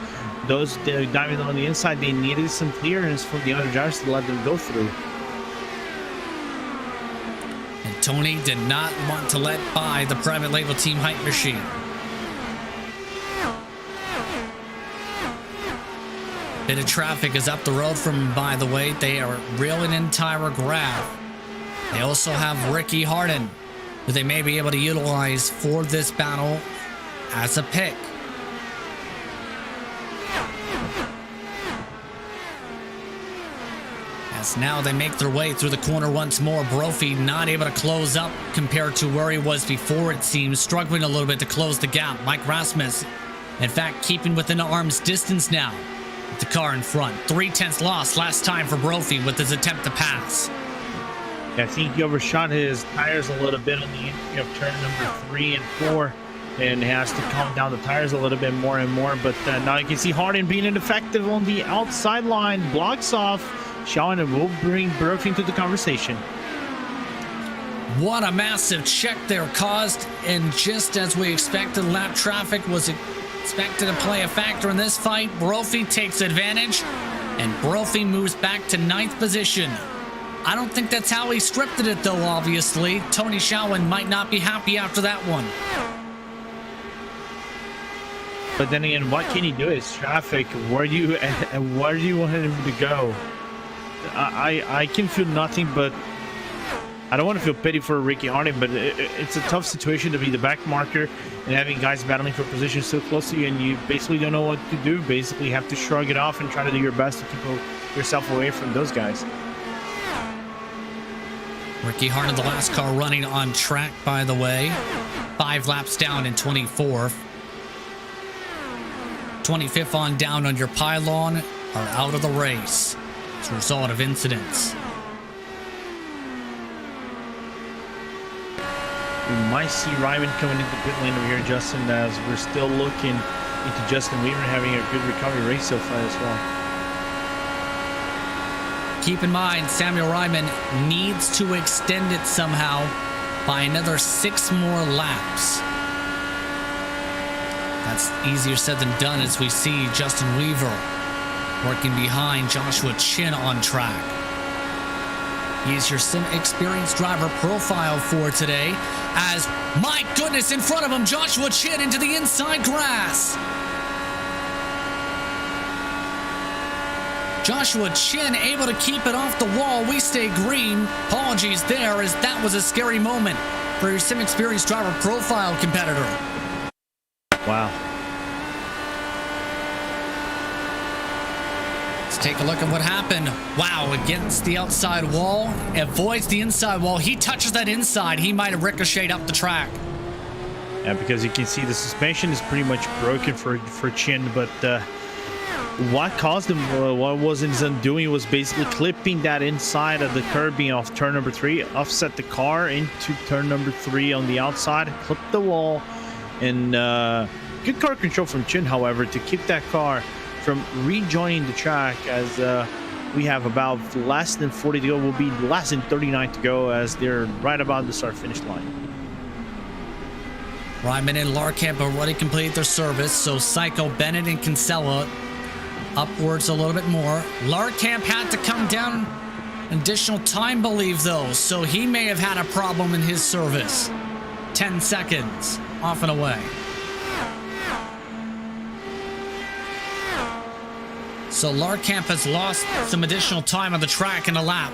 those diving on the inside, they needed some clearance from the other drivers to let them go through. And Tony did not want to let by the private label team hype machine. Bit of traffic is up the road from him, by the way. They are reeling in Tyra Graf. They also have Ricky Harden, who they may be able to utilize for this battle as a pick. As now they make their way through the corner once more. Brophy not able to close up compared to where he was before, it seems. Struggling a little bit to close the gap. Mike Rasmus, in fact, keeping within arm's distance now. The car in front. 0.3 loss last time for Brophy with his attempt to pass. I think he overshot his tires a little bit on the entry of turn number 3 and 4 and has to calm down the tires a little bit more and more. But now you can see Harden being ineffective on the outside line. Blocks off Shawn and will bring Brophy into the conversation. What a massive check there caused. And just as we expected, lap traffic was expected to play a factor in this fight. Brophy takes advantage, and Brophy moves back to 9th position. I don't think that's how he scripted it, though, obviously. Tony Shawan might not be happy after that one. But then again, what can he do? It's traffic. Where do you want him to go? I can feel nothing, but I don't want to feel pity for Ricky Harden, but it's a tough situation to be the back marker and having guys battling for position so close to you, and you basically don't know what to do. Basically have to shrug it off and try to do your best to keep yourself away from those guys. Ricky Harden, the last car running on track, by the way. 5 laps down in 24th. 25th on down on your pylon are out of the race as a result of incidents. We might see Ryman coming into pit lane over here, Justin, as we're still looking into Justin Weaver having a good recovery race so far as well. Keep in mind, Samuel Ryman needs to extend it somehow by another 6 more laps. That's easier said than done as we see Justin Weaver working behind Joshua Chin on track. He's your sim experience driver profile for today as, my goodness, in front of him, Joshua Chin into the inside grass. Joshua Chin able to keep it off the wall. We stay green. Apologies there, as that was a scary moment for your sim experience driver profile competitor. Wow. Let's take a look at what happened. Wow, against the outside wall, avoids the inside wall. He touches that inside. He might have ricocheted up the track. Yeah, because you can see the suspension is pretty much broken for Chin, but what caused him, what was his undoing was basically clipping that inside of the curbing off turn number 3, offset the car into turn number 3 on the outside, clip the wall, and good car control from Chin, however, to keep that car from rejoining the track as we have about less than 40 to go. Will be less than 39 to go as they're right about the start-finish line. Ryman and Larkamp have already completed their service, so Psycho, Bennett, and Kinsella upwards a little bit more. Larkamp had to come down an additional time, believe, though, so he may have had a problem in his service. 10 seconds off and away. So Larkamp has lost some additional time on the track in a lap.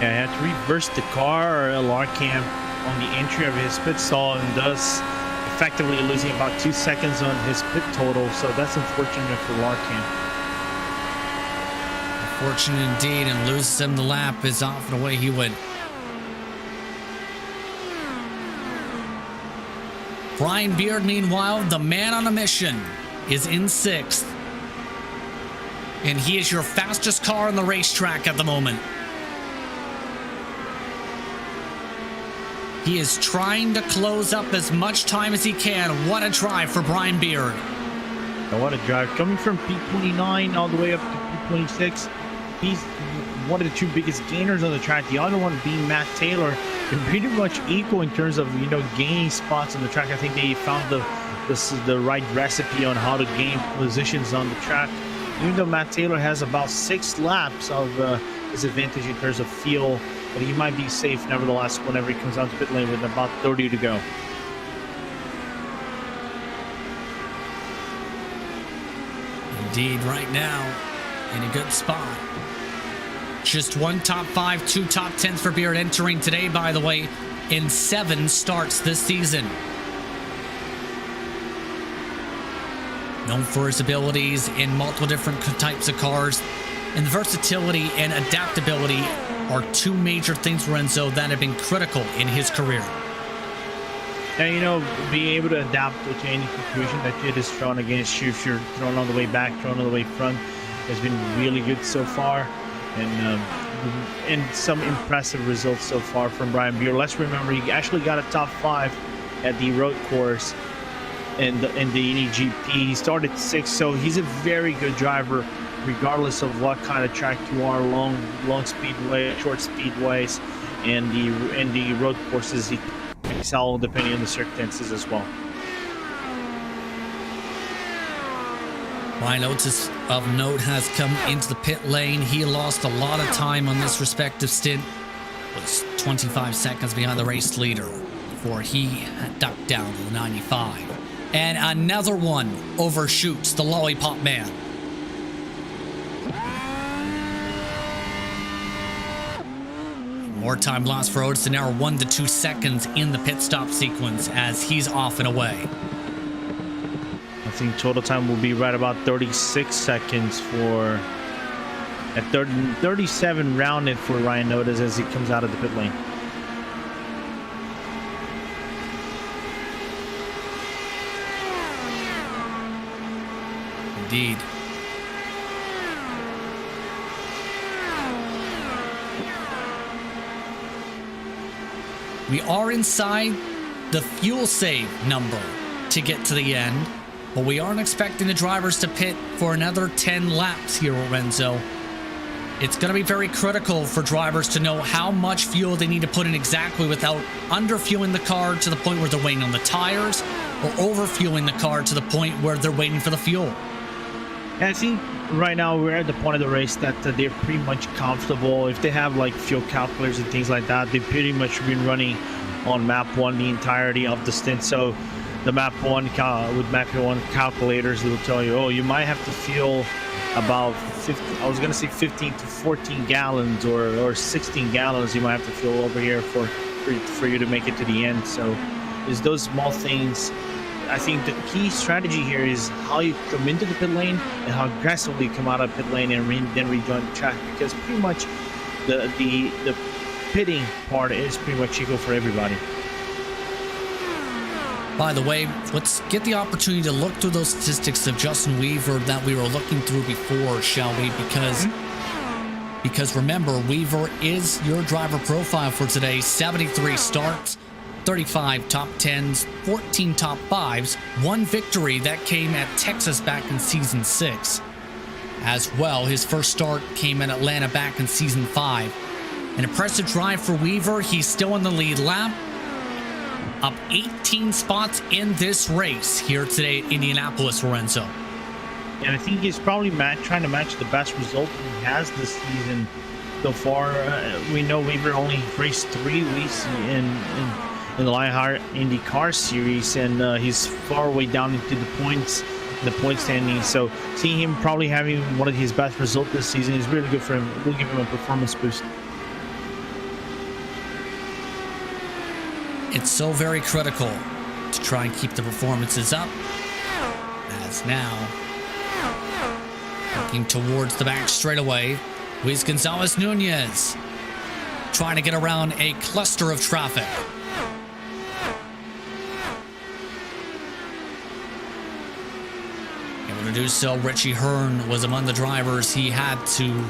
Yeah, I had to reverse the car, Larkamp, on the entry of his pit stall, and thus effectively losing about 2 seconds on his pit total. So that's unfortunate for Larkamp. Unfortunate indeed, and loses him the lap is off and away he went. Brian Beard, meanwhile, the man on a mission, is in 6th. And he is your fastest car on the racetrack at the moment. He is trying to close up as much time as he can. What a drive for Brian Beard. And what a drive. Coming from P29 all the way up to P26. He's one of the two biggest gainers on the track. The other one being Matt Taylor. They're pretty much equal in terms of, gaining spots on the track. I think they found the right recipe on how to gain positions on the track. Even though Matt Taylor has about 6 laps of his advantage in terms of fuel, but he might be safe nevertheless whenever he comes out to pit lane with about 30 to go. Indeed, right now, in a good spot. Just 1 top 5, 2 top 10s for Beard entering today, by the way, in 7 starts this season. Known for his abilities in multiple different types of cars, and the versatility and adaptability are 2 major things, Lorenzo, that have been critical in his career. And, being able to adapt to any situation that it is thrown against you, if you're thrown all the way back, thrown all the way front, has been really good so far. And some impressive results so far from Brian Beer. Let's remember, he actually got a top 5 at the road course in the Indy GP. He started 6th, so he's a very good driver, regardless of what kind of track you are, long speedway, short speedways, and the road courses. He excel depending on the circumstances as well. Ryan Oates of note has come into the pit lane. He lost a lot of time on this respective stint. Was 25 seconds behind the race leader before he ducked down to the 95. And another one overshoots the Lollipop Man. More time lost for Oates, an hour 1 to 2 seconds in the pit stop sequence as he's off and away. I think total time will be right about 36 seconds for at 37 rounded for Ryan Oates as he comes out of the pit lane. Indeed. We are inside the fuel save number to get to the end, but we aren't expecting the drivers to pit for another 10 laps here, Lorenzo. It's going to be very critical for drivers to know how much fuel they need to put in exactly without underfueling the car to the point where they're waiting on the tires or overfueling the car to the point where they're waiting for the fuel. I think right now we're at the point of the race that they're pretty much comfortable. If they have like fuel calculators and things like that, they've pretty much been running on map 1 the entirety of the stint. So the map 1 with map 1 calculators, they will tell you, oh, you might have to fuel about 15 to 14 gallons or 16 gallons you might have to fuel over here for you to make it to the end. So it's those small things. I think the key strategy here is how you come into the pit lane and how aggressively you come out of pit lane and then rejoin the track, because pretty much the pitting part is pretty much equal for everybody. By the way, let's get the opportunity to look through those statistics of Justin Weaver that we were looking through before, shall we? Because remember, Weaver is your driver profile for today. 73 starts, 35 top 10s, 14 top 5s, 1 victory that came at Texas back in season 6. As well, his first start came in Atlanta back in season 5. An impressive drive for Weaver. He's still in the lead lap. Up 18 spots in this race here today at Indianapolis, Lorenzo. And I think he's probably trying to match the best result he has this season so far. We know Weaver only raced 3 weeks in the Lionheart IndyCar series, and he's far way down into the points standings. So seeing him probably having one of his best results this season is really good for him. It will give him a performance boost. It's so very critical to try and keep the performances up. As now, looking towards the back straightaway, Luis Gonzalez Nunez trying to get around a cluster of traffic. Able to do so, Richie Hearn was among the drivers he had to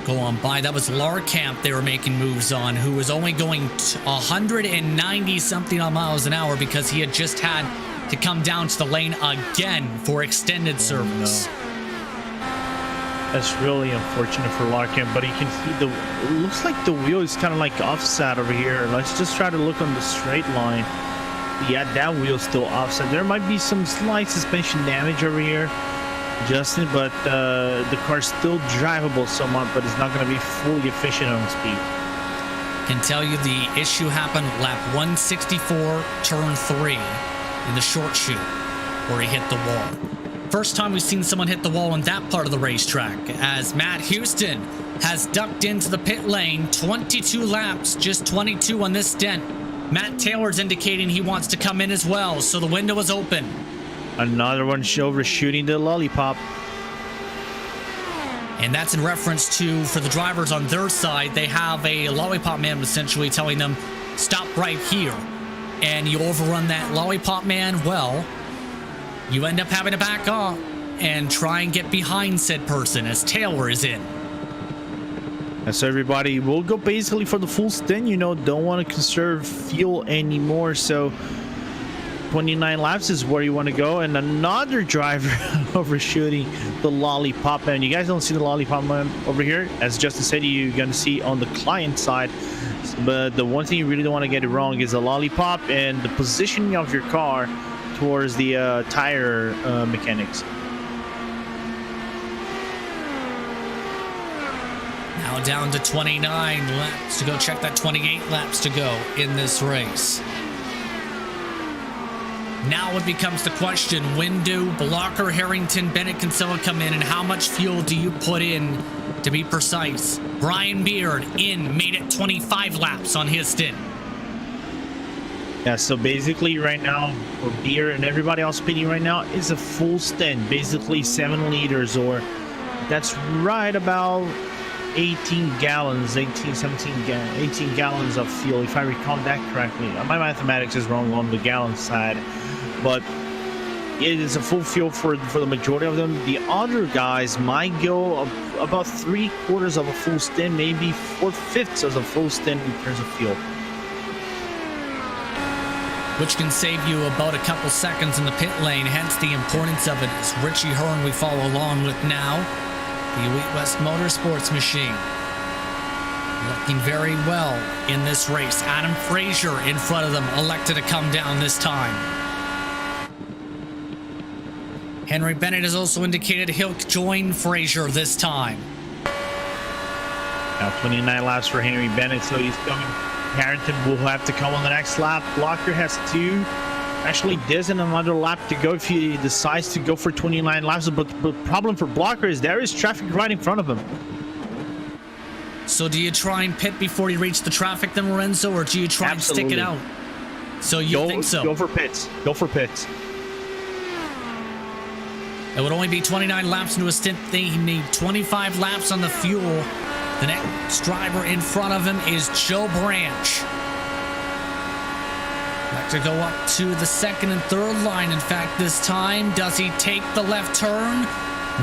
go on by. That was Larkamp they were making moves on, who was only going 190 something miles an hour because he had just had to come down to the lane again for extended service. That's really unfortunate for Larkin, but you can see it looks like the wheel is kind of like offset over here. Let's just try to look on the straight line. Yeah, that wheel's still offset. There might be some slight suspension damage over here, Justin, but the car's still drivable somewhat, but it's not going to be fully efficient on speed. Can tell you the issue happened lap 164, turn 3 in the short chute where he hit the wall. First time we've seen someone hit the wall in that part of the racetrack, as Matt Houston has ducked into the pit lane. 22 laps, just 22 on this stint. Matt Taylor's indicating he wants to come in as well, so the window is open. Another one overshooting the lollipop. And that's in reference to, for the drivers on their side, they have a lollipop man essentially telling them, stop right here. And you overrun that lollipop man, well, you end up having to back off and try and get behind said person as Taylor is in. And so everybody will go basically for the full stint, you know, don't want to conserve fuel anymore. So 29 laps is where you want to go. And another driver overshooting the lollipop man. You guys don't see the lollipop man over here. As Justin said, you're going to see on the client side. But the one thing you really don't want to get it wrong is the lollipop and the positioning of your car towards the tire mechanics. Now down to 29 laps to go. Check that, 28 laps to go in this race. Now it becomes the question, when do Blocker, Harrington, Bennett, Kinsella come in, and how much fuel do you put in, to be precise? Brian Beard made it 25 laps on his stint. Yeah, so basically right now for Beard and everybody else pitting right now is a full stint, basically 7 liters, or that's right about 18 gallons, 18 gallons of fuel, if I recall that correctly. My mathematics is wrong on the gallon side, but it is a full fuel for the majority of them. The other guys might go about 3/4 of a full stint, maybe 4/5 of a full stint in terms of fuel, which can save you about a couple seconds in the pit lane, hence the importance of it. As Richie Hearn we follow along with now, the Elite West Motorsports machine. Looking very well in this race. Adam Frazier in front of them, elected to come down this time. Henry Bennett has also indicated he'll join Frazier this time. Now 29 laps for Henry Bennett, so he's coming. Harrington will have to come on the next lap. Blocker has 2. Actually, there's another lap to go if he decides to go for 29 laps. But the problem for Blocker is there is traffic right in front of him. So do you try and pit before you reach the traffic then, Lorenzo, or do you try and stick it out? So you think so? Go for pits. Go for pits. It would only be 29 laps into a stint. They need 25 laps on the fuel. The next driver in front of him is Joe Branch. Like to go up to the second and third line. In fact, this time, does he take the left turn?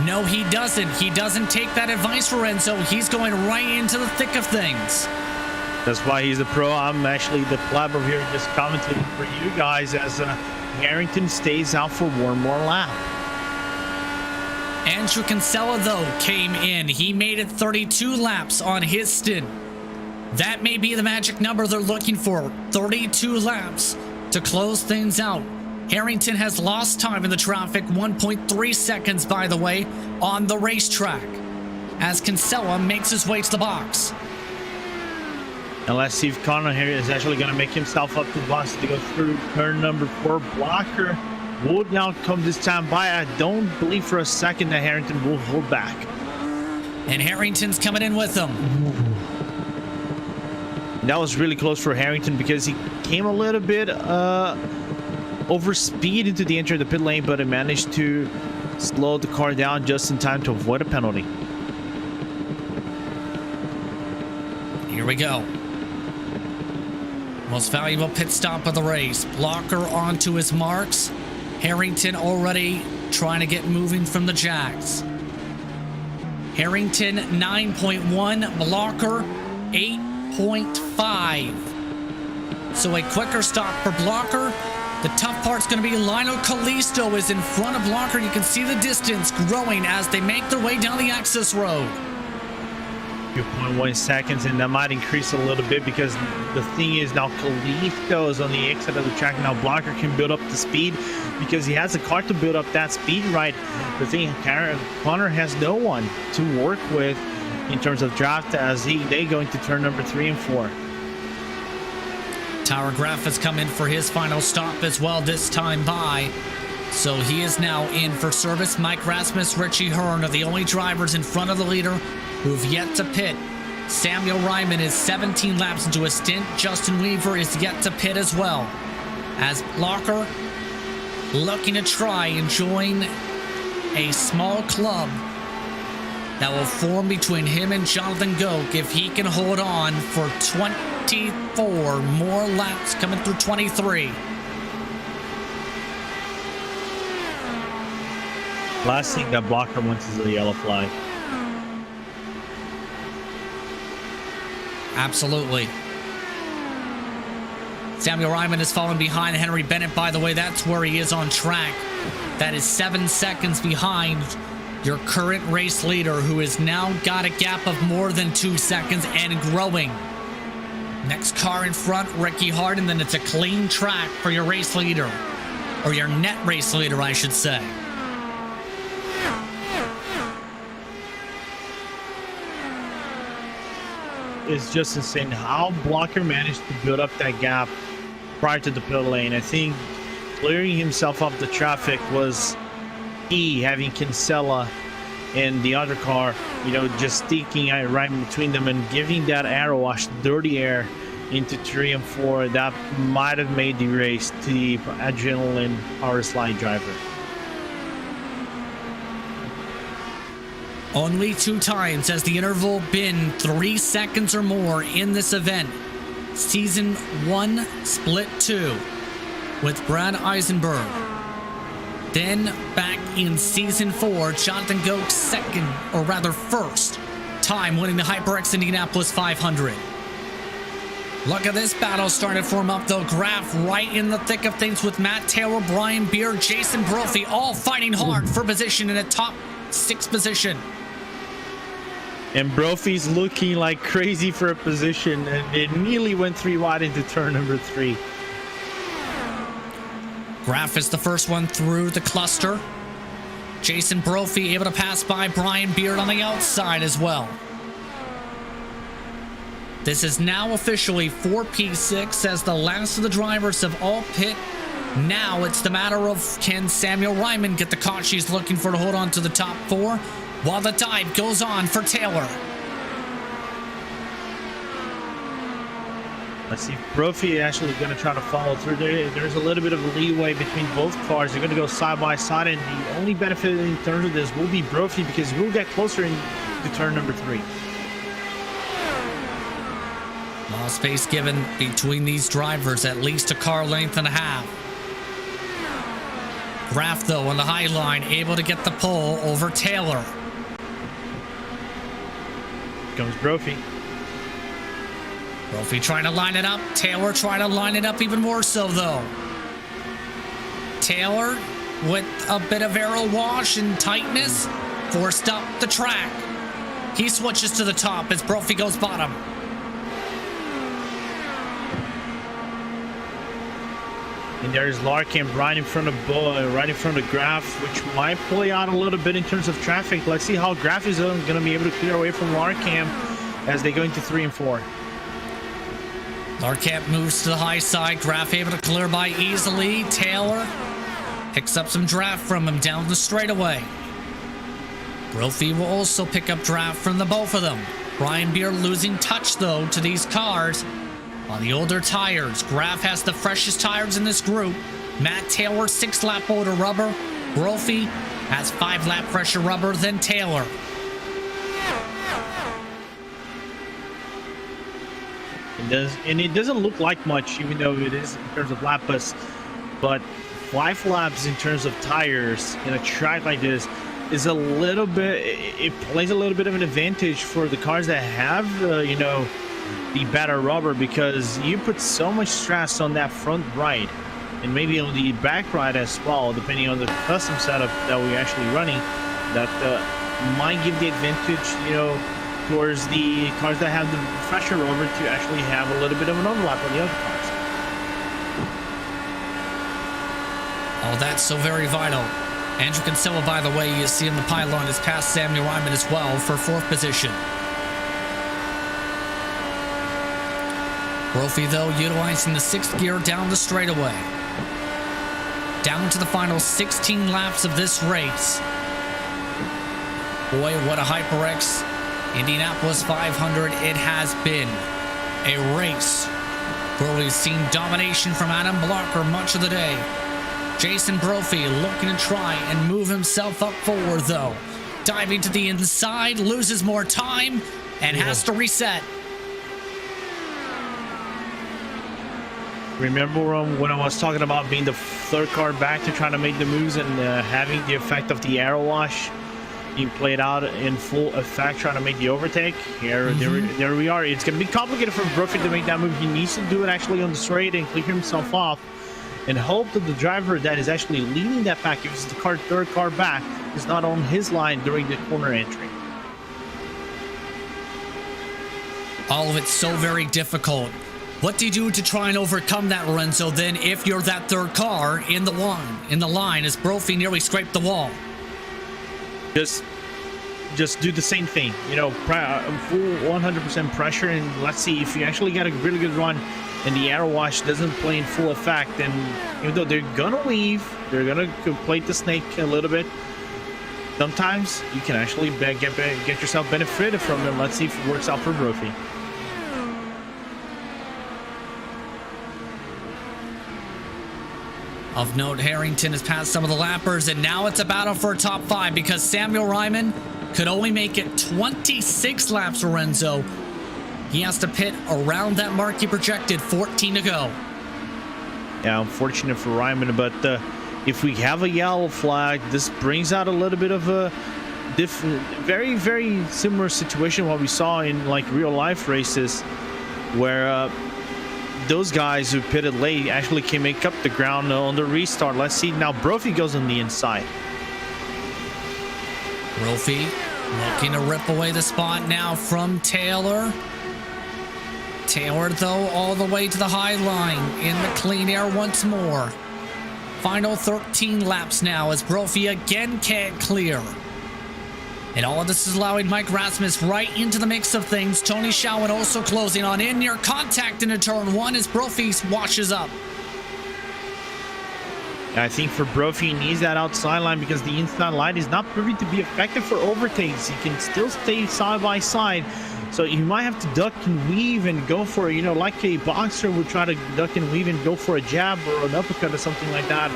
No, he doesn't. He doesn't take that advice, Lorenzo. He's going right into the thick of things. That's why he's a pro. I'm actually the pleb over here just commenting for you guys as Harrington stays out for one more lap. Andrew Kinsella, though, came in. He made it 32 laps on his stint. That may be the magic number they're looking for. 32 laps to close things out. Harrington has lost time in the traffic, 1.3 seconds, by the way, on the racetrack, as Kinsella makes his way to the box. And let's see if Connor here is actually going to make himself up to the box to go through turn number 4. Blocker would now come this time by. I don't believe for a second that Harrington will hold back. And Harrington's coming in with him. That was really close for Harrington because he came a little bit over speed into the entry of the pit lane, but he managed to slow the car down just in time to avoid a penalty. Here we go. Most valuable pit stop of the race. Blocker onto his marks. Harrington already trying to get moving from the jacks. Harrington 9.1, Blocker 8.5. So a quicker stop for Blocker The tough part's going to be Lionel Callisto is in front of Lockhart. You can see the distance growing as they make their way down the access road. 2.1 seconds, and that might increase a little bit because the thing is now Callisto is on the exit of the track. Now Blocker can build up the speed because he has a car to build up that speed, right? The thing, Connor has no one to work with in terms of draft as they go into turn number 3 and 4. Tower Graf has come in for his final stop as well, this time by. So he is now in for service. Mike Rasmus, Richie Hearn are the only drivers in front of the leader who've yet to pit. Samuel Ryman is 17 laps into a stint. Justin Weaver is yet to pit as well. As Blocker looking to try and join a small club that will form between him and Jonathan Goke if he can hold on for 24 more laps coming through 23. Last thing that Blocker wants is a yellow flag. Absolutely. Samuel Ryman has fallen behind Henry Bennett, by the way. That's where he is on track. That is 7 seconds behind your current race leader, who has now got a gap of more than 2 seconds and growing. Next car in front, Ricky Hart, and then it's a clean track for your race leader, or your net race leader, I should say. It's just insane how Blocker managed to build up that gap prior to the pit lane. I think clearing himself off the traffic was key, having Kinsella and the other car, just sticking right in between them and giving that arrow wash, dirty air into 3 and 4. That might have made the race to the adrenaline power slide driver. Only 2 times has the interval been 3 seconds or more in this event. Season 1, Split 2 with Brad Eisenberg. Then back in Season 4, Jonathan Goke's second, or rather first, time winning the HyperX Indianapolis 500. Look at this battle starting to form up, though. Graf right in the thick of things with Matt Taylor, Brian Beard, Jason Brophy, all fighting hard for position in a top 6 position. And Brophy's looking like crazy for a position, and it nearly went 3 wide into turn number 3. Graf is the first one through the cluster. Jason Brophy able to pass by Brian Beard on the outside as well. This is now officially 4P6 as the last of the drivers have all pit. Now it's the matter of, can Samuel Ryman get the car she's looking for to hold on to the top 4 while the dive goes on for Taylor. Let's see if Brophy actually going to try to follow through. There's a little bit of leeway between both cars. They're going to go side by side, and the only benefit in terms of this will be Brophy because we'll get closer into turn number 3. A lot of space given between these drivers, at least a car length and a half. Graf, though, on the high line, able to get the pole over Taylor. Comes Brophy. Brophy trying to line it up. Taylor trying to line it up even more so, though. Taylor, with a bit of aero wash and tightness, forced up the track. He switches to the top as Brophy goes bottom. And there's Larkin right in front of Graf, which might play out a little bit in terms of traffic. Let's see how Graf is going to be able to clear away from Larkin as they go into 3 and 4. Larkamp moves to the high side. Graf able to clear by easily. Taylor picks up some draft from him down the straightaway. Brophy will also pick up draft from the both of them. Brian Beard losing touch, though, to these cars on the older tires. Graf has the freshest tires in this group. Matt Taylor, 6-lap older rubber. Brophy has 5-lap fresher rubber than Taylor. It doesn't look like much, even though it is in terms of lap bus, but 5 laps in terms of tires in a track like this is a little bit, it plays a little bit of an advantage for the cars that have the better rubber, because you put so much stress on that front right and maybe on the back ride as well, depending on the custom setup that we're actually running, that might give the advantage, you know, towards the cars that have the fresher rover to actually have a little bit of an overlap on the other cars. Oh, that's so very vital. Andrew Kinsella, by the way, you see in the pylon, is past Samuel Ryman as well for 4th position. Brophy, though, utilizing the 6th gear down the straightaway. Down to the final 16 laps of this race. Boy, what a HyperX Indianapolis 500 it has been. A race where we've seen domination from Adam Blocker much of the day. Jason Brophy looking to try and move himself up forward, though. Diving to the inside, loses more time, and has to reset. Remember when I was talking about being the 3rd car back to trying to make the moves and having the effect of the aero wash being played out in full effect, trying to make the overtake? There we are. It's going to be complicated for Brophy to make that move. He needs to do it actually on the straight and clear himself off, and hope that the driver that is actually leading that pack, if it's the 3rd car back, is not on his line during the corner entry. All of it's so very difficult. What do you do to try and overcome that, Lorenzo, then, if you're that 3rd car in the line as Brophy nearly scraped the wall? Just do the same thing, you know, full 100% pressure, and let's see if you actually got a really good run and the aero wash doesn't play in full effect. And even though they're gonna weave, they're gonna plate the snake a little bit, sometimes you can actually get yourself benefited from it. Let's see if it works out for Brophy. Of note, Harrington has passed some of the lappers, and now it's a battle for a top 5 because Samuel Ryman could only make it 26 laps, Lorenzo. He has to pit around that mark he projected, 14 to go. Yeah, unfortunate for Ryman, but if we have a yellow flag, this brings out a little bit of a very, very similar situation what we saw in like real life races, where those guys who pitted late actually can make up the ground on the restart. Let's see now. Brophy goes on the inside. Brophy looking to rip away the spot now from Taylor. Taylor, though, all the way to the high line in the clean air once more. Final 13 laps now as Brophy again can't clear. And all of this is allowing Mike Rasmus right into the mix of things. Tony Schowen also closing on in near contact into turn 1 as Brophy washes up. I think for Brophy, he needs that outside line because the inside line is not proving to be effective for overtakes. He can still stay side by side. So you might have to duck and weave and go for, you know, like a boxer would try to duck and weave and go for a jab or an uppercut or something like that,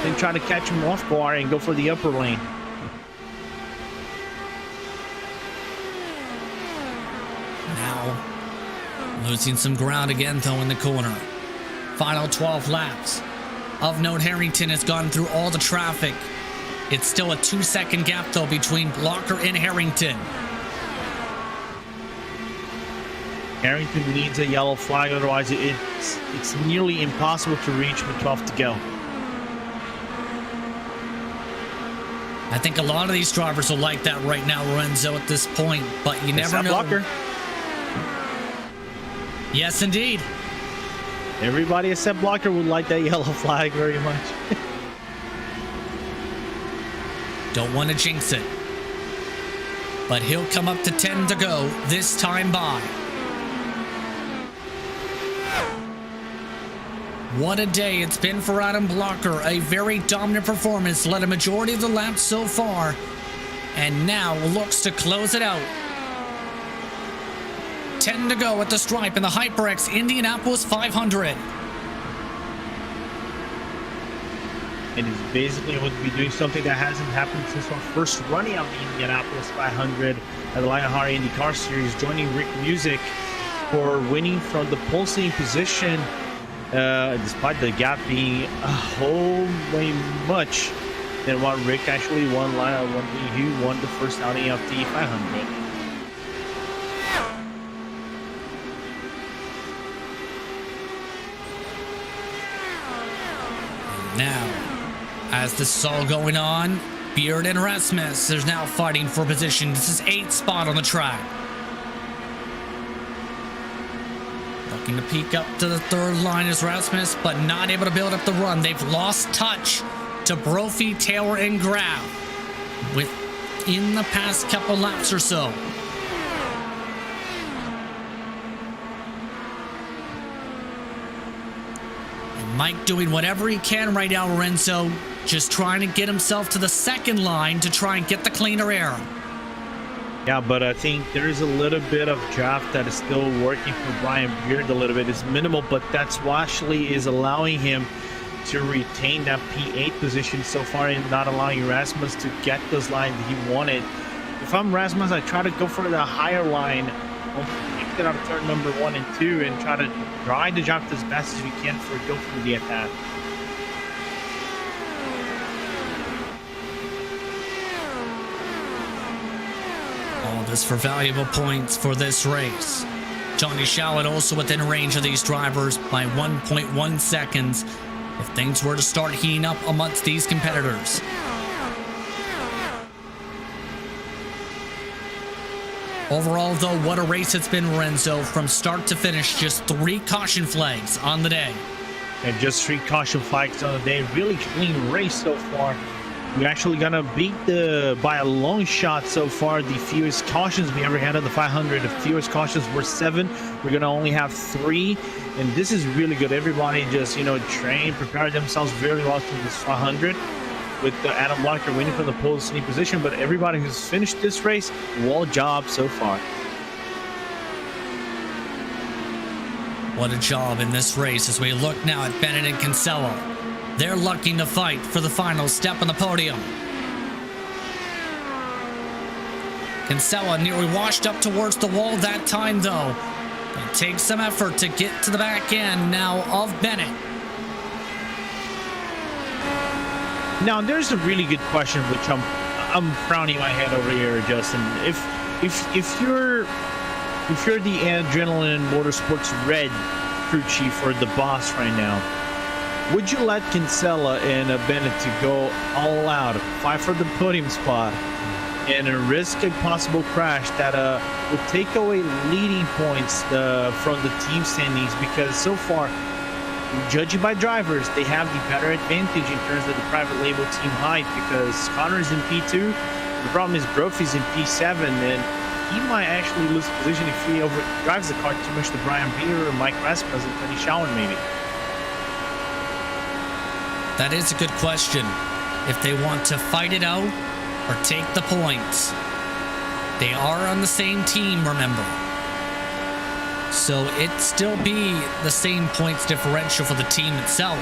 and try to catch him off guard and go for the upper lane. Now, losing some ground again, though, in the corner. Final 12 laps. Of note, Harrington has gone through all the traffic. It's still a 2-second gap, though, between Blocker and Harrington. Harrington needs a yellow flag, otherwise it's nearly impossible to reach with 12 to go. I think a lot of these drivers will like that right now, Lorenzo, at this point, but you never know. Blocker. Yes, indeed. Everybody except Blocker would like that yellow flag very much. Don't want to jinx it. But he'll come up to 10 to go this time by. What a day it's been for Adam Blocker. A very dominant performance, led a majority of the laps so far, and now looks to close it out. 10 to go at the stripe in the HyperX Indianapolis 500. And he's basically going to be doing something that hasn't happened since our first running of the Indianapolis 500 at the Lionheart IndyCar Series, joining Rick Music for winning from the pole sitting position, despite the gap being a whole way much than what Rick actually won. He won the first outing of the 500. Now, as this is all going on, Beard and Rasmus is now fighting for position. This is 8th spot on the track. Looking to peek up to the 3rd line is Rasmus, but not able to build up the run. They've lost touch to Brophy, Taylor, and Graf within the past couple laps or so. And Mike doing whatever he can right now, Lorenzo, just trying to get himself to the 2nd line to try and get the cleaner air. Yeah, but I think there is a little bit of draft that is still working for Brian Beard a little bit. It's minimal, but that's what actually is allowing him to retain that P8 position so far and not allowing Rasmus to get those lines that he wanted. If I'm Rasmus, I try to go for the higher line, get out of turn number 1 and 2 and try to ride the draft as best as you can for go through the attack. All this for valuable points for this race. Johnny Shallot also within range of these drivers by 1.1 seconds if things were to start heating up amongst these competitors. Overall, though, what a race it's been, Lorenzo. From start to finish, just 3 caution flags on the day. And just 3 caution flags on the day. Really clean race so far. We're actually gonna beat by a long shot so far the fewest cautions we ever had on the 500. The fewest cautions were 7. We're gonna only have 3, and this is really good. Everybody just trained, prepared themselves very well for this 500. With Adam Blocker winning from the pole position, but everybody who's finished this race, well job so far. What a job in this race as we look now at Bennett and Kinsella. They're looking to fight for the final step on the podium. Kinsella nearly washed up towards the wall that time, though. It takes some effort to get to the back end now of Bennett. Now, there's a really good question, which I'm frowning my head over here, Justin. If you're the Adrenaline Motorsports Red crew chief or the boss right now, would you let Kinsella and Bennett to go all out, fight for the podium spot, and risk a possible crash that would take away leading points from the team standings? Because so far, judging by drivers, they have the better advantage in terms of the private label team height, because Connor's in P2. The problem is Brophy's in P7, and he might actually lose position if he drives the car too much to Brian Beer or Mike Rasmus and Tony Schauer maybe. That is a good question. If they want to fight it out or take the points. They are on the same team, remember. So it'd still be the same points differential for the team itself.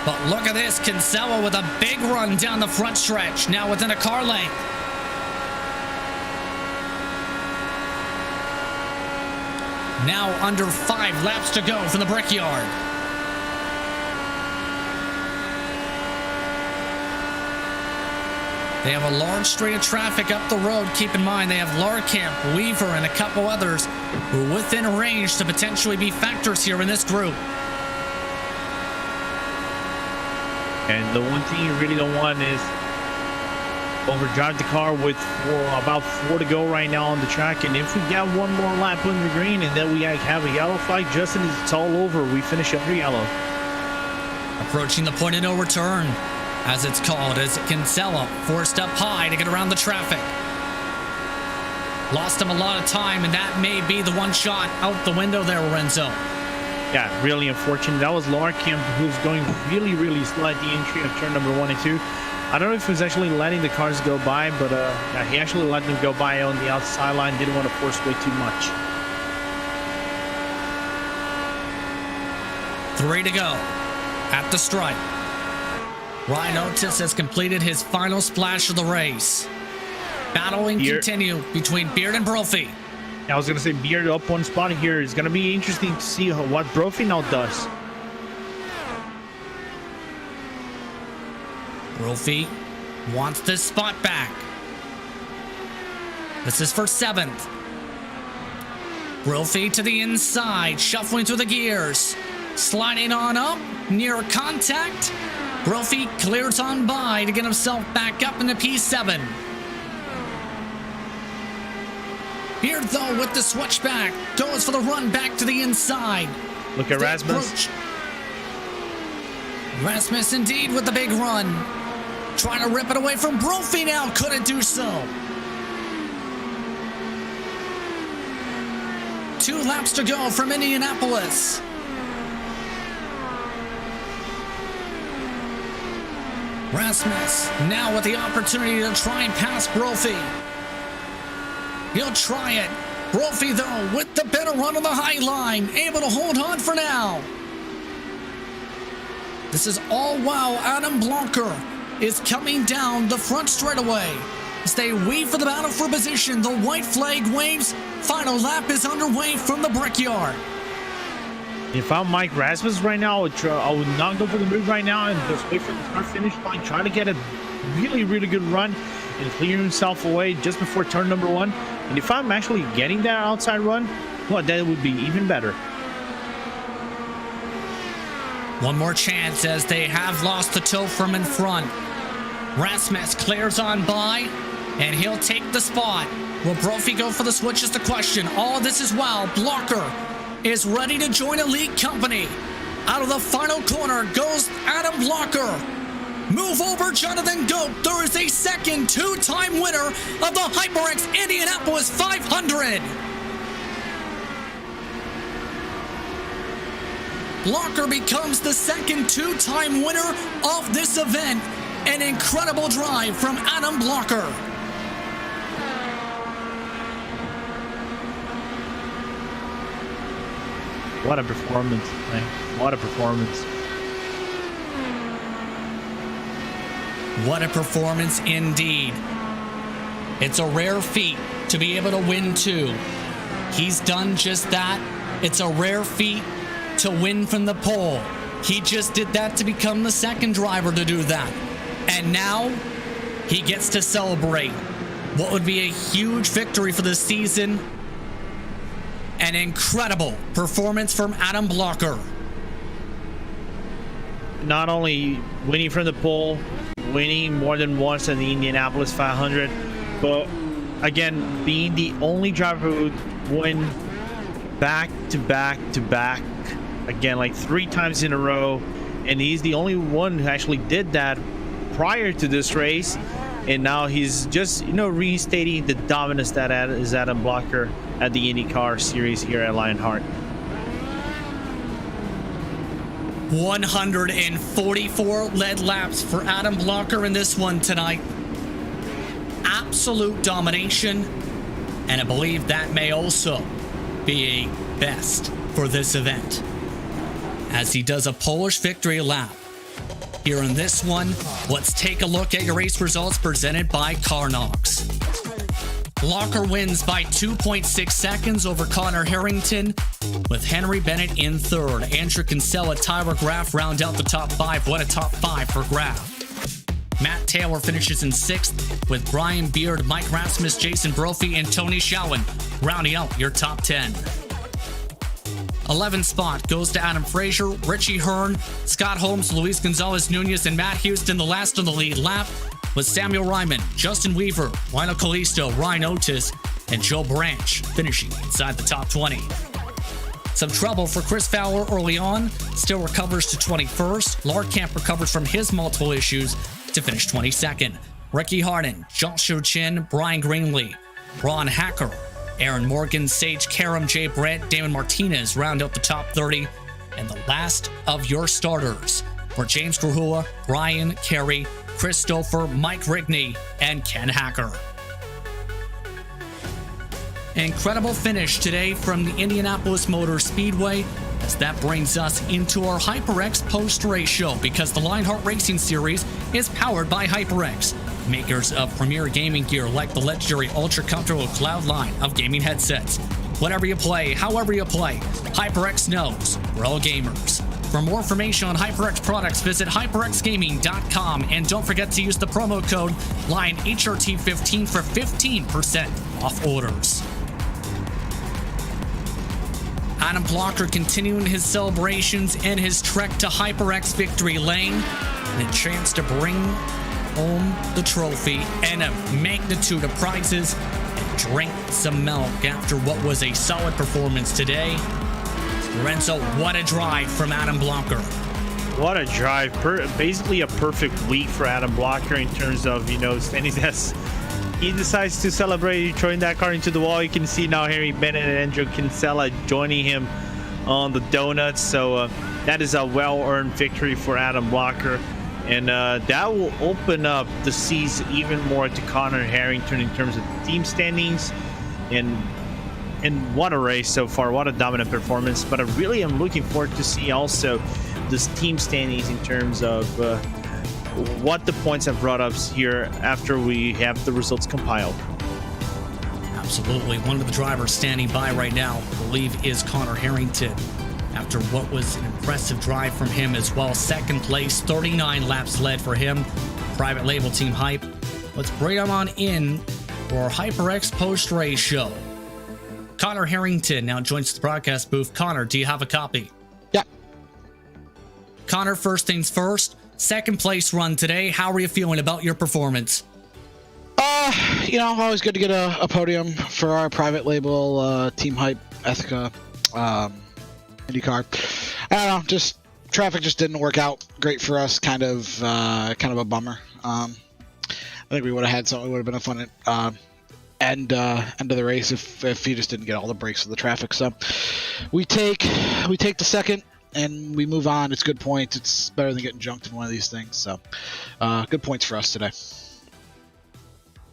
But look at this, Kinsella with a big run down the front stretch, now within a car length. Now under 5 laps to go from the Brickyard. They have a large stream of traffic up the road. Keep in mind, they have Larkamp, Weaver, and a couple others who are within range to potentially be factors here in this group. And the one thing you really don't want is overdrive the car with about 4 to go right now on the track. And if we get one more lap on the green and then we have a yellow flag, Justin, it's all over. We finish under yellow. Approaching the point of no return, as it's called, as Kinsella forced up high to get around the traffic. Lost him a lot of time, and that may be the one shot out the window there, Lorenzo. Yeah, really unfortunate. That was Larkamp, who's going really, really slow at the entry of turn number 1 and 2. I don't know if he was actually letting the cars go by, but yeah, he actually let them go by on the outside line. Didn't want to force way too much. 3 to go at the stripe. Ryan Otis has completed his final splash of the race. Battling continue between Beard and Brophy. I was going to say Beard up one spot here. It's going to be interesting to see what Brophy now does. Brophy wants this spot back. This is for 7th. Brophy to the inside, shuffling through the gears. Sliding on up, near contact. Brophy clears on by to get himself back up into P7. Here, though, with the switchback, goes for the run back to the inside. Look at Rasmus. Rasmus, indeed, with the big run. Trying to rip it away from Brophy now. Couldn't do so. 2 laps to go from Indianapolis. Rasmus now with the opportunity to try and pass Brophy. He'll try it. Brophy, though, with the better run on the high line, able to hold on for now. This is all while Adam Blanker is coming down the front straightaway. As they weave for the battle for position, the white flag waves. Final lap is underway from the Brickyard. If I'm Mike Rasmus right now, I would not go for the move right now and just wait for the start-finish line. Try to get a really, really good run and clear himself away just before turn number 1. And if I'm actually getting that outside run, well, that would be even better. One more chance as they have lost the toe from in front. Rasmus clears on by, and he'll take the spot. Will Brophy go for the switch is the question. All this is while Blocker is ready to join elite company. Out of the final corner goes Adam Blocker. Move over Jonathan Goat. There is a second 2-time winner of the HyperX Indianapolis 500. Blocker becomes the second 2-time winner of this event. An incredible drive from Adam Blocker. What a performance, man. What a performance. What a performance indeed. It's a rare feat to be able to win 2. He's done just that. It's a rare feat to win from the pole. He just did that to become the second driver to do that. And now he gets to celebrate what would be a huge victory for the season. An incredible performance from Adam Blocker. Not only winning from the pole, winning more than once in the Indianapolis 500, but again, being the only driver who would win back to back to back, again, like 3 times in a row. And he's the only one who actually did that prior to this race. And now he's just, restating the dominance that is Adam Blocker at the IndyCar series here at Lionheart. 144 lead laps for Adam Blocker in this one tonight. Absolute domination. And I believe that may also be a best for this event, as he does a Polish victory lap. Here in this one, let's take a look at your race results presented by Carnox. Blocker wins by 2.6 seconds over Connor Harrington, with Henry Bennett in third. Andrew Kinsella, Tyler Graff round out the top 5. What a top 5 for Graff. Matt Taylor finishes in 6th, with Brian Beard, Mike Rasmus, Jason Brophy, and Tony Schowen rounding out your top 10. 11th spot goes to Adam Frazier, Richie Hearn, Scott Holmes, Luis Gonzalez Nunez, and Matt Houston, the last on the lead lap, with Samuel Ryman, Justin Weaver, Lionel Kalisto, Ryan Otis, and Joe Branch finishing inside the top 20. Some trouble for Chris Fowler early on, still recovers to 21st. Larkamp recovers from his multiple issues to finish 22nd. Ricky Harden, Joshua Chin, Brian Greenlee, Ron Hacker, Aaron Morgan, Sage Karam, Jay Brandt, Damon Martinez round out the top 30. And the last of your starters were James Grahua, Brian Carey, Chris Stouffer, Mike Rigney, and Ken Hacker. Incredible finish today from the Indianapolis Motor Speedway, as that brings us into our HyperX post-race show, because the Lionheart Racing Series is powered by HyperX, makers of premier gaming gear like the legendary Ultra Comfortable Cloud line of gaming headsets. Whatever you play, however you play, HyperX knows we're all gamers. For more information on HyperX products, visit hyperxgaming.com, and don't forget to use the promo code LionHRT15 for 15% off orders. Adam Blocker continuing his celebrations and his trek to HyperX victory lane. and a chance to bring home the trophy and a magnitude of prizes and drink some milk after what was a solid performance today. Lorenzo, what a drive from Adam Blocker. What a drive. Basically a perfect week for Adam Blocker in terms of, standing as he decides to celebrate throwing that car into the wall. You can see now Harry Bennett and Andrew Kinsella joining him on the donuts. So that is a well-earned victory for Adam Blocker. And that will open up the seas even more to Connor Harrington in terms of team standings. And what a race so far. What a dominant performance. But I really am looking forward to see also this team standings in terms of what the points have brought us here after we have the results compiled. Absolutely. One of the drivers standing by right now, I believe, is Connor Harrington. After what was an impressive drive from him as well. Second place, 39 laps led for him. Private label team Hype. Let's bring him on in for our HyperX post-race show. Connor Harrington now joins the broadcast booth. Connor, do you have a copy? Yeah. Connor, first things first. Second place run today. How are you feeling about your performance? Always good to get a podium for our private label team Hype, Ethica, IndyCar. I don't know, just traffic just didn't work out great for us. Kind of a bummer. I think we would have had something. It would have been a fun end of the race if he just didn't get all the breaks of the traffic. So we take the second and we move on. It's good points. It's better than getting junked in one of these things. So good points for us today.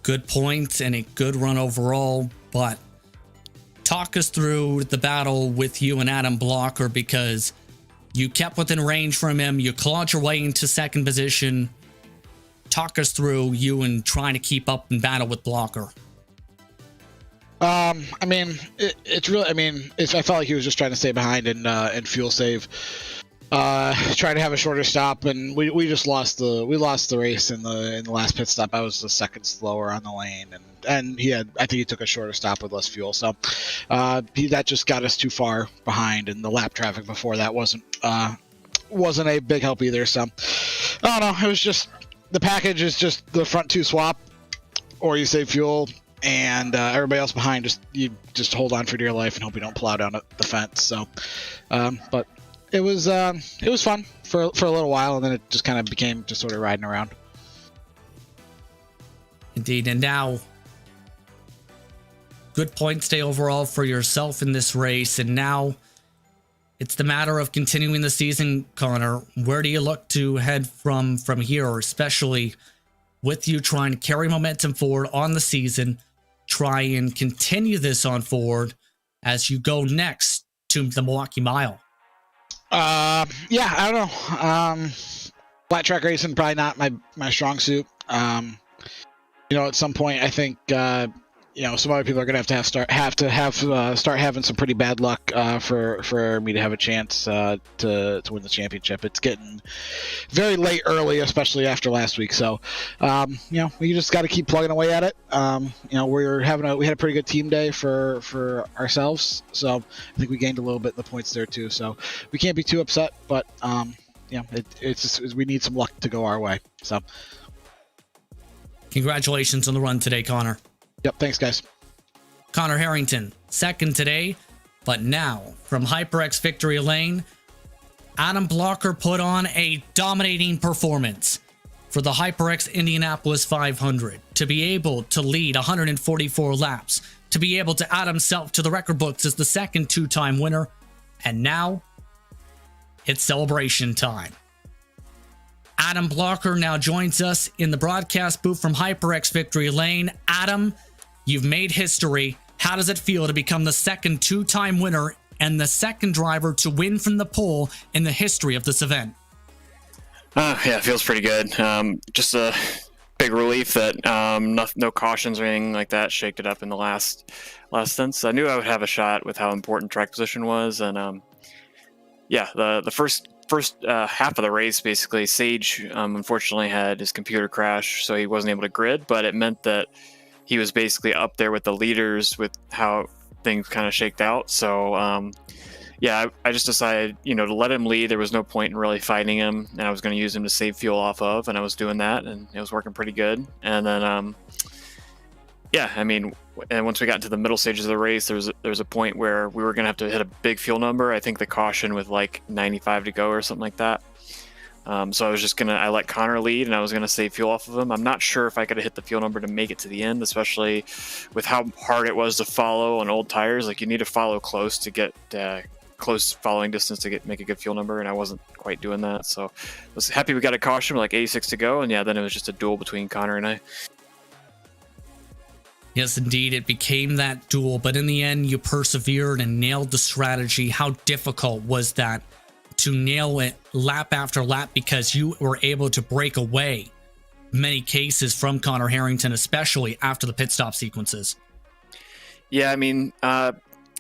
Good points and a good run overall, but talk us through the battle with you and Adam Blocker, because you kept within range from him. You clawed your way into second position. Talk us through you and trying to keep up in battle with Blocker. It's really. I felt like he was just trying to stay behind and fuel save. Trying to have a shorter stop, and we just lost the race in the last pit stop. I was the second slower on the lane, and I think he took a shorter stop with less fuel. So that just got us too far behind, and the lap traffic before that wasn't a big help either. So I don't know. It was just the package is just the front two swap, or you save fuel, and everybody else behind you just hold on for dear life and hope you don't plow down the fence. So, but. It was fun for a little while, and then it just kind of became just sort of riding around. Indeed, and now good points day overall for yourself in this race, and now it's the matter of continuing the season, Connor. Where do you look to head from here, especially with you trying to carry momentum forward on the season, try and continue this on forward as you go next to the Milwaukee Mile? I don't know. Flat track racing probably not my strong suit. At some point I think some other people are gonna start having some pretty bad luck for me to have a chance to win the championship. It's getting very late early, especially after last week. So we just got to keep plugging away at it. We had a pretty good team day for ourselves, so I think we gained a little bit in the points there too. So we can't be too upset, but it's just, we need some luck to go our way. So congratulations on the run today, Connor. Yep, thanks, guys. Connor Harrington, second today, but now from HyperX Victory Lane, Adam Blocker put on a dominating performance for the HyperX Indianapolis 500 to be able to lead 144 laps, to be able to add himself to the record books as the second two-time winner, and now it's celebration time. Adam Blocker now joins us in the broadcast booth from HyperX Victory Lane. Adam, you've made history. How does it feel to become the second two-time winner and the second driver to win from the pole in the history of this event? It feels pretty good. Just a big relief that no cautions or anything like that shaked it up in the last stints. I knew I would have a shot with how important track position was, and the first half of the race, basically, Sage unfortunately had his computer crash, so he wasn't able to grid, but it meant that he was basically up there with the leaders with how things kind of shaked out. So yeah, I just decided, to let him lead. There was no point in really fighting him, and I was going to use him to save fuel off of, and I was doing that, and it was working pretty good. And then, yeah, I mean, and once we got into the middle stages of the race, there was a point where we were going to have to hit a big fuel number. I think the caution with like 95 to go or something like that. So I let Connor lead, and I was gonna save fuel off of him. I'm not sure if I could have hit the fuel number to make it to the end, especially with how hard it was to follow on old tires. Like, you need to follow close to get close following distance to make a good fuel number, and I wasn't quite doing that. So I was happy we got a caution with like 86 to go, and yeah, then it was just a duel between Connor and I. Yes, indeed, it became that duel, but in the end, you persevered and nailed the strategy. How difficult was that to nail it lap after lap, because you were able to break away many cases from Connor Harrington, especially after the pit stop sequences? Yeah, I mean, I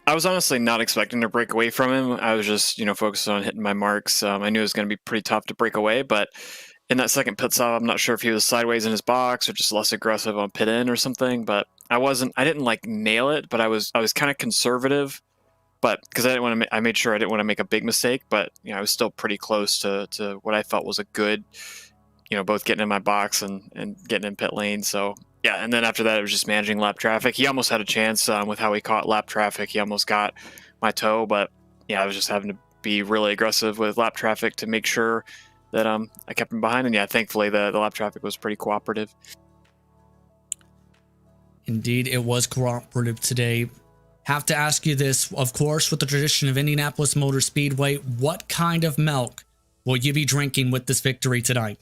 was honestly not expecting to break away from him. I was just, focused on hitting my marks. I knew it was going to be pretty tough to break away, but in that second pit stop, I'm not sure if he was sideways in his box or just less aggressive on pit in or something, but I didn't like nail it, but I was kind of conservative. But because I made sure I didn't want to make a big mistake, but I was still pretty close to what I felt was a good, both getting in my box and getting in pit lane. So yeah, and then after that, it was just managing lap traffic. He almost had a chance with how he caught lap traffic. He almost got my toe, but yeah, I was just having to be really aggressive with lap traffic to make sure that I kept him behind. And yeah, thankfully the lap traffic was pretty cooperative. Indeed, it was cooperative today. Have to ask you this, of course, with the tradition of Indianapolis Motor Speedway, what kind of milk will you be drinking with this victory tonight?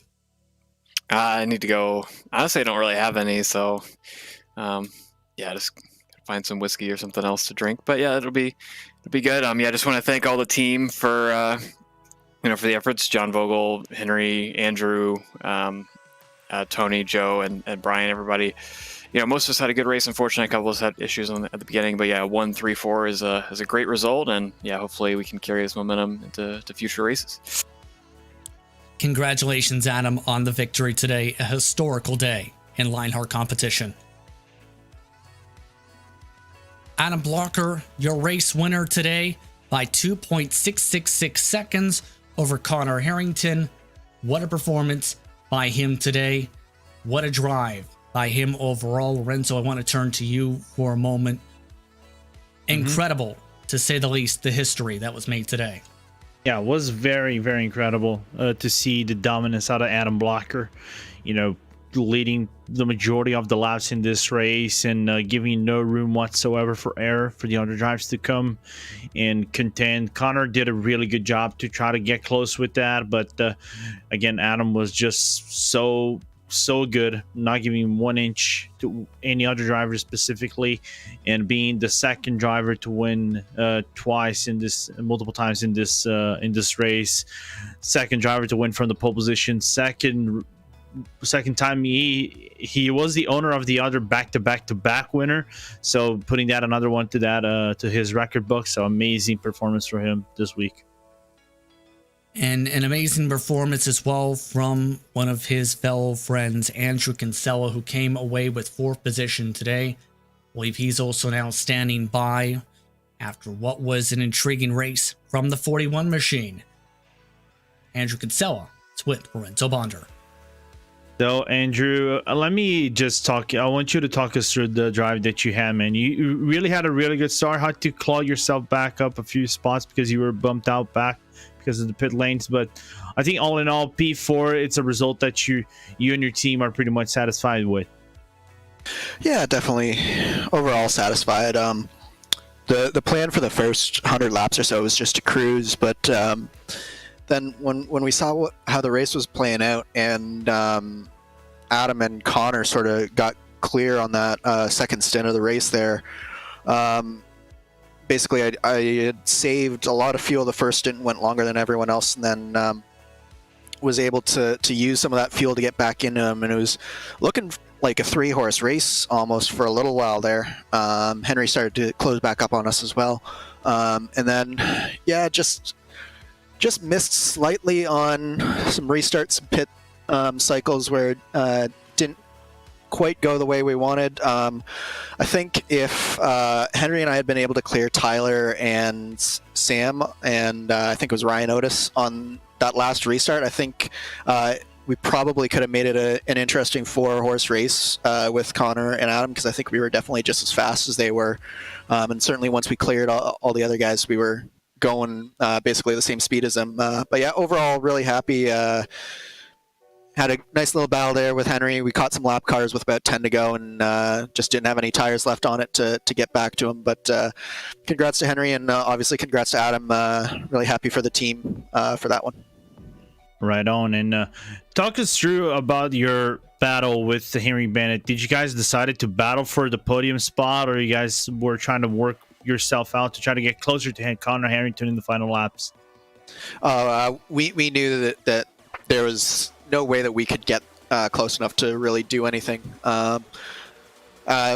I need to go. Honestly, I don't really have any, so yeah, just find some whiskey or something else to drink. But yeah, it'll be good. Yeah, I just want to thank all the team for for the efforts. John Vogel, Henry, Andrew, Tony, Joe, and Brian. Everybody. Most of us had a good race. Unfortunately, a couple of us had issues at the beginning, but yeah, 1, 3, 4 is a great result, and yeah, hopefully we can carry this momentum into future races. Congratulations, Adam, on the victory today. A historical day in Lionheart competition. Adam Blocker, your race winner today by 2.666 seconds over Connor Harrington. What a performance by him today. What a drive by him overall. Lorenzo, I want to turn to you for a moment. Incredible, to say the least, the history that was made today. Yeah, it was very, very incredible to see the dominance out of Adam Blocker, leading the majority of the laps in this race and giving no room whatsoever for error for the other drivers to come and contend. Connor did a really good job to try to get close with that, but again, Adam was just so good, not giving 1 inch to any other driver specifically, and being the second driver to win multiple times in this race, second driver to win from the pole position, second time he was the owner of the other back-to-back winner, so putting that another one to his record book. So amazing performance for him this week. And an amazing performance as well from one of his fellow friends, Andrew Kinsella, who came away with 4th position today. I believe he's also now standing by after what was an intriguing race from the 41 machine. Andrew Kinsella is with Lorenzo Bonder. So, Andrew, let me just talk. I want you to talk us through the drive that you had, man. You really had a really good start. Had to claw yourself back up a few spots because you were bumped out back because of the pit lanes. But I think all in all, P4, it's a result that you and your team are pretty much satisfied with. Yeah, definitely. Overall satisfied. The plan for the first 100 laps or so was just to cruise, but then when we saw how the race was playing out, and Adam and Connor sort of got clear on that second stint of the race there, basically I had saved a lot of fuel. The first stint went longer than everyone else, and then was able to use some of that fuel to get back into them, and it was looking like a 3-horse race almost for a little while there. Henry started to close back up on us as well, and then yeah, just missed slightly on some restarts, pit cycles where didn't quite go the way we wanted. I think if Henry and I had been able to clear Tyler and Sam, and I think it was Ryan Otis on that last restart, I think we probably could have made it an interesting 4-horse race with Connor and Adam, because I think we were definitely just as fast as they were. And certainly once we cleared all the other guys, we were going basically the same speed as them. But yeah, overall, really happy. Had a nice little battle there with Henry. We caught some lap cars with about 10 to go, and just didn't have any tires left on it to get back to him. But congrats to Henry, and obviously congrats to Adam. Really happy for the team for that one. Right on. And talk us through about your battle with the Henry Bennett. Did you guys decided to battle for the podium spot, or you guys were trying to work yourself out to try to get closer to Connor Harrington in the final laps? We knew that there was no way that we could get close enough to really do anything.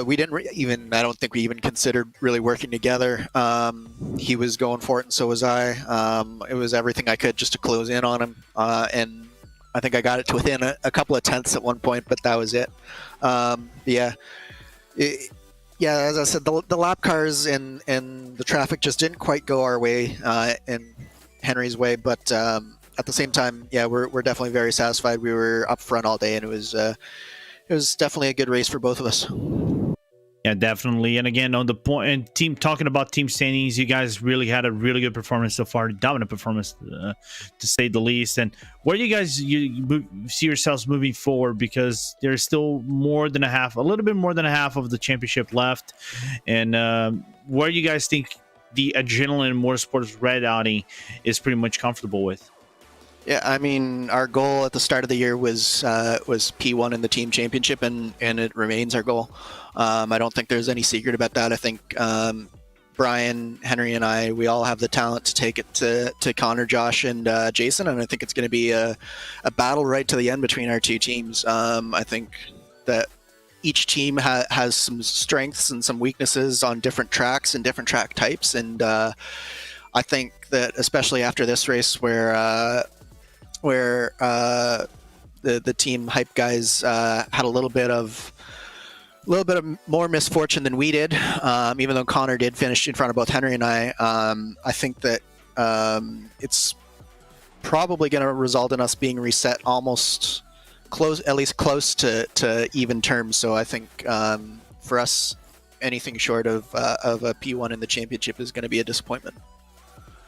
We didn't I don't think we even considered really working together. He was going for it, and so was I. It was everything I could just to close in on him, and I think I got it to within a couple of tenths at one point, but that was it. Yeah, as I said, the lap cars and the traffic just didn't quite go our way and Henry's way, but at the same time, yeah, we're definitely very satisfied. We were up front all day, and it was definitely a good race for both of us. Yeah, definitely. And again, on the point and team talking about team standings, you guys really had a really good performance so far, dominant performance to say the least. And where do you guys see yourselves moving forward? Because there's still a little bit more than a half of the championship left. And where do you guys think the Adrenaline Motorsports Red Audi is pretty much comfortable with? Yeah, I mean, our goal at the start of the year was P1 in the team championship, and it remains our goal. I don't think there's any secret about that. I think Brian, Henry, and I, we all have the talent to take it to Connor, Josh, and Jason, and I think it's going to be a battle right to the end between our two teams. I think that each team has some strengths and some weaknesses on different tracks and different track types, and I think that especially after this race where the team hype guys had a little bit of more misfortune than we did, even though Connor did finish in front of both Henry and I think that it's probably going to result in us being reset almost close to even terms. So I think for us, anything short of a P1 in the championship is going to be a disappointment.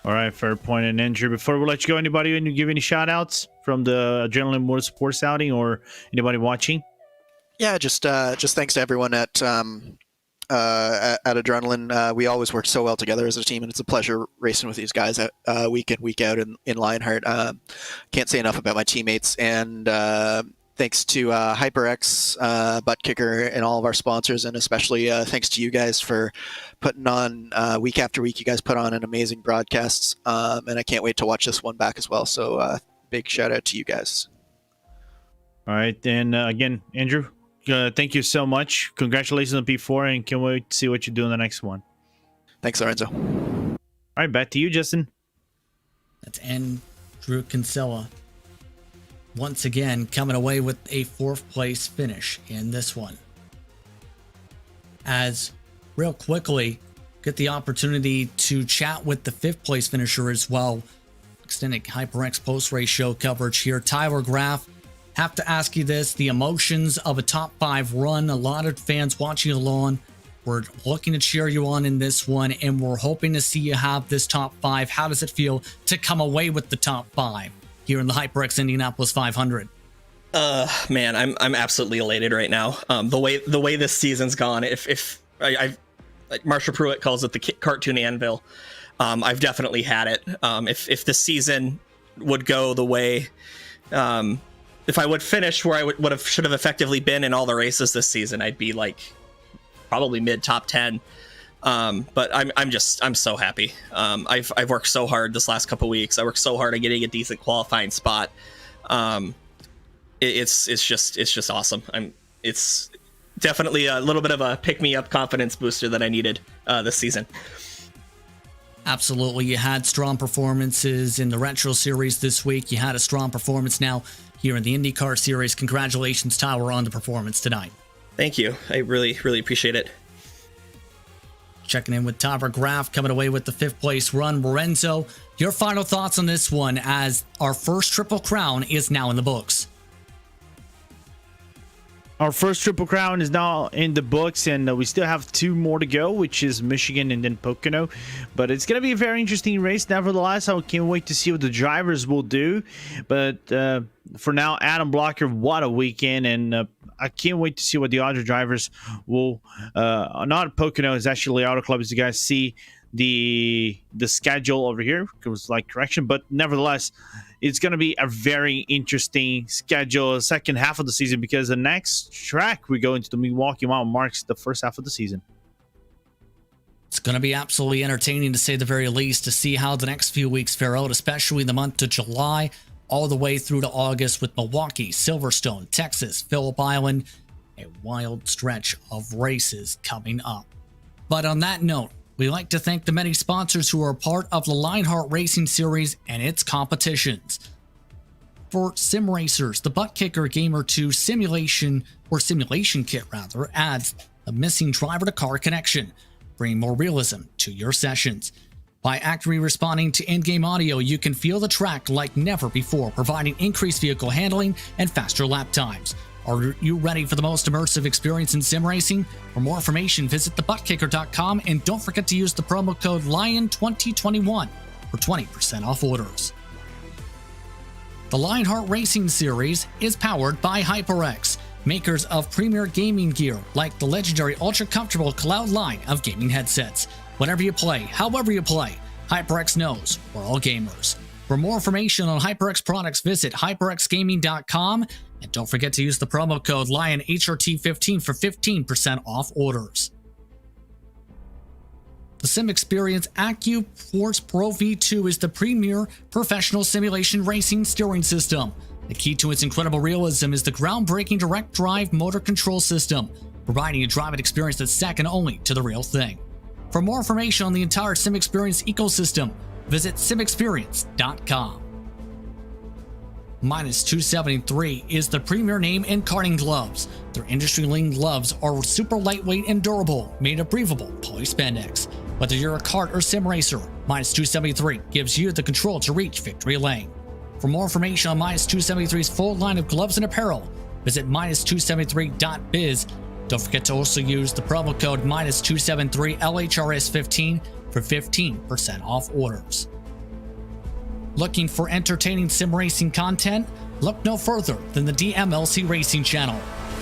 All right, fair point. And Andrew, before we let you go, anybody want to give any shout outs from the Adrenaline Motorsports outing or anybody watching? Yeah, just thanks to everyone at Adrenaline. We always work so well together as a team, and it's a pleasure racing with these guys week in, week out in Lionheart. Can't say enough about my teammates, and thanks to HyperX, Butt Kicker, and all of our sponsors, and especially thanks to you guys for putting on week after week. You guys put on an amazing broadcasts, and I can't wait to watch this one back as well. So big shout out to you guys. All right, and again, Andrew, thank you so much. Congratulations on P4, and can't wait to see what you do in the next one. Thanks, Lorenzo. All right, back to you, Justin. That's Andrew Kinsella. Once again, coming away with a 4th place finish in this one. As real quickly, get the opportunity to chat with the 5th place finisher as well. Extended HyperX post-race show coverage here. Tyler Graff, have to ask you this. The emotions of a top 5 run. A lot of fans watching along. We're looking to cheer you on in this one, and we're hoping to see you have this top 5. How does it feel to come away with the top 5 here in the HyperX Indianapolis 500? Man, I'm absolutely elated right now. The way this season's gone, if I like Marsha Pruitt calls it the cartoon anvil, I've definitely had it. If the season would go the way, if I would finish where I should have effectively been in all the races this season, I'd be like probably mid top 10. But I'm so happy. I've worked so hard this last couple weeks. I worked so hard at getting a decent qualifying spot. It's just awesome. It's definitely a little bit of a pick me up confidence booster that I needed this season. Absolutely. You had strong performances in the Retro Series this week. You had a strong performance now here in the IndyCar Series. Congratulations, Tyler, on the performance tonight. Thank you. I really, really appreciate it. Checking in with Topper Graf, coming away with the 5th place run. Lorenzo, your final thoughts on this one as our first Triple Crown is now in the books. Our first Triple Crown is now in the books, and we still have 2 more to go, which is Michigan and then Pocono. But it's going to be a very interesting race. Nevertheless, I can't wait to see what the drivers will do. But for now, Adam Blocker, what a weekend. And I can't wait to see what the other drivers will... not Pocono, it's actually Auto Club, as you guys see the schedule over here. It was like correction, but nevertheless... It's going to be a very interesting schedule, second half of the season, because the next track we go into, the Milwaukee Mile, marks the first half of the season. It's going to be absolutely entertaining, to say the very least, to see how the next few weeks fare out, especially the month of July, all the way through to August with Milwaukee, Silverstone, Texas, Phillip Island, a wild stretch of races coming up. But on that note, we'd like to thank the many sponsors who are part of the Lionheart Racing Series and its competitions. For sim racers, the Butt Kicker Gamer 2 simulation kit adds a missing driver-to-car connection, bringing more realism to your sessions. By accurately responding to in-game audio, you can feel the track like never before, providing increased vehicle handling and faster lap times. Are you ready for the most immersive experience in sim racing? For more information, visit thebuttkicker.com, and don't forget to use the promo code LION2021 for 20% off orders. The Lionheart Racing Series is powered by HyperX, makers of premier gaming gear like the legendary ultra-comfortable Cloud line of gaming headsets. Whatever you play, however you play, HyperX knows we're all gamers. For more information on HyperX products, visit hyperxgaming.com. And don't forget to use the promo code LionHRT15 for 15% off orders. The Sim Experience AccuForce Pro V2 is the premier professional simulation racing steering system. The key to its incredible realism is the groundbreaking direct drive motor control system, providing a driving experience that's second only to the real thing. For more information on the entire Sim Experience ecosystem, visit simexperience.com. Minus 273 is the premier name in karting gloves. Their industry-leading gloves are super lightweight and durable, made of breathable polyspandex. Whether you're a kart or sim racer, Minus 273 gives you the control to reach victory lane. For more information on Minus 273's full line of gloves and apparel, visit minus273.biz. Don't forget to also use the promo code Minus 273 LHRS15 for 15% off orders. Looking for entertaining sim racing content? Look no further than the DMLC Racing channel.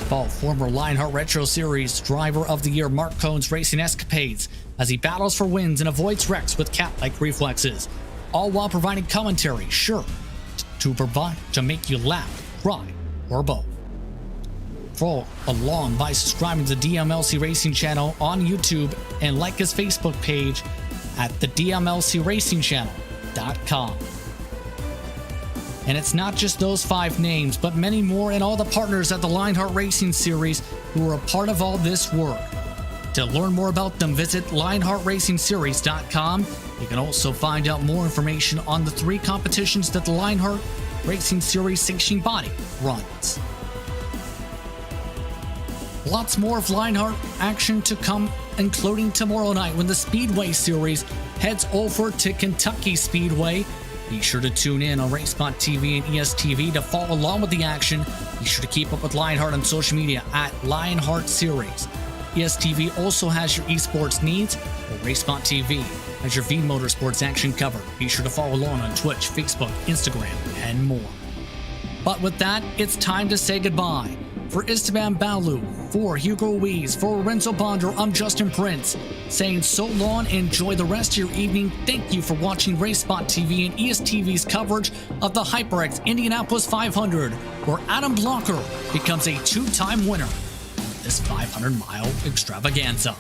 Follow former Lionheart Retro Series Driver of the Year Mark Cohn's racing escapades as he battles for wins and avoids wrecks with cat-like reflexes, all while providing commentary sure to make you laugh, cry, or both. Follow along by subscribing to the DMLC Racing channel on YouTube and like his Facebook page at the DMLCRacingChannel.com. And it's not just those 5 names, but many more, and all the partners at the Lionheart Racing Series who are a part of all this work. To learn more about them, visit LionheartRacingSeries.com. You can also find out more information on the 3 competitions that the Lionheart Racing Series sanctioning body runs. Lots more of Lionheart action to come, including tomorrow night when the Speedway Series heads over to Kentucky Speedway. Be sure to tune in on RaceSpot TV and ESTV to follow along with the action. Be sure to keep up with Lionheart on social media at Lionheart Series. ESTV also has your esports needs, while RaceSpot TV has your V Motorsports action covered. Be sure to follow along on Twitch, Facebook, Instagram, and more. But with that, it's time to say goodbye. For Esteban Balu, for Hugo Ruiz, for Lorenzo Bonder, I'm Justin Prince, saying so long, enjoy the rest of your evening. Thank you for watching RaceSpot TV and ESTV's coverage of the HyperX Indianapolis 500, where Adam Blocker becomes a 2-time winner of this 500-mile extravaganza.